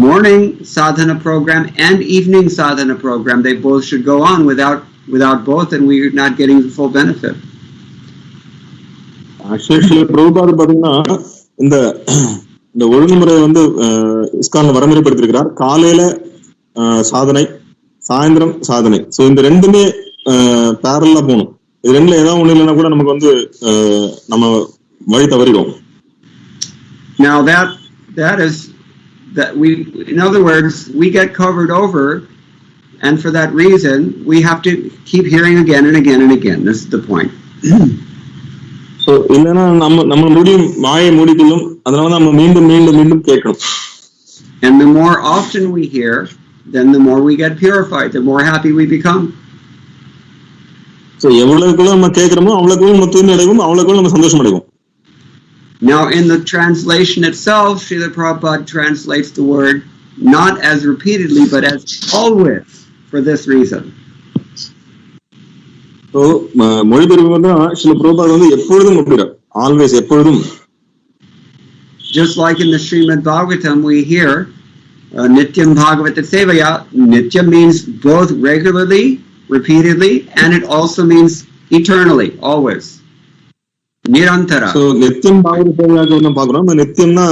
morning sadhana program and evening sadhana program. They both should go on. Without both, and we're not getting the full benefit. Actually, Prabhupada பாத்தீங்கன்னா இந்த ஒழுங்குமுறை வந்து இஸ்கான்ல வரமுறைப்படுத்திருக்கிறார். காலையில சாதனை, சாயந்தரம் சாதனை. So இந்த ரெண்டுமே பேரலா போகணும். இது ரெண்டுல ஏதாவது ஒண்ணு இல்லைன்னா கூட நமக்கு வந்து நம்ம வழி தவறிடும். Now that is that we, in other words, we get covered over, and for that reason we have to keep hearing again and again and again. This is the point. So இல்லைன்னா நம்ம முடியும் மாயை மூடிக்கொள்ளும், அதனால நம்ம மீண்டும் மீண்டும் மீண்டும் கேட்கணும். And the more often we hear, then the more we get purified, the more happy we become. So எவ்வளவுக்குள்ள நம்ம கேட்கிறோமோ அவ்வளவுக்குள்ள நம்ம தூய்மை அடைவோம், அவ்வளவுக்குள்ள நம்ம சந்தோஷம் அடைவோம். Now in the translation itself, Srila Prabhupada translates the word not as repeatedly but as always, for this reason. So மொழிபெயர்ப்பு வந்து ஸ்ரீல பிரபுபாத் வந்து எப்பொழுதும் அப்படிறார், always, எப்பொழுதும். Just like in the Srimad Bhagavatam we hear Nityam Bhagavata Sevaya. Nitya means both regularly, repeatedly, and it also means eternally, always. Nirantara. So நித்தியம் பாகவத சேவையாக ஒண்ணு பாக்குறோம். நித்தியம்னா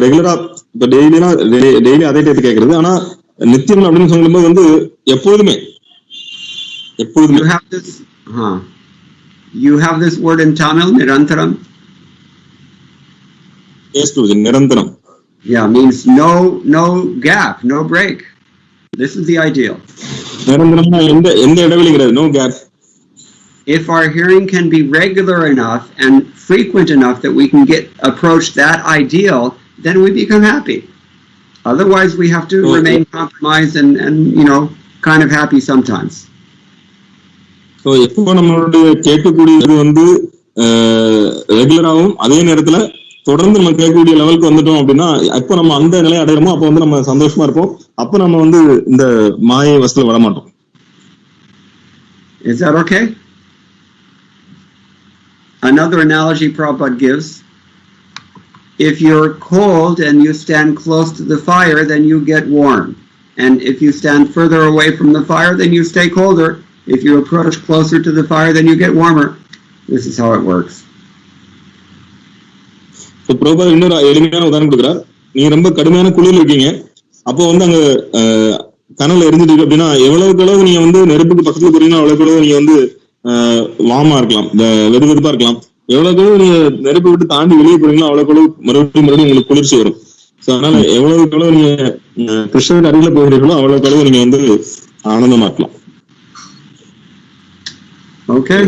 ரெகுலரா, இப்ப டெய்லி அதே டைப் கேட்கறது. ஆனா நித்தியம் அப்படின்னு சொல்லும்போது வந்து எப்பொழுதுமே எப்பொழுதுமே. You have this word in Tamil, nirantaram? Yes, nirantaram. Yeah, means no gap, no break. This is the ideal. நிரந்தரம்னா எந்த இடைவெளி கிடையாது, no gap. If our hearing can be regular enough and frequent enough that we can approach that ideal, then we become happy. Otherwise, we have to remain compromised and kind of happy sometimes. So, எப்போ நம்மளுடைய கேட்கக்கூடியது வந்து ரெகுலராகவும் அதே நேரத்துல தொடர்ந்து நம்ம கேட்கக்கூடிய லெவலுக்கு வந்துட்டோம் அப்படின்னா எப்போ நம்ம அந்த நிலையை அடையிறோமோ அப்போ வந்து நம்ம சந்தோஷமா இருப்போம். அப்போ நம்ம வந்து இந்த மாயை வசத்துல வர மாட்டோம். Is that okay? Another analogy Prabhupada gives: if you're cold and you stand close to the fire, then you get warm. And if you stand further away from the fire, then you stay colder. If you approach closer to the fire, then you get warmer. This is how it works. So, Prabhupada இன்னொரு எளிமையான உதாரணம் கொடுக்குறார். நீங்க ரொம்ப கடுமையான குளிர்ல இருக்கீங்க, அப்போ வந்து அங்க கனவுல எரிஞ்சிட்டு இருக்கு அப்படின்னா எவ்வளவுக்கு அளவு நீங்க வந்து நெருப்புக்கு பக்கத்துல போறீங்கன்னா அவ்வளவுக்கு அளவு நீங்க வந்து வார்மா இருக்கலாம், வெது வெதுப்பா இருக்கலாம். எவ்வளவுக்கு அளவு நீங்க நெருப்பு விட்டு தாண்டி வெளியே போறீங்களோ அவ்வளவுக்கு அளவு மறுபடியும் உங்களுக்கு குளிர்ச்சி வரும். ஸோ அதனால எவ்வளவுக்கு அளவு நீங்க கிருஷ்ணருக்கு அருகில போகிறீர்களோ அவ்வளவுக்கு அளவு நீங்க வந்து ஆனந்தமா இருக்கலாம். Okay.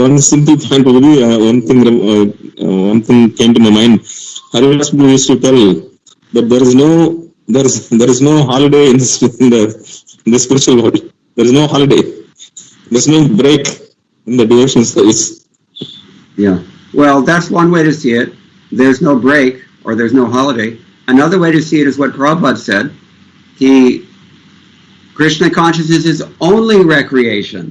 One simple point will be one thing came to my mind. Haridas Guru used to tell that there is no holiday in the spiritual world. There is no holiday. There is no break in the devotion service. Yeah. Well, that's one way to see it. There's no break or there's no holiday. Another way to see it is what Prabhupada said. Krishna consciousness is only recreation.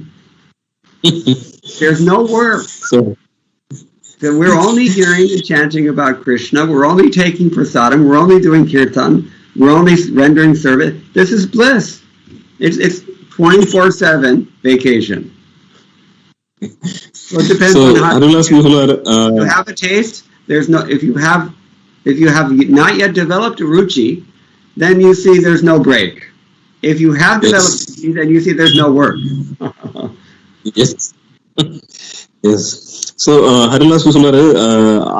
There's no work. So we're only hearing and chanting about Krishna. We're only taking prasadam. We're only doing kirtan. We're only rendering service. This is bliss. It's 24/7 vacation. So it depends on how you have a taste. There's no if you have not yet developed a ruchi, then you see there's no break. If you have developed ruchi, then you see there's no work. Yes. Yes. So ஹரிலாஸ் சொல்றாரு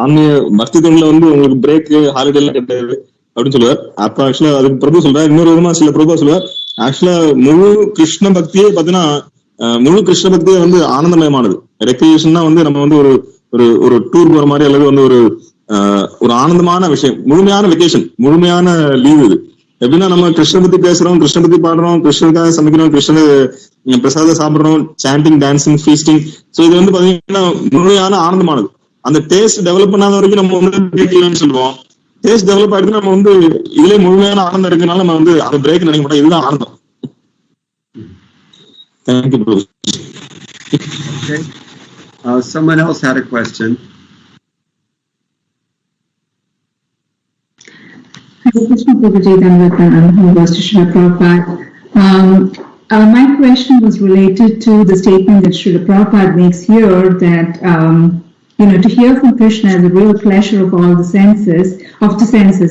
ஆன்மீக பக்தி தொண்டுல வந்து உங்களுக்கு break holiday எல்லாம் கிடையாது அப்படின்னு சொல்லுவார். அப்ப ஆக்சுவலா அதுக்கு பிரபு சொல்றாரு இன்னொரு விதமா சில பிரபு சொல்லுவார் ஆக்சுவலா முழு கிருஷ்ண பக்தியே பாத்தீங்கன்னா முழு கிருஷ்ண பக்தியே வந்து ஆனந்தமயமானது. ரெக்ரியேஷன்னா வந்து நம்ம வந்து ஒரு டூர் போற மாதிரி அல்லது வந்து ஒரு ஆனந்தமான விஷயம், முழுமையான வெக்கேஷன், முழுமையான லீவ். இது எப்படின்னா நம்ம கிருஷ்ண பத்தி பேசுறோம், கிருஷ்ண பத்தி பாடுறோம், கிருஷ்ணனுக்காக சமைக்கிறோம், கிருஷ்ண பிரசாதம் சாப்பிடுறோம், சாண்டிங், டான்சிங், ஃபீஸ்டிங். ஸோ இது வந்து பாத்தீங்கன்னா முழுமையான ஆனந்தமானது. அந்த டேஸ்ட் டெவலப் பண்ணாத வரைக்கும் நம்ம வந்து பிரேக் இல்லைன்னு சொல்லுவோம். டேஸ்ட் டெவலப் ஆயிடுது நம்ம வந்து இதுல முழுமையான ஆனந்தம் இருக்குனால நம்ம வந்து அந்த பிரேக் நினைக்க மாட்டோம். இதுதான் ஆனந்தம். Thank you bro. Someone else had a question. Krishna Prabhuji who was to Srila Prabhupada. My question was related to the statement that Srila Prabhupada makes here that to hear from Krishna is a real pleasure of all the senses,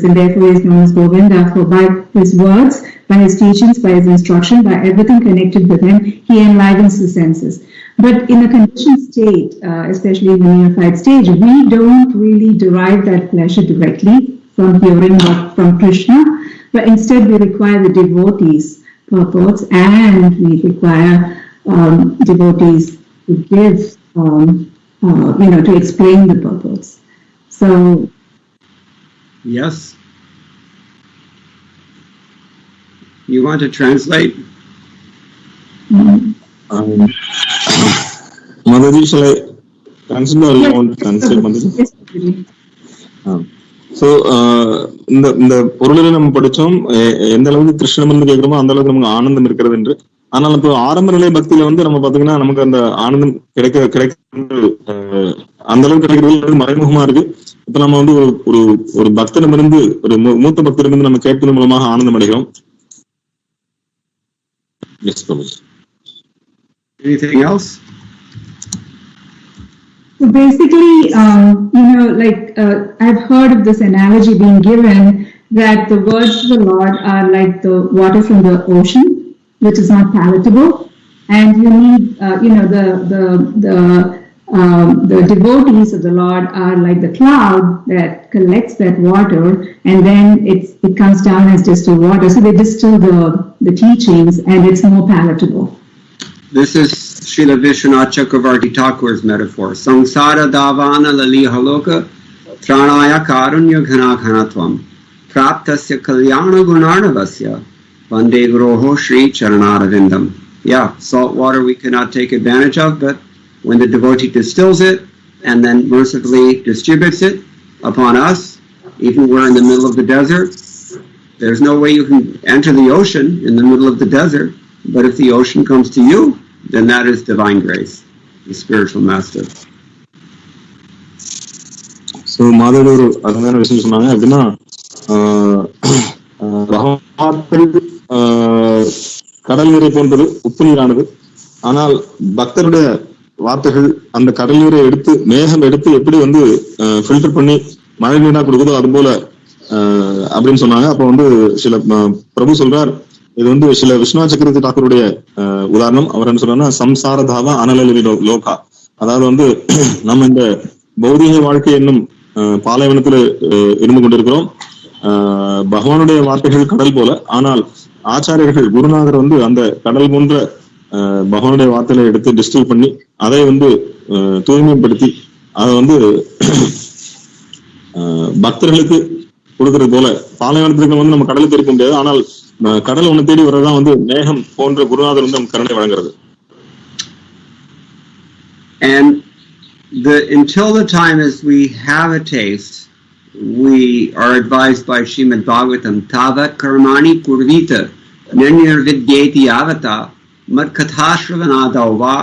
and therefore he is known as Govinda. For by his words, by his teachings, by his instruction, by everything connected with him, he enlivens the senses. But in a conditioned state, especially in the unified stage, we don't really derive that pleasure directly from hearing from Krishna, but instead we require the devotees' purports, and we require devotees to give, to explain the purports. So, yes. You want to translate? Motherji, shall I translate or you want to translate, Motherji? Yes, so இந்த பொருளில நம்ம படிச்சோம் எந்த அளவுக்கு கிருஷ்ணன் வந்து கேட்கிறோமோ அந்த அளவுக்கு நமக்கு ஆனந்தம் இருக்கிறது என்று. ஆனால் இப்போ ஆரம்ப நிலை பக்தியில வந்து நம்ம பாத்தீங்கன்னா நமக்கு அந்த ஆனந்தம் கிடைக்க அந்த அளவுக்கு கிடைக்கிறது மறைமுகமா இருக்கு. இப்ப நம்ம வந்து ஒரு பக்தனிடமிருந்து ஒரு மூத்த பக்தரிடமிருந்து நம்ம கேட்பதன் மூலமாக ஆனந்தம் அடைகிறோம். Anything else? So basically, I've heard of this analogy being given that the words of the Lord are like the water from the ocean, which is not palatable, and you need, the devotees of the Lord are like the cloud that collects that water, and then it comes down as distilled water. So they distill the teachings, and it's more palatable. This is Srila Vishwanath Chakravarti Thakur's metaphor. Samsara davana lali haloka tranaya karunya ghana ghanatvam praptasya kalyana gunarnavasya vande guroho Shri Charanarvindam. Yeah, salt water we cannot take advantage of, but when the devotee distills it and then mercifully distributes it upon us, even we're in the middle of the desert, there's no way you can enter the ocean in the middle of the desert, but if the ocean comes to you, then that is divine grace, the spiritual master. So Madhavi ஒரு அருமையான விஷயம் சொன்னாங்க. அப்படின்னா கடல் நீரை போன்றது, உப்பு நீரானது. ஆனால் பக்தருடைய வார்த்தைகள் அந்த கடல் நீரை எடுத்து, மேகம் எடுத்து எப்படி வந்து ஃபில்டர் பண்ணி மழை நீரா கொடுக்குதோ அது போல அப்படின்னு சொன்னாங்க. அப்ப வந்து சில பிரபு சொல்றார், இது வந்து சில விஸ்வநாத் சக்கரவர்த்தி தாக்கூருடைய உதாரணம். அவர் என்ன சொல்றாருன்னா, சம்சாரதாவா அனலலி லோகா, அதாவது வந்து நம்ம இந்த பௌதீக வாழ்க்கை என்னும் பாலைவனத்துல இருந்து கொண்டிருக்கிறோம். பகவானுடைய வார்த்தைகள் கடல் போல, ஆனால் ஆச்சாரியர்கள் குருநாதர் வந்து அந்த கடல் போன்ற பகவானுடைய வார்த்தைகளை எடுத்து டிஸ்டில் பண்ணி அதை வந்து தூய்மைப்படுத்தி அதை வந்து பக்தர்களுக்கு கொடுக்கறது போல, பாலைவனத்துக்கு வந்து நம்ம கடலுக்கு இருக்க முடியாது, ஆனால் கடல் ஒண்ணு தேடி வர்றதுதான் வந்து மேகம் போன்ற குருநாதர் வந்து நம்ம கருணை வழங்குறது. And until the time as we have a taste, we are advised by Srimad Bhagavatam, tavat karmani kurvita nirvidyeti avata mat kathashravanadau va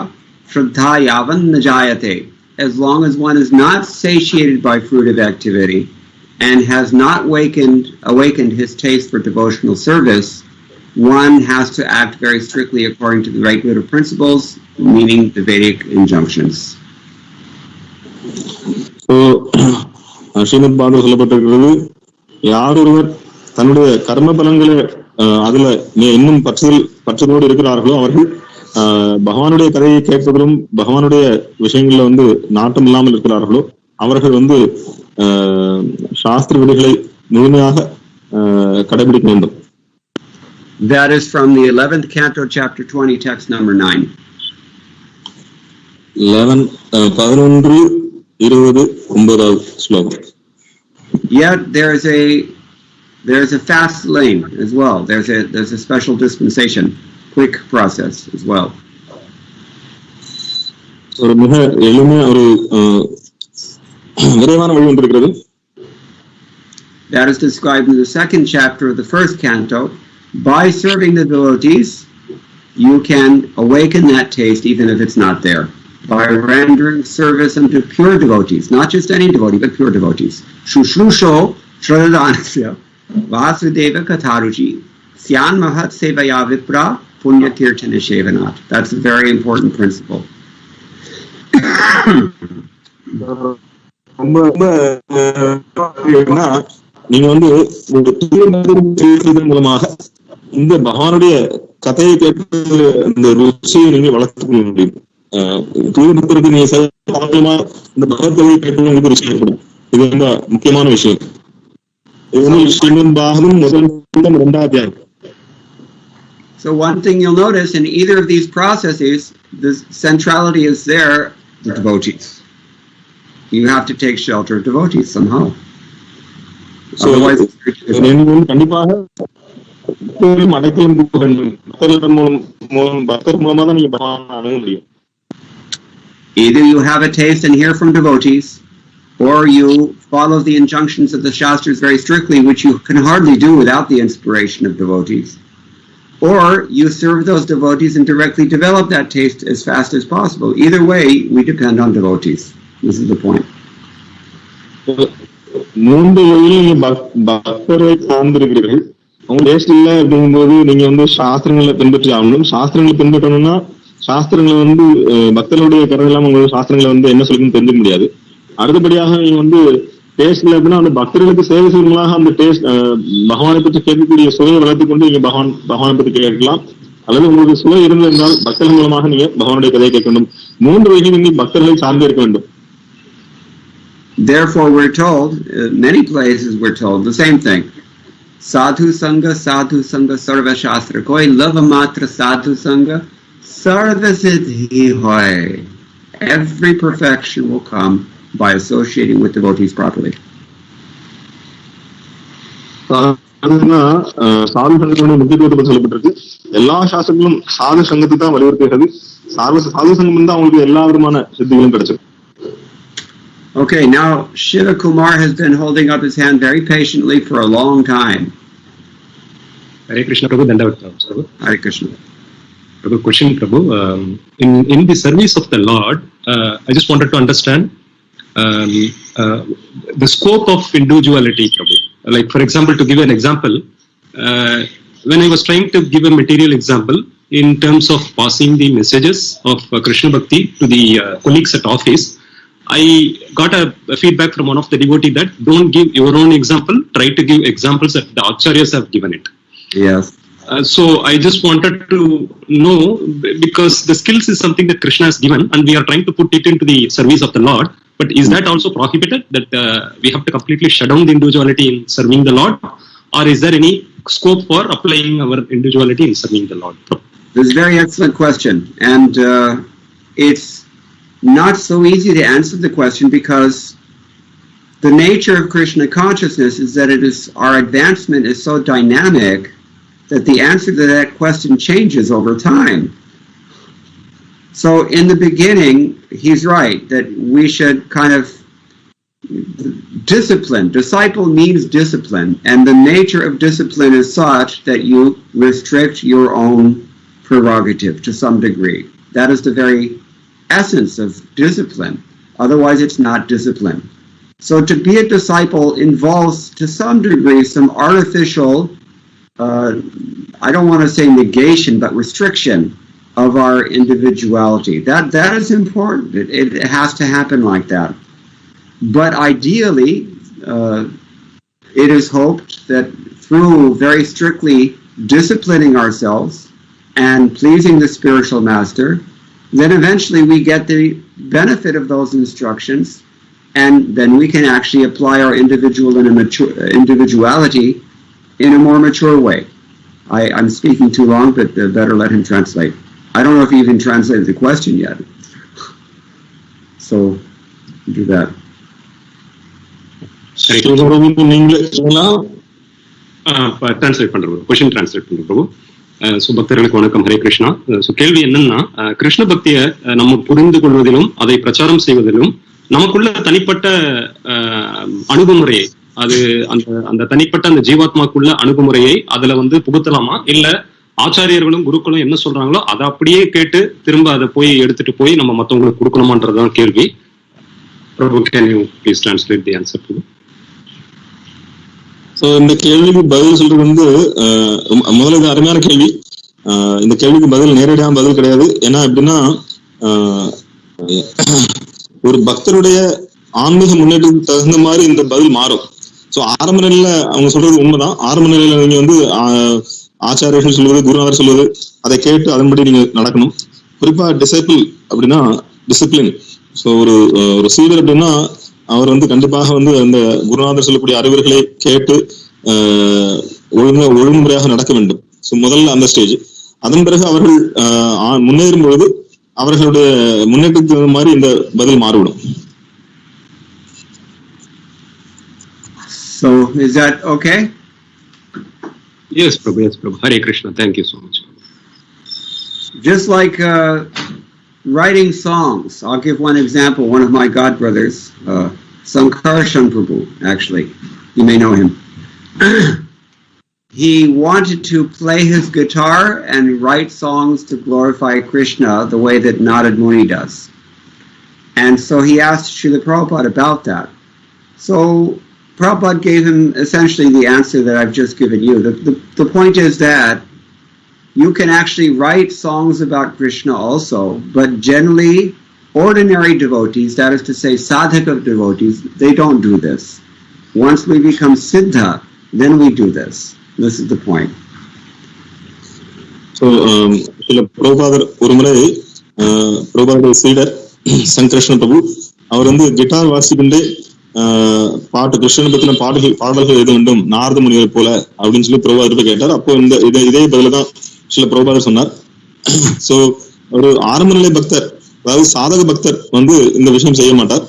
shraddha yavan najayate. As long as one is not satiated by fruitive activity and has not awakened his taste for devotional service, one has to act very strictly according to the regulative principles, meaning the Vedic injunctions. So, Srimad Bhagavatam சொல்லப்பட்டிருக்கிறது, யார் ஒருவர் தன்னுடைய கர்ம பலன்களை அதுல இன்னும் பற்றுதலோடு இருக்கிறார்களோ அவர்கள் பகவானுடைய கதையை கேட்பதிலும் பகவானுடைய விஷயங்கள்ல வந்து நாட்டம் இல்லாமல் இருக்கிறார்களோ அவர்கள் வந்து சாஸ்திர விதிகளை முழுமையாக கடைபிடிக்க வேண்டும். That is from the 11th canto, chapter 20, text number 9. 11:20 ஸ்லோகம். Yet there is a fast lane as well. There's a special dispensation, quick process as well. ஒரு மிக எளிமையான ஒரு விரைவான வழி ஒன்று இருக்கிறது. That is described in the second chapter of the first canto. By serving the devotees, you can awaken that taste even if it's not there. By rendering service unto pure devotees, not just any devotee, but pure devotees. Shushrusho Shradanasya Vasudeva Katharuji Syan Mahat Sevaya Vipra Punya Tirthana Shevanat. That's a very important principle. நீங்க வந்து மூலமாக இந்த பகவானுடைய கதையை கேட்டு இந்த ருச்சியை நீங்க வளர்த்துக் கொள்ள முடியும். தூய்மைப்படுத்தி நீங்க இந்த பகவத்கதையை கேட்டு உங்களுக்கு ருச்சி ஏற்படும். இது ரொம்ப முக்கியமான விஷயம். இது வந்து ஸ்ரீமத் பாகவதம் முதல் 2வது அத்தியாயம். So one thing you'll notice in either of these processes, the centrality is there, the devotees. You have to take shelter of devotees somehow. So கண்டிப்பாக அடைக்கலம் கொடுக்க வேண்டும். பக்தர் மூலமா தான் நீங்க பகவானை அணுக முடியும். Either you have a taste and hear from devotees, or you follow the injunctions of the Shastras very strictly, which you can hardly do without the inspiration of devotees. Or you serve those devotees and directly develop that taste as fast as possible. Either way, we depend on devotees. This is the point. மூன்று வழியில் நீங்க பக்தரை சார்ந்திருக்கிறீர்கள். அவங்க taste இல்லை அப்படிங்கும்போது நீங்க வந்து சாஸ்திரங்களை பின்பற்றி ஆகணும். சாஸ்திரங்களை பின்பற்றணும்னா சாஸ்திரங்களை வந்து பக்தர்களுடைய கருணை இல்லாம உங்களுக்கு சாஸ்திரங்களை வந்து என்ன சொல்லுன்னு தெரிஞ்சுக்க முடியாது. அடுத்தபடியாக நீங்க வந்து டேஸ்ட் இல்லை அப்படின்னா அந்த பக்தர்களுக்கு சேவை செய்வதாக அந்த டேஸ்ட் பகவானை பற்றி கேட்கக்கூடிய சுவையை வளர்த்து கொண்டு நீங்க பகவானை பற்றி கேட்கலாம். அல்லது உங்களுக்கு சுவை இருந்திருந்தால் பக்தர்கள் மூலமாக நீங்க பகவானுடைய கதையை கேட்க வேண்டும். மூன்று வகையில் நீங்க பக்தர்களை சார்ந்து இருக்க வேண்டும். Therefore, we're told, many places we're told the same thing. Sadhu Sangha, Sarva Shastra Koi, Lava Matra Sadhu Sangha, Sarva Siddhi Hoy. Every perfection will come by associating with devotees properly. சாது சங்கத்தினுடைய முக்கியத்துவத்தை பற்றி சொல்லப்பட்டிருக்கு. எல்லா சாஸ்திரங்களும் சாது சங்கத்தை தான் வலியுறுத்துகிறது. சாது சங்கம் தான் அவங்களுக்கு எல்லா விதமான சித்திகளும் கிடைச்சிருக்கு. Okay, now Shiva Kumar has been holding up his hand very patiently for a long time. Hare Krishna Prabhu, Dandavat Prabhu. Hare Krishna. Prabhu, question Prabhu. In the service of the Lord, I just wanted to understand the scope of individuality, Prabhu. Like, for example, to give an example, when I was trying to give a material example in terms of passing the messages of Krishna Bhakti to the colleagues at office, I got a feedback from one of the devotee that don't give your own example, try to give examples that the acharyas have given it. Yes. So I just wanted to know, because the skills is something that Krishna has given and we are trying to put it into the service of the Lord, but is that also prohibited, that we have to completely shut down the individuality in serving the Lord, or is there any scope for applying our individuality in serving the Lord? This is a very excellent question, and it's not so easy to answer the question because the nature of Krishna consciousness is that our advancement is so dynamic that the answer to that question changes over time. So in the beginning, he's right that we should kind of discipline. Disciple means discipline, and the nature of discipline is such that you restrict your own prerogative to some degree. That is the very essence of discipline. Otherwise, it's not discipline. So to be a disciple involves, to some degree, some artificial, I don't want to say negation, but restriction of our individuality. That is important. It has to happen like that. But ideally, it is hoped that through very strictly disciplining ourselves and pleasing the spiritual master, then eventually we get the benefit of those instructions, and then we can actually apply our individuality in a more mature way. I'm speaking too long, but better let him translate. I don't know if he even translated the question yet. So, do that. Translate பண்றோம், question translate பண்றோம். So பக்தர்களுக்கு வணக்கம், Hare Krishna. So கேள்வி என்னன்னா, கிருஷ்ண பக்தியை நம்ம புரிந்து கொள்வதிலும் அதை பிரச்சாரம் செய்வதிலும் நமக்குள்ள தனிப்பட்ட அணுகுமுறையை, அது அந்த தனிப்பட்ட அந்த ஜீவாத்மாக்குள்ள அணுகுமுறையை அதுல புகுத்தலாமா, இல்ல ஆச்சாரியர்களும் குருக்களும் என்ன சொல்றாங்களோ அதை அப்படியே கேட்டு திரும்ப அதை போய் எடுத்துட்டு போய் நம்ம மற்றவங்களுக்கு கொடுக்கணுமான்றதுதான் கேள்வி. Prabhu, can you please translate the answer to it? So இந்த கேள்விக்கு பதில் சொல்றது முதல்ல அருமையான கேள்வி. இந்த கேள்விக்கு பதில் நேரடியான பதில் கிடையாது. ஏன்னா எப்படின்னா, ஒரு பக்தருடைய ஆன்மீக முன்னேற்றத்துக்கு தகுந்த மாதிரி இந்த பதில் மாறும். ஸோ ஆரம்ப நிலையில அவங்க சொல்றது உண்மைதான். ஆரம்ப நிலையில நீங்க ஆச்சாரியர்கள் சொல்வது, குருநாதர் சொல்வது, அதை கேட்டு அதன்படி நீங்க நடக்கணும். குறிப்பா டிசைபிள் அப்படின்னா டிசிப்ளின். ஸோ ஒரு சீடர் அப்படின்னா அவர் கண்டிப்பாக அந்த குருநாதர் சொல்லக்கூடிய அறிவுரைகளை கேட்டு ஒழுங்குமுறையாக நடக்க வேண்டும். ஸோ முதல்ல அந்த ஸ்டேஜ். அதன் பிறகு அவர்கள் முன்னேறும் பொழுது அவர்களுடைய முன்னேற்றத்துக்கு தகுந்த மாதிரி இந்த பதில் மாறுவிடும். So is that okay? Yes, Prabhu. Yes, Prabhu. Hare Krishna. Thank you so much. Just like writing songs, I'll give one example. One of my god brothers, Sankarshan Prabhu, actually, you may know him. He wanted to play his guitar and write songs to glorify Krishna the way that Narad Muni does. And so he asked Srila Prabhupada about that. So Prabhupada gave him essentially the answer that I've just given you. The point is that you can actually write songs about Krishna also, but generally ordinary devotees, that is to say sadhaka devotees, they don't do this. Once we become siddha, then we do this. This is the point. So, பிரபுபாதர் ஒரு முறை பிரபுபாதர் சீடர் சங்கர்ஷ்ண பிரபு அவர் guitar வாசிக்கின்றே பாட்டு கிருஷ்ணனை பத்தின பாடல்கள் எழுத வேண்டும் நாரத முனிவர் போல அப்படின்னு சொல்லி பிரபுபாதர் கேட்டார். அப்போ இதே பதில தான் சில பிரபுபாதர் சொன்னார். சோ ஒரு ஆரம்ப நிலை பக்தர், அதாவது சாதக பக்தர் இந்த விஷயம் செய்ய மாட்டார்.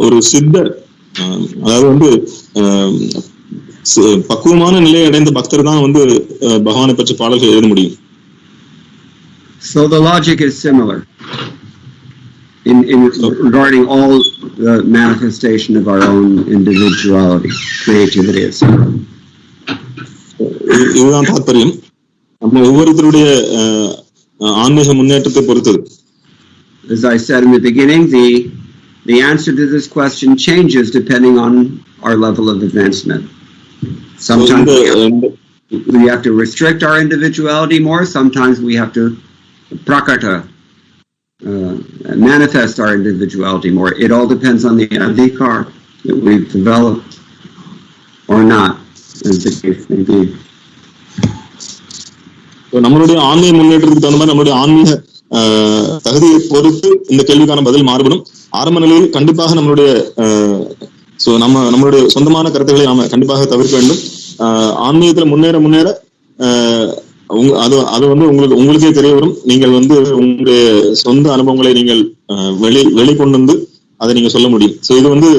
ஒரு சித்தர், அதாவது பக்குவமான நிலையை அடைந்த பக்தர் தான் வந்து பகவானை பற்றி பாடல்கள் எழுத முடியும். So the logic is similar in regarding all the manifestation of our own individuality, creativity, etc. இதுதான் தாற்பயம். நம்ம ஒவ்வொருத்தருடைய ஆன்மீக முன்னேற்றத்தை பொறுத்தது. As I said in the beginning, the answer to this question changes depending on our level of advancement. Sometimes we have to restrict our individuality more. Sometimes we have to prakata, manifest our individuality more. It all depends on the adhikar that we've developed or not, as the case may be. நம்மளுடைய ஆன்மீக முன்னேற்றத்துக்கு தகுந்த மாதிரி நம்மளுடைய ஆன்மீக தகுதியை பொறுத்து இந்த கேள்விக்கான பதில் மாறுபடும். ஆரம்ப நிலையில் கண்டிப்பாக நம்மளுடைய நம்மளுடைய சொந்தமான கருத்துக்களை நாம கண்டிப்பாக தவிர்க்க வேண்டும். ஆன்மீகத்துல முன்னேற முன்னேற அது வந்து உங்களுக்கே தெரிய வரும். நீங்கள் வந்து உங்களுடைய சொந்த அனுபவங்களை நீங்கள் வெளிக்கொண்டு வந்து அதை நீங்க சொல்ல முடியும். சோ இது வந்து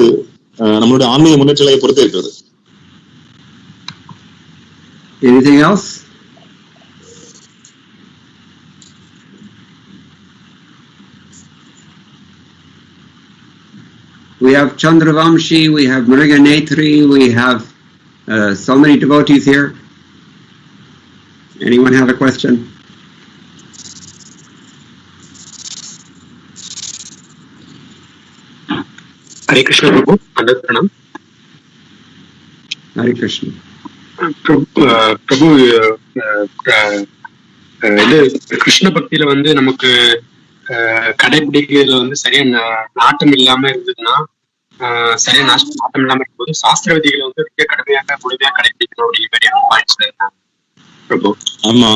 நம்மளுடைய ஆன்மீக முன்னேற்றங்களை பொறுத்தே இருக்கிறது. Anything else? We have Chandravamshi, we have Mriganetri, we have so many devotees here. Anyone have a question? Hare Krishna Prabhu, Andatranam. Hare Krishna. Prabhu, Krishna பக்தியில வந்து நமக்கு கடைபிடிக்கிறதுல வந்து சரியா நாட்டம் இல்லாம இருந்ததுன்னா, சரியா நாட்டம் இல்லாம இருக்கும்போது சாஸ்திர விதிகளை வந்து மிக கடுமையாக முழுமையாக கடைபிடிக்கணும் அப்படிங்கிற பெரிய பாயிண்ட்ஸ் பிரபு. ஆமா,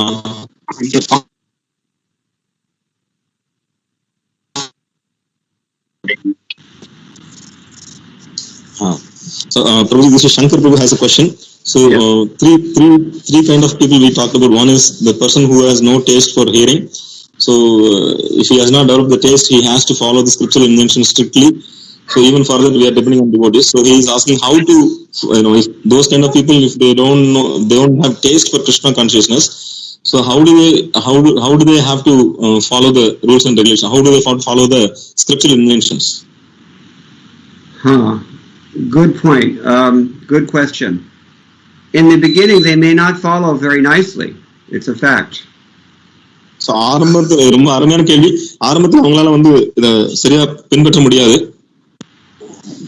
So Prabhu, this is Shankar Prabhu has a question. So three kind of people we talked about. One is the person who has no taste for hearing. So if he has not developed the taste, he has to follow the scriptural injunction strictly. So even for that, we are depending on devotees. So he is asking how to, if those kind of people, if they don't know, they don't have taste for Krishna consciousness. So how do they have to follow the rules and regulations? How do they follow the scriptural injunctions? Good point. Good question. In the beginning, they may not follow very nicely. It's a fact. So ஆரம்பத்துல ரொம்ப அருமையான கேள்வி. ஆரம்பத்துல அவங்களால வந்து இத சரியா பின்பற்ற முடியாது.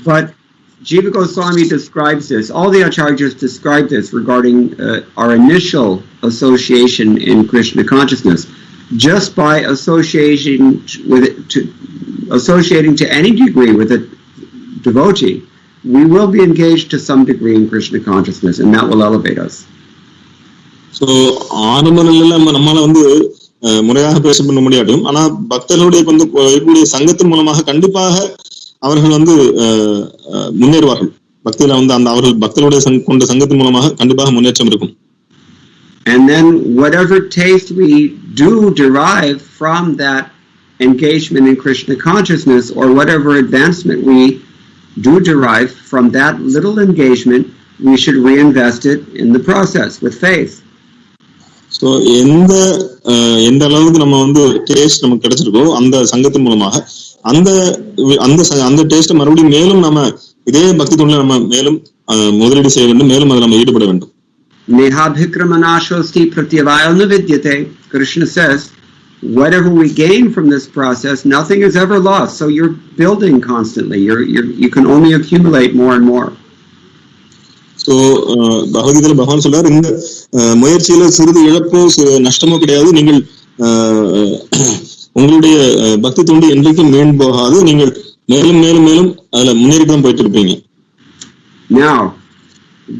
But Jiva Goswami describes this. All the acharyas describe this regarding our initial association in Krishna consciousness. Just by associating to any degree with a devotee, we will be engaged to some degree in Krishna consciousness, and that will elevate us. So ஆரம்ப நிலையில நம்மால வந்து முறையாக பேச பண்ண முடியாட்டும், ஆனா பக்தர்களுடைய வந்து சங்கத்தின் மூலமாக கண்டிப்பாக அவர்கள் வந்து முன்னேறுவார்கள். பக்தியில வந்து அந்த அவர்கள் பக்தர்களுடைய கொண்ட சங்கத்தின் மூலமாக கண்டிப்பாக முன்னேற்றம் இருக்கும். And then whatever taste we do derive from that engagement in Krishna consciousness, or whatever advancement we do derive from that little engagement, we should reinvest it in the process with faith. So எந்த அளவுக்கு நம்ம வந்து taste நமக்கு கிடைச்சிருக்கோ அந்த சங்கத்தின் மூலமாக அந்த taste மறுபடியும் மேலும் நம்ம இதே பக்தி தொண்டில நம்ம மேலும் முதலீடு செய்ய வேண்டும், மேலும் அதில் நம்ம ஈடுபட வேண்டும். Nehabhikramanashosti pratyavayana vidyate. Krishna says, whatever we gain from this process, nothing is ever lost. So you're building constantly. You can only accumulate more and more. So பகவத்கீதையில பகவான் சொல்றார், இந்த முயற்சியில சிறிது இழப்போ நஷ்டமோ கிடையாது. நீங்கள் உங்களுடைய பக்தி தொண்டு என்றைக்கும் மீண்டு போகாது. நீங்கள் மேலும் மேலும் மேலும் அதுல முன்னேறிதான் போயிட்டு இருப்பீங்க. Now,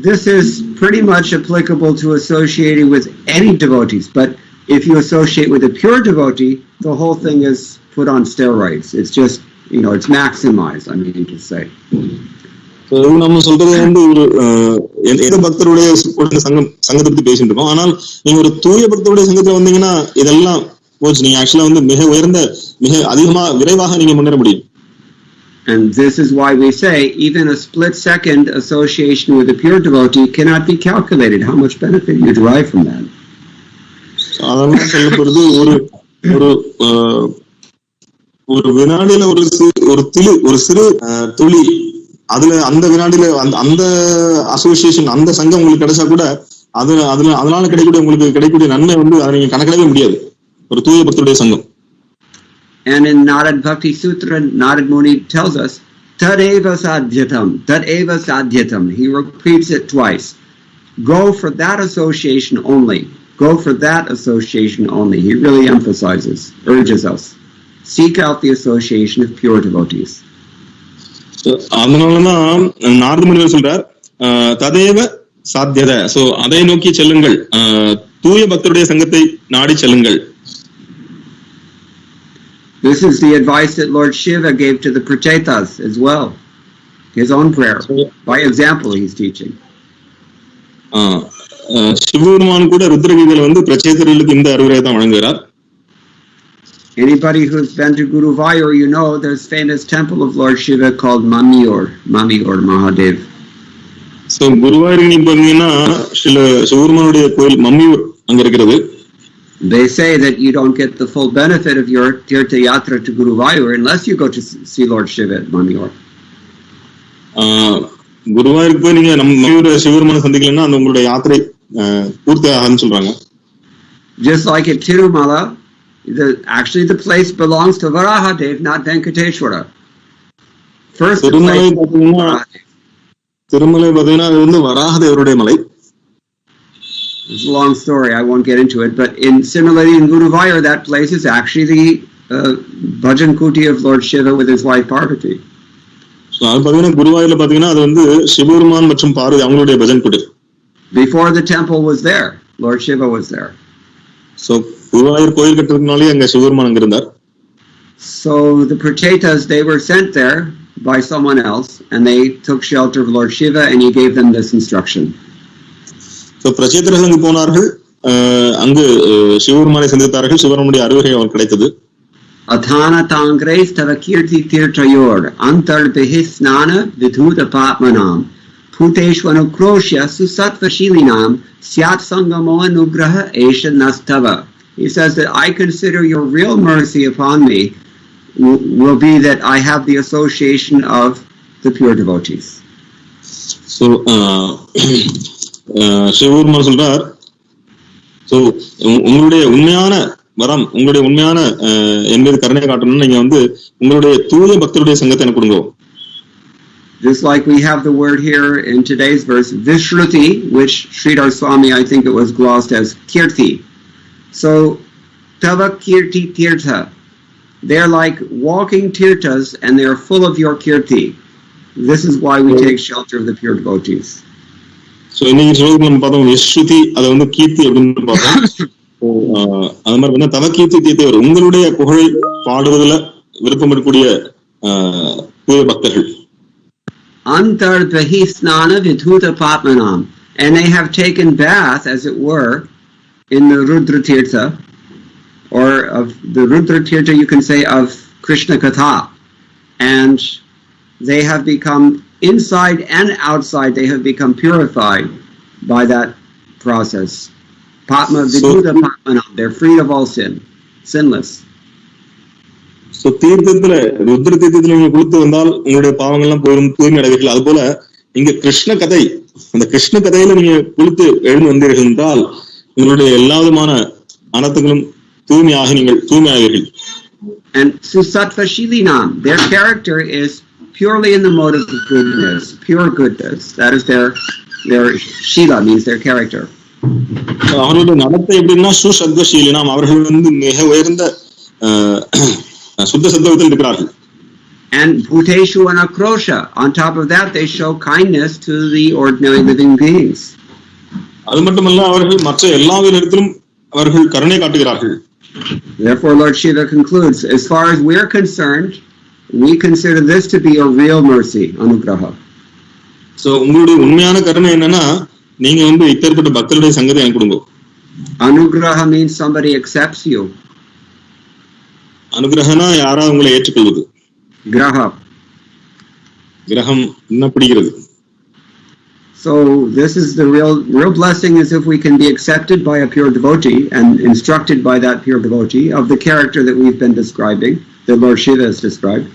this is pretty much applicable to associating with any devotees, but if you associate with a pure devotee, the whole thing is put on steroids. It's just, it's maximized, I mean to say. நம்ம சொல்றது வந்து ஒரு எந்த பக்தருடைய சங்கத்தை பத்தி பேசிட்டு இருக்கோம். ஆனால் நீங்க ஒரு தூய பக்தருடைய சங்கத்துல வந்தீங்கன்னா இதெல்லாம் போச்சு. நீங்க ஆக்சுவலா வந்து மிக உயர்ந்த, மிக அதிகமா விரைவாக நீங்க முன்னேற முடியும். And this is why we say even a split-second association with a pure devotee cannot be calculated. How much benefit you derive from that? அதெல்லாம் சொல்லப்படுது ஒரு ஒரு வினாடியில ஒரு சிறு துளி அதுல அந்த வினாடியில அந்த அசோசியேஷன் அந்த சங்கம் உங்களுக்கு கிடைச்சா கூட அதனால கிடைக்கக்கூடிய உங்களுக்கு கிடைக்கக்கூடிய நன்மை வந்து அதை நீங்க கணக்கிடவே முடியாது ஒரு தூய பக்தருடைய சங்கம். And in Narad Bhakti Sutra, Narad Muni tells us, Tadeva sadhyatam. He repeats it twice. Go for that association only. Go for that association only. He really emphasizes, urges us. Seek out the association of pure devotees. அதனாலதான் நாரத முனிவர் சொல்றார் ததேவ சாத்தியத. So அதை நோக்கி செல்லுங்கள், தூய பக்தருடைய சங்கத்தை நாடி செல்லுங்கள். This is the advice that Lord Shiva gave to the Prachetas as well. His own prayer. By example, he's teaching. Sivaperuman கூட ருத்ரகீதையில வந்து பிரச்சேதர்களுக்கு இந்த அறிவுரையை தான் வழங்குகிறார். Anybody who's been to Guruvayur, you know there's famous temple of Lord Shiva called Mamior Mahadev. So Guruvayur நீங்க பாத்தீங்கன்னா சிவபெருமானுடைய கோயில் மம்மியூர் அங்க இருக்கிறது. They say that you don't get the full benefit of your Tirtha Yatra to Guruvayur unless you go to see Lord Shiva at Mamior. குருவாயூருக்கு போய் நீங்க நம்ம மம்மியூர் சிவபெருமான சந்திக்கலன்னா அந்த உங்களுடைய யாத்திரை பூர்த்தி ஆகாதுன்னு சொல்றாங்க. Just like at Tirumala, actually the place belongs to Varahadev, not Venkateshwara. First, Thirumalai பாத்தீங்கன்னா அது வந்து வராகதேவருடைய மலை. It's a long story, I won't get into it, but similarly in Guruvayur, that place is actually the Bhajan Kuti of Lord Shiva with his wife Parvati. So அது பாத்தீங்கன்னா குருவாயூர்ல பாத்தீங்கன்னா அது வந்து சிவபெருமான் மற்றும் பார்வதி அவங்களுடைய bhajan Kutir. Before the temple was there, Lord Shiva was there. So Guruvayur கோயில் கட்டுறதுனாலே அங்க சிவபெருமான் அங்க இருந்தார். So the Prachetas, they were sent there by someone else and they took shelter of Lord Shiva and he gave them this instruction. So பிரச்சேதர்கள் அங்கு போனார்கள், அங்கு சிவபெருமானை சந்தித்தார்கள், சிவபெருமானுடைய அறிவுரை அவருக்கு கிடைத்தது. Athana tangres tava kirti tirtayor antar behisnana vidhuta patmanam puteshvanukrosya susatvashilinam syat sangamo anugraha esha nastava. He says that I consider your real mercy upon me will be that I have the association of the pure devotees. So Sivaperuman சொல்றார், so உங்களுடைய உண்மையான வரம், உங்களுடைய உண்மையான என்பது கருணை காட்டணும்னு நீங்க வந்து உங்களுடைய தூய பக்தருடைய சங்கத்தை எனக்கு கொடுங்க. Just like we have the word here in today's verse, Vishruti, which Sridhar Swami, I think it was glossed as Kirti. So, Tava Kirti Tirtha. They're like walking tirthas and they're full of your Kirti. This is why we take shelter of the pure devotees. So, இன்னைக்கு சொல்லுங்க நம்ம பார்த்தோம் விஸ்ருதி, அதை வந்து கீர்த்தி அப்படின்னு பார்த்தோம். அது மாதிரி வந்து தவ கீர்த்தி தீர்த்தவர் உங்களுடைய புகழை பாடுவதில் விருப்பம் இருக்கக்கூடிய தூய பக்தர்கள். Antar Bahi Snana Vidhuta Patmanam. And they have taken bath, as it were, in the Rudra Tirtha, or of the Rudra Tirtha, you can say, of Krishna Katha. And they have become, inside and outside, they have become purified by that process. Patma Vidhuta Patmanam. They're free of all sin, sinless. So தீர்த்தத்துல ருத்ர தீர்த்தத்துல நீங்க குளித்து வந்தால் உங்களுடைய பாவங்கள் எல்லாம் போயிடும், தூய்மை அடைவீர்கள். அது போல இங்க கிருஷ்ண கதை, அந்த கிருஷ்ண கதையில நீங்க குளித்து எழுந்து வந்தீர்கள் என்றால் உங்களுடைய எல்லா விதமான அனர்த்தங்களும் தூய்மையாக நீங்கள் தூய்மையாவீர்கள். And Susatvashilinam, their character is purely in the mode of goodness, pure goodness. That is their shila, means their character. அவர்களுடைய நடத்தை எப்படின்னா சுசத்வசீலினாம், அவர்கள் வந்து மிக உயர்ந்த சுத்த சத்துவத்தில் இருக்கிறார்கள். And Bhuteshu and Akrosha, on top of that they show kindness to the ordinary living beings. அது மட்டுமல்ல, அவர்கள் மற்ற எல்லா இடத்திலும் அவர்கள் கருணை காட்டுகிறார்கள். Therefore Lord Shiva concludes, as far as we're concerned, we consider this to be a real mercy, anugraha. So உங்களுடைய உண்மையான கருணை என்னன்னா நீங்க வந்து இப்பேற்பட்ட பக்தருடைய சங்கத்தை எனக்கு கொடுங்க. Anugraha means somebody accepts you. அனுகிரகனா யாரா உங்களை ஏற்றுக்கொள்வது. Graha. கிரகம் என்ன பிடிக்கிறது. So this is the real blessing, is if we can be accepted by a pure devotee and instructed by that pure devotee of the character that we've been describing, that Lord Shiva has described,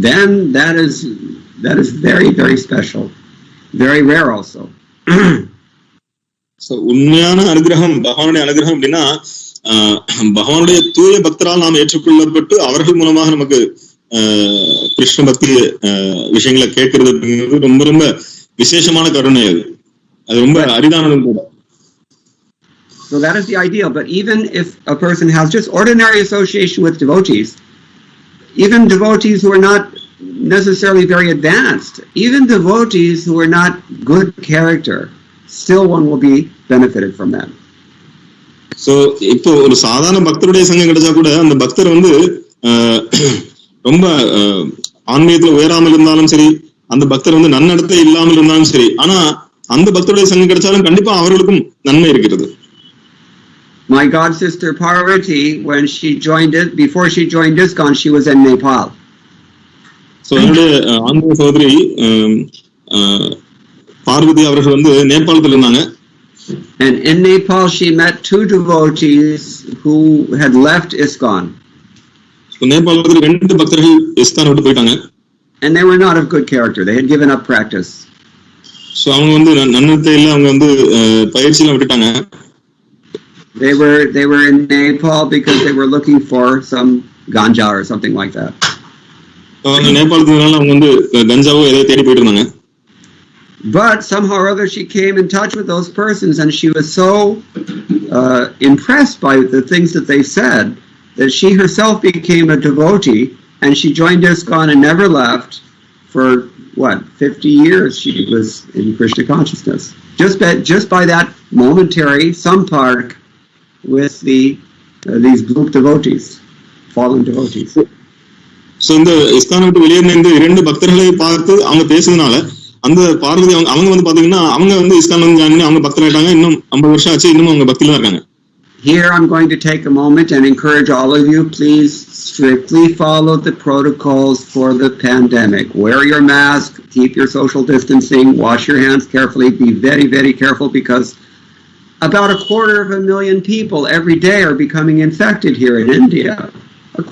then that is very, very special, very rare also. So உண்மையான அனுகிரகம், பகவானுடைய அனுகிரகம் அப்படின்னா பகவானுடைய தூய பக்தரால் நாம் ஏற்றுக்கொள்ளப்பட்டு அவர்கள் மூலமாக நமக்கு கிருஷ்ண பக்தி விஷயங்களை கேட்கறது அப்படிங்கிறது ரொம்ப ரொம்ப விசேஷமான கருணை. அது ரொம்ப அரிதானது கூட. So that is the ideal. But even if a person has just ordinary association with devotees, even devotees who are not necessarily very advanced, even devotees who are not good character, still one will be benefited from that. So இப்போ ஒரு சாதாரண பக்தருடைய சங்கம் கிடைச்சா கூட அந்த பக்தர் வந்து ரொம்ப ஆன்மீகத்துல உயராமல் இருந்தாலும் சரி, அந்த பக்தர் வந்து நன்னடத்தை இல்லாமல் இருந்தாலும் சரி, ஆனா அந்த பக்தருடைய சங்கம் கிடைச்சாலும் கண்டிப்பா அவர்களுக்கும் நன்மை இருக்கிறது. My god sister Parvati, when she joined it, before she joined ISKCON, she was in Nepal. So என்னுடைய ஆன்மீக சகோதரி பார்வதி அவர்கள் வந்து நேபாளத்துல இருந்தாங்க. And in Nepal she met two devotees who had left ISKCON. So நேபாளத்துல ரெண்டு பக்தர்கள் ISKCON விட்டு போயிட்டாங்க. And they were not of good character. They had given up practice. So அவங்க வந்து நன்னடத்தை இல்ல, அவங்க வந்து பயிற்சியெல்லாம் விட்டுட்டாங்க. They were in Nepal because they were looking for some ganja or something like that. அவங்க நேபாளத்துனால அவங்க வந்து கஞ்சாவோ ஏதோ தேடி போயிட்டு இருந்தாங்க. But somehow or other she came in touch with those persons, and she was so impressed by the things that they said that she herself became a devotee, and she joined ISKCON and never left for 50 years. She was in Krishna consciousness just by that momentary sampark with these group devotees, fallen devotees. So இந்த ISKCON விட்டு வெளியேறின இந்த இரண்டு பக்தர்களை பார்த்து அவங்க பேசுறதுனால அந்த பார்வதி அவங்க வந்து பாத்தீங்கன்னா அவங்க வந்து ISKCON வந்து ஜாயின் பண்ணி அவங்க பக்தராயிட்டாங்க. இன்னும் 50 வருஷம் ஆச்சு, இன்னும் அவங்க பக்தியில தான் இருக்காங்க. Here I'm going to take a moment and encourage all of you, please strictly follow the protocols for the pandemic. Wear your mask, keep your social distancing, wash your hands carefully, be very, very careful, because about 250,000 people every day are becoming infected here in India.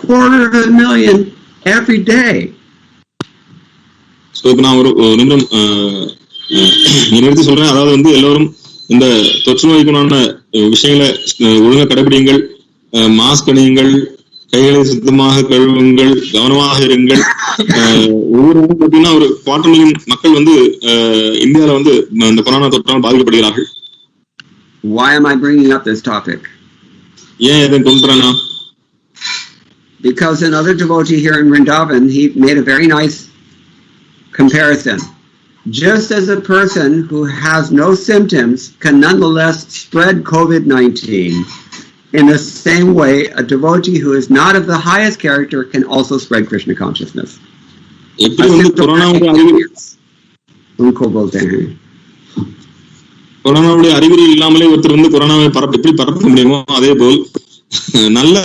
250,000 every day. So இப்போ நான் ஒரு நிமிடம் நிறுத்தி சொல்றேன். அதாவது வந்து எல்லாரும் இந்த தொற்று நோய்க்குண்டான விஷயங்களை ஒழுங்கா கடைபிடிங்கள், மாஸ்க் அணியுங்கள், கைகளை சுத்தமாக கழுவுங்கள், கவனமாக இருங்கள். ஒவ்வொரு பார்த்தீங்கன்னா ஒரு 250 மில்லியன் மக்கள் வந்து இந்தியாவில வந்து இந்த கொரோனா தொற்றால் பாதிக்கப்படுகிறார்கள். Why am I bringing up this topic? ஏன் இதை கொண்டுறேன்னா, because another devotee here in Vrindavan, he made a very nice comparison. Just as a person who has no symptoms can nonetheless spread COVID-19, in the same way, a devotee who is not of the highest character can also spread Krishna consciousness. கொரோனாவுடைய அறிகுறி இல்லாமலே ஒருத்தர் வந்து கொரோனாவை எப்படி பரப்ப முடியுமோ அதே போல் நல்ல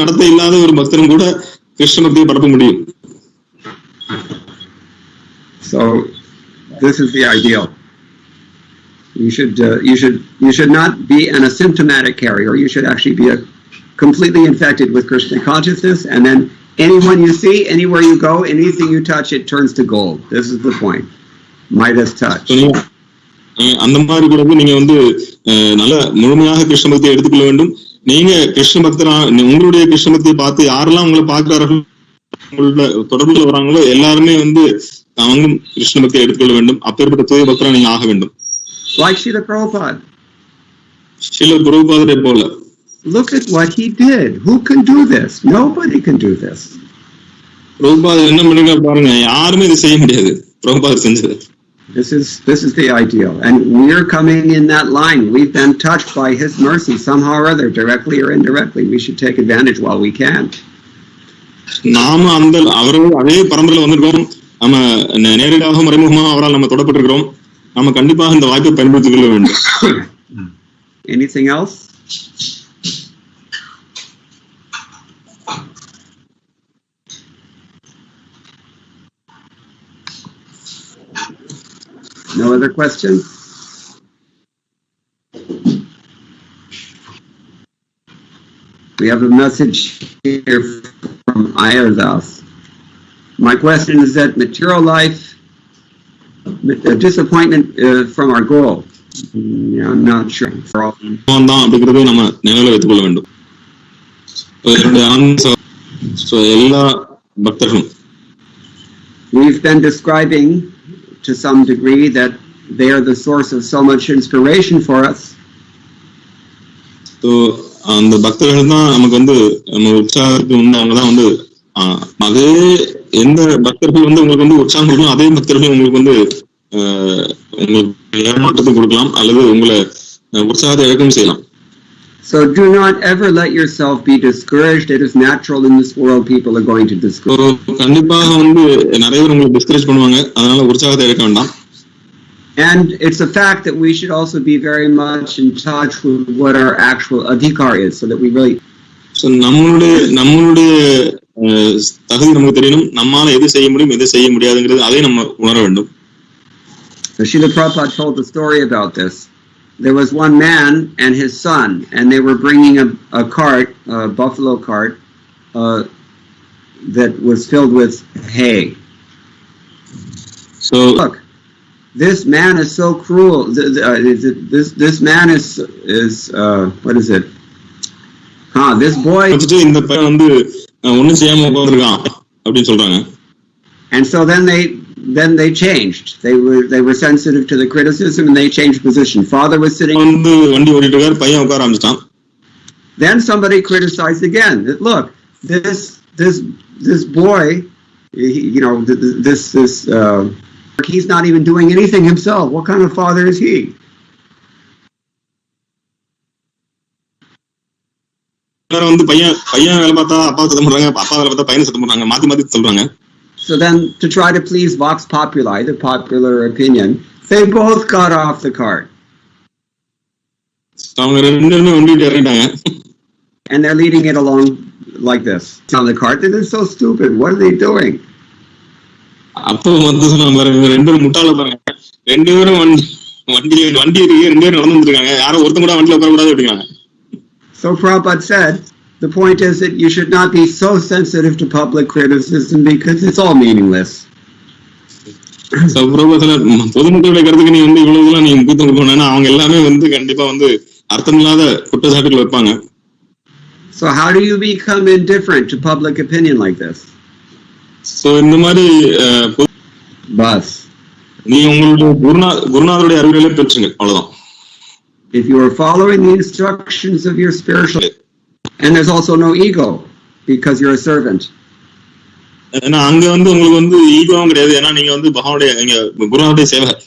நடத்தை இல்லாத ஒரு பக்தரும் கூட கிருஷ்ண பக்தியை பரப்ப முடியும். So this is the ideal. You should not be an asymptomatic carrier. You should actually be completely infected with Krishna consciousness, and then anyone you see, anywhere you go, anything you touch, it turns to gold. This is the point. Midas touch. அந்த மாதிரி கூட நீங்க வந்து நல்ல முழுமையாக கிருஷ்ண பக்தியை எடுத்துக்கொள்ள வேண்டும். நீங்க கிருஷ்ண பக்தரா உங்களுடைய கிருஷ்ண பக்தியை பார்த்து யாரெல்லாம் உங்களை பார்க்கிறார்கள், உங்களோட தொடர்புல வராங்களோ எல்லாருமே வந்து அவங்களும் கிருஷ்ண பக்தியை எடுத்துக்கொள்ள வேண்டும். அப்பேற்பட்ட தூய பக்தரா நீங்க ஆக வேண்டும். Like Srila Prabhupada. Srila Prabhupada போல. Look at what he did. Who can do this? Nobody can do this. Prabhupada என்ன பண்ணுங்க பாருங்க, யாருமே இதை செய்ய முடியாது. Prabhupada செஞ்சது. This is the ideal, and we're coming in that line. We've been touched by His mercy somehow or other, directly or indirectly. We should take advantage while we can. நாம அந்த அவரோட அதே பரம்பரையில வந்திருக்கோம். நம்ம நேரடியாக மறைமுகமாக அவரால் நம்ம தொடப்பட்டிருக்கிறோம். நம்ம கண்டிப்பாக இந்த வாய்ப்பை பயன்படுத்திக் கொள்ள வேண்டும். Anything else? No other questions? We have a message here from Ayurdas. My question is that material life, disappointment from our goal. I'm not sure. தான் அப்படிங்கறதை நம்ம நினைவில் வைத்துக் கொள்ள வேண்டும். எல்லா பக்தர்களும் we've been describing to some degree that they are the source of so much inspiration for us. So அந்த பக்தர்கள் தான் நமக்கு வந்து நம்ம உற்சாகத்துக்கு அவங்க தான் வந்து அதே எந்த பக்தர்கள் வந்து உங்களுக்கு வந்து உற்சாகம் கொடுக்கலாம் அதே பக்தர்கள் உங்களுக்கு வந்து உங்களுக்கு ஏமாற்றத்தை கொடுக்கலாம் அல்லது உங்களை உற்சாகத்தை இழக்கவும் செய்யலாம். So do not ever let yourself be discouraged. It is natural in this world people are going to discourage. கண்டிப்பாக வந்து நிறைய பேர் உங்களுக்கு டிஸ்கரேஜ் பண்ணுவாங்க, அதனால உற்சாகத்தை இழக்க வேண்டாம். And it's a fact that we should also be very much in touch with what our actual adhikar is, so that we really. So நம்மளுடைய தகுதி நமக்கு தெரியணும், நம்மால எது செய்ய முடியும் எது செய்ய முடியாதுங்கிறது அதை நம்ம உணர வேண்டும். Srila Prabhupada told the story about this. There was one man and his son, and they were bringing a cart, a buffalo cart, that was filled with hay. So look, this man is so cruel. This man is what is it? This boy. இந்த பையன் வந்து ஒண்ணும் செய்யாம உட்கார்ந்திருக்கான் அப்படினு சொல்றாங்க. And so then they changed. They were sensitive to the criticism and they changed position. Father was sitting. வந்து வண்டி ஓடிட்டு இருக்கார், பையன் உட்கார ஆரம்பிச்சான். Then somebody criticized again. That look, this boy, he's not even doing anything himself. What kind of father is he? வந்து பையன் வேலை பார்த்தா அப்பா சத்தம் பண்றாங்க, அப்பா வேலை பார்த்தா பையனை சத்தம் பண்றாங்க, மாத்தி சொல்றாங்க. So then, to try to please Vox Populi, the popular opinion, they both got off the cart. And they're leading it along like this on the cart. They're so stupid. What are they doing? So Prabhupada said, the point is that you should not be so sensitive to public criticism because it's all meaningless. பொதுமக்களுடைய கருத்துக்கு நீ வந்து இவ்வளவுலாம் நீ முக்கியத்துவம் கொடுக்கணும்னா அவங்க எல்லாமே வந்து கண்டிப்பா வந்து அர்த்தமில்லாத குற்றச்சாட்டுகள் வைப்பாங்க. So how do you become indifferent to public opinion like this? So இந்த மாதிரி பஸ் நீ உங்களுடைய குருநாதருடைய அறிவுரைகளை பெற்றுங்க, அவ்வளவுதான். If you are following the instructions of your spiritual, and there's also no ego because you're a servant. ஏன்னா அங்க வந்து உங்களுக்கு வந்து ஈகோவும் கிடையாது, ஏன்னா நீங்க வந்து குருநாதருடைய சேவகர்.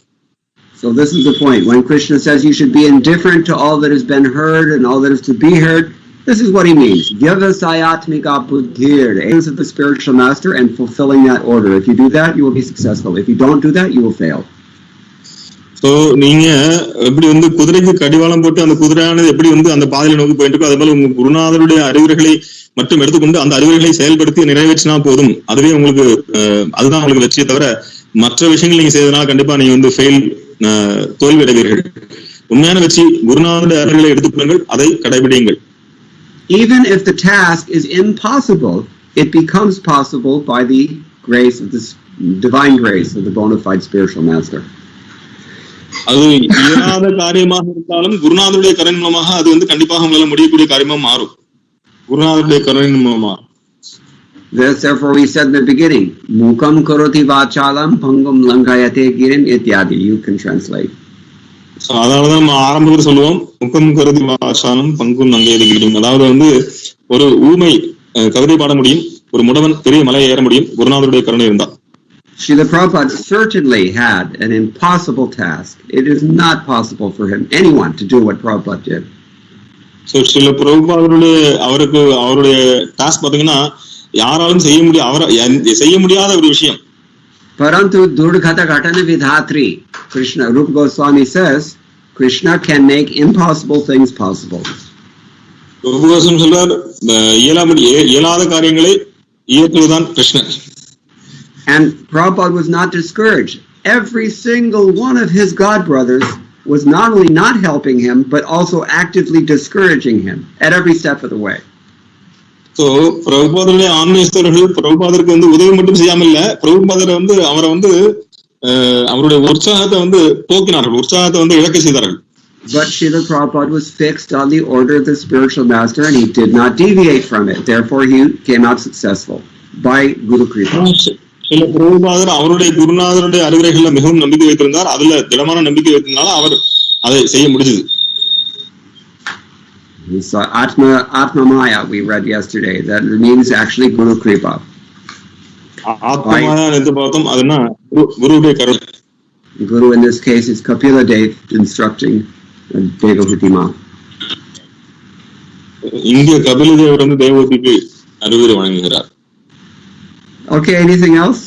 So this is the point. When Krishna says you should be indifferent to all that has been heard and all that is to be heard, this is what he means. Vyavasayatmika buddhir, the aims of the spiritual master and fulfilling that order. If you do that, you will be successful. If you don't do that, you will fail. So நீங்க எப்படி வந்து குதிரைக்கு கடிவாளம் போட்டு அந்த குதிரையானது எப்படி வந்து அந்த பாதையில நோக்கி போயிட்டு இருக்கோ, அதே போல உங்க குருநாதருடைய அறிவுரைகளை மட்டும் எடுத்துக்கொண்டு அந்த அறிவுரைகளை செயல்படுத்தி நிறைவேற்றினா போதும். அதுவே உங்களுக்கு அதுதான் உங்களுக்கு வெற்றியை தவிர மற்ற விஷயங்கள் நீங்க செய்ததுனால கண்டிப்பா நீங்க வந்து தோல்வி அடைவீர்கள். உண்மையான வெற்றி குருநாதருடைய அறிவுரைகளை எடுத்துக்கொள்ளுங்கள், அதை கடைபிடியுங்கள். Even if the task is impossible, it becomes possible by the grace of this divine grace of the bona fide spiritual master. அது இயலாத காரியமாக இருந்தாலும் குருநாதருடைய கருணை மூலமாக அது வந்து கண்டிப்பாக உங்களால முடியக்கூடிய காரியமா மாறும். குருநாதருடைய கருணை மூலமா. Therefore we said in the beginning, mukam karoti vachalam pangum lankayate girim ityadi. You can translate. So அதாவது நம்ம ஆரம்பத்தில் சொல்லுவோம் முகம் கருதி வாசாலம் பங்கும் லங்கையate girim. அதாவது வந்து ஒரு ஊமை கவிதை பாட முடியும், ஒரு முடவன் பெரிய மலையை ஏற முடியும் குருநாதருடைய கருணை இருந்தா. Srila Prabhupada certainly had an impossible task. It is not possible for anyone to do what Prabhupada did. So Srila Prabhupada அவருடைய டாஸ்க் பாத்தீங்கன்னா யாராலும் செய்ய முடியாத ஒரு விஷயம். Parantu durghata ghatana vidhatri. Krishna, Rupa Goswami says, Krishna can make impossible things possible. Rupa Goswami சொல்றார் இயலாத காரியங்களை இயக்குவதுதான் கிருஷ்ணர். And Prabhupada was not discouraged. every single one of his god brothers was not only not helping him, but also actively discouraging him at every step of the way. So, பிரபுபாதருடைய ஆன்மீகஸ்தர்கள் பிரபுபாதருக்கு வந்து உதவி மட்டும் செய்யாம இல்ல, பிரபுபாதரை வந்து அவரை வந்து அவருடைய உற்சாகத்தை வந்து போக்கினார்கள், உற்சாகத்தை வந்து இழக்க செய்தார்கள். But Srila Prabhupada was fixed on the order of the spiritual master and he did not deviate from it. Therefore, he came out successful by Guru Kripa. பிரபுபாதர் அவருடைய குருநாதருடைய அறிவுரைகள்ல மிகவும் நம்பிக்கை வைத்திருந்தார். அதுல திடமான நம்பிக்கை வைத்திருந்தால அவர் அதை செய்ய முடிஞ்சது. So Atma Maya we read yesterday. That means actually Guru Kripa. Atma Maya ennu paathom adana Guruvude karunai. Guru in this case is Kapila Dev instructing Devahuti Ma. Inga Kapila Dev வந்து தேவஹூதிக்கு அறிவுரை வழங்குகிறார். Okay, anything else?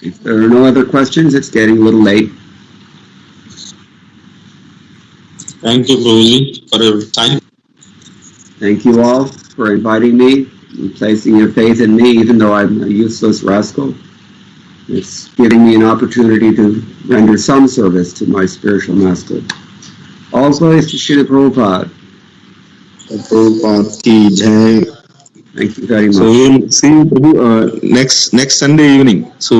If there are no other questions, it's getting a little late. Thank you, Prabhuji, for your time. Thank you all for inviting me and placing your faith in me, even though I'm a useless rascal. It's giving me an opportunity to render some service to my spiritual master. All glories to Srila Prabhupada. Prabhupada ki jai. Thank you very much. So we'll see you next Sunday evening. So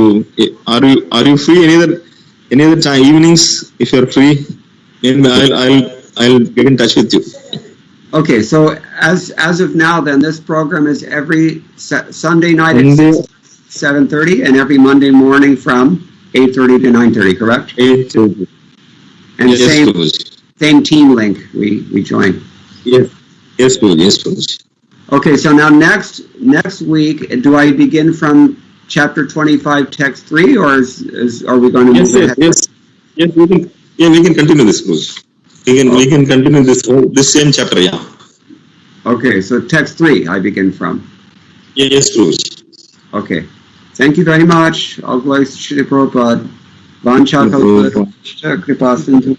are you free any other time evenings? If you're free, then I'll get in touch with you. Okay, so as of now, then this program is every Sunday night at 7:30 and every Monday morning from 8:30 to 9:30. Correct? 8:30. And yes, same team link we join. Yes, Prabhuji. Okay, so now next week, do I begin from chapter 25, text 3, or are we going to move ahead? Yes, we can continue this, Prabhuji. We can continue this same chapter, yeah. Okay, so text 3 I begin from. Yes, Prabhuji. Okay. Thank you very much. All glories to Srila Prabhupada. Vancha kalpa kripa sindhu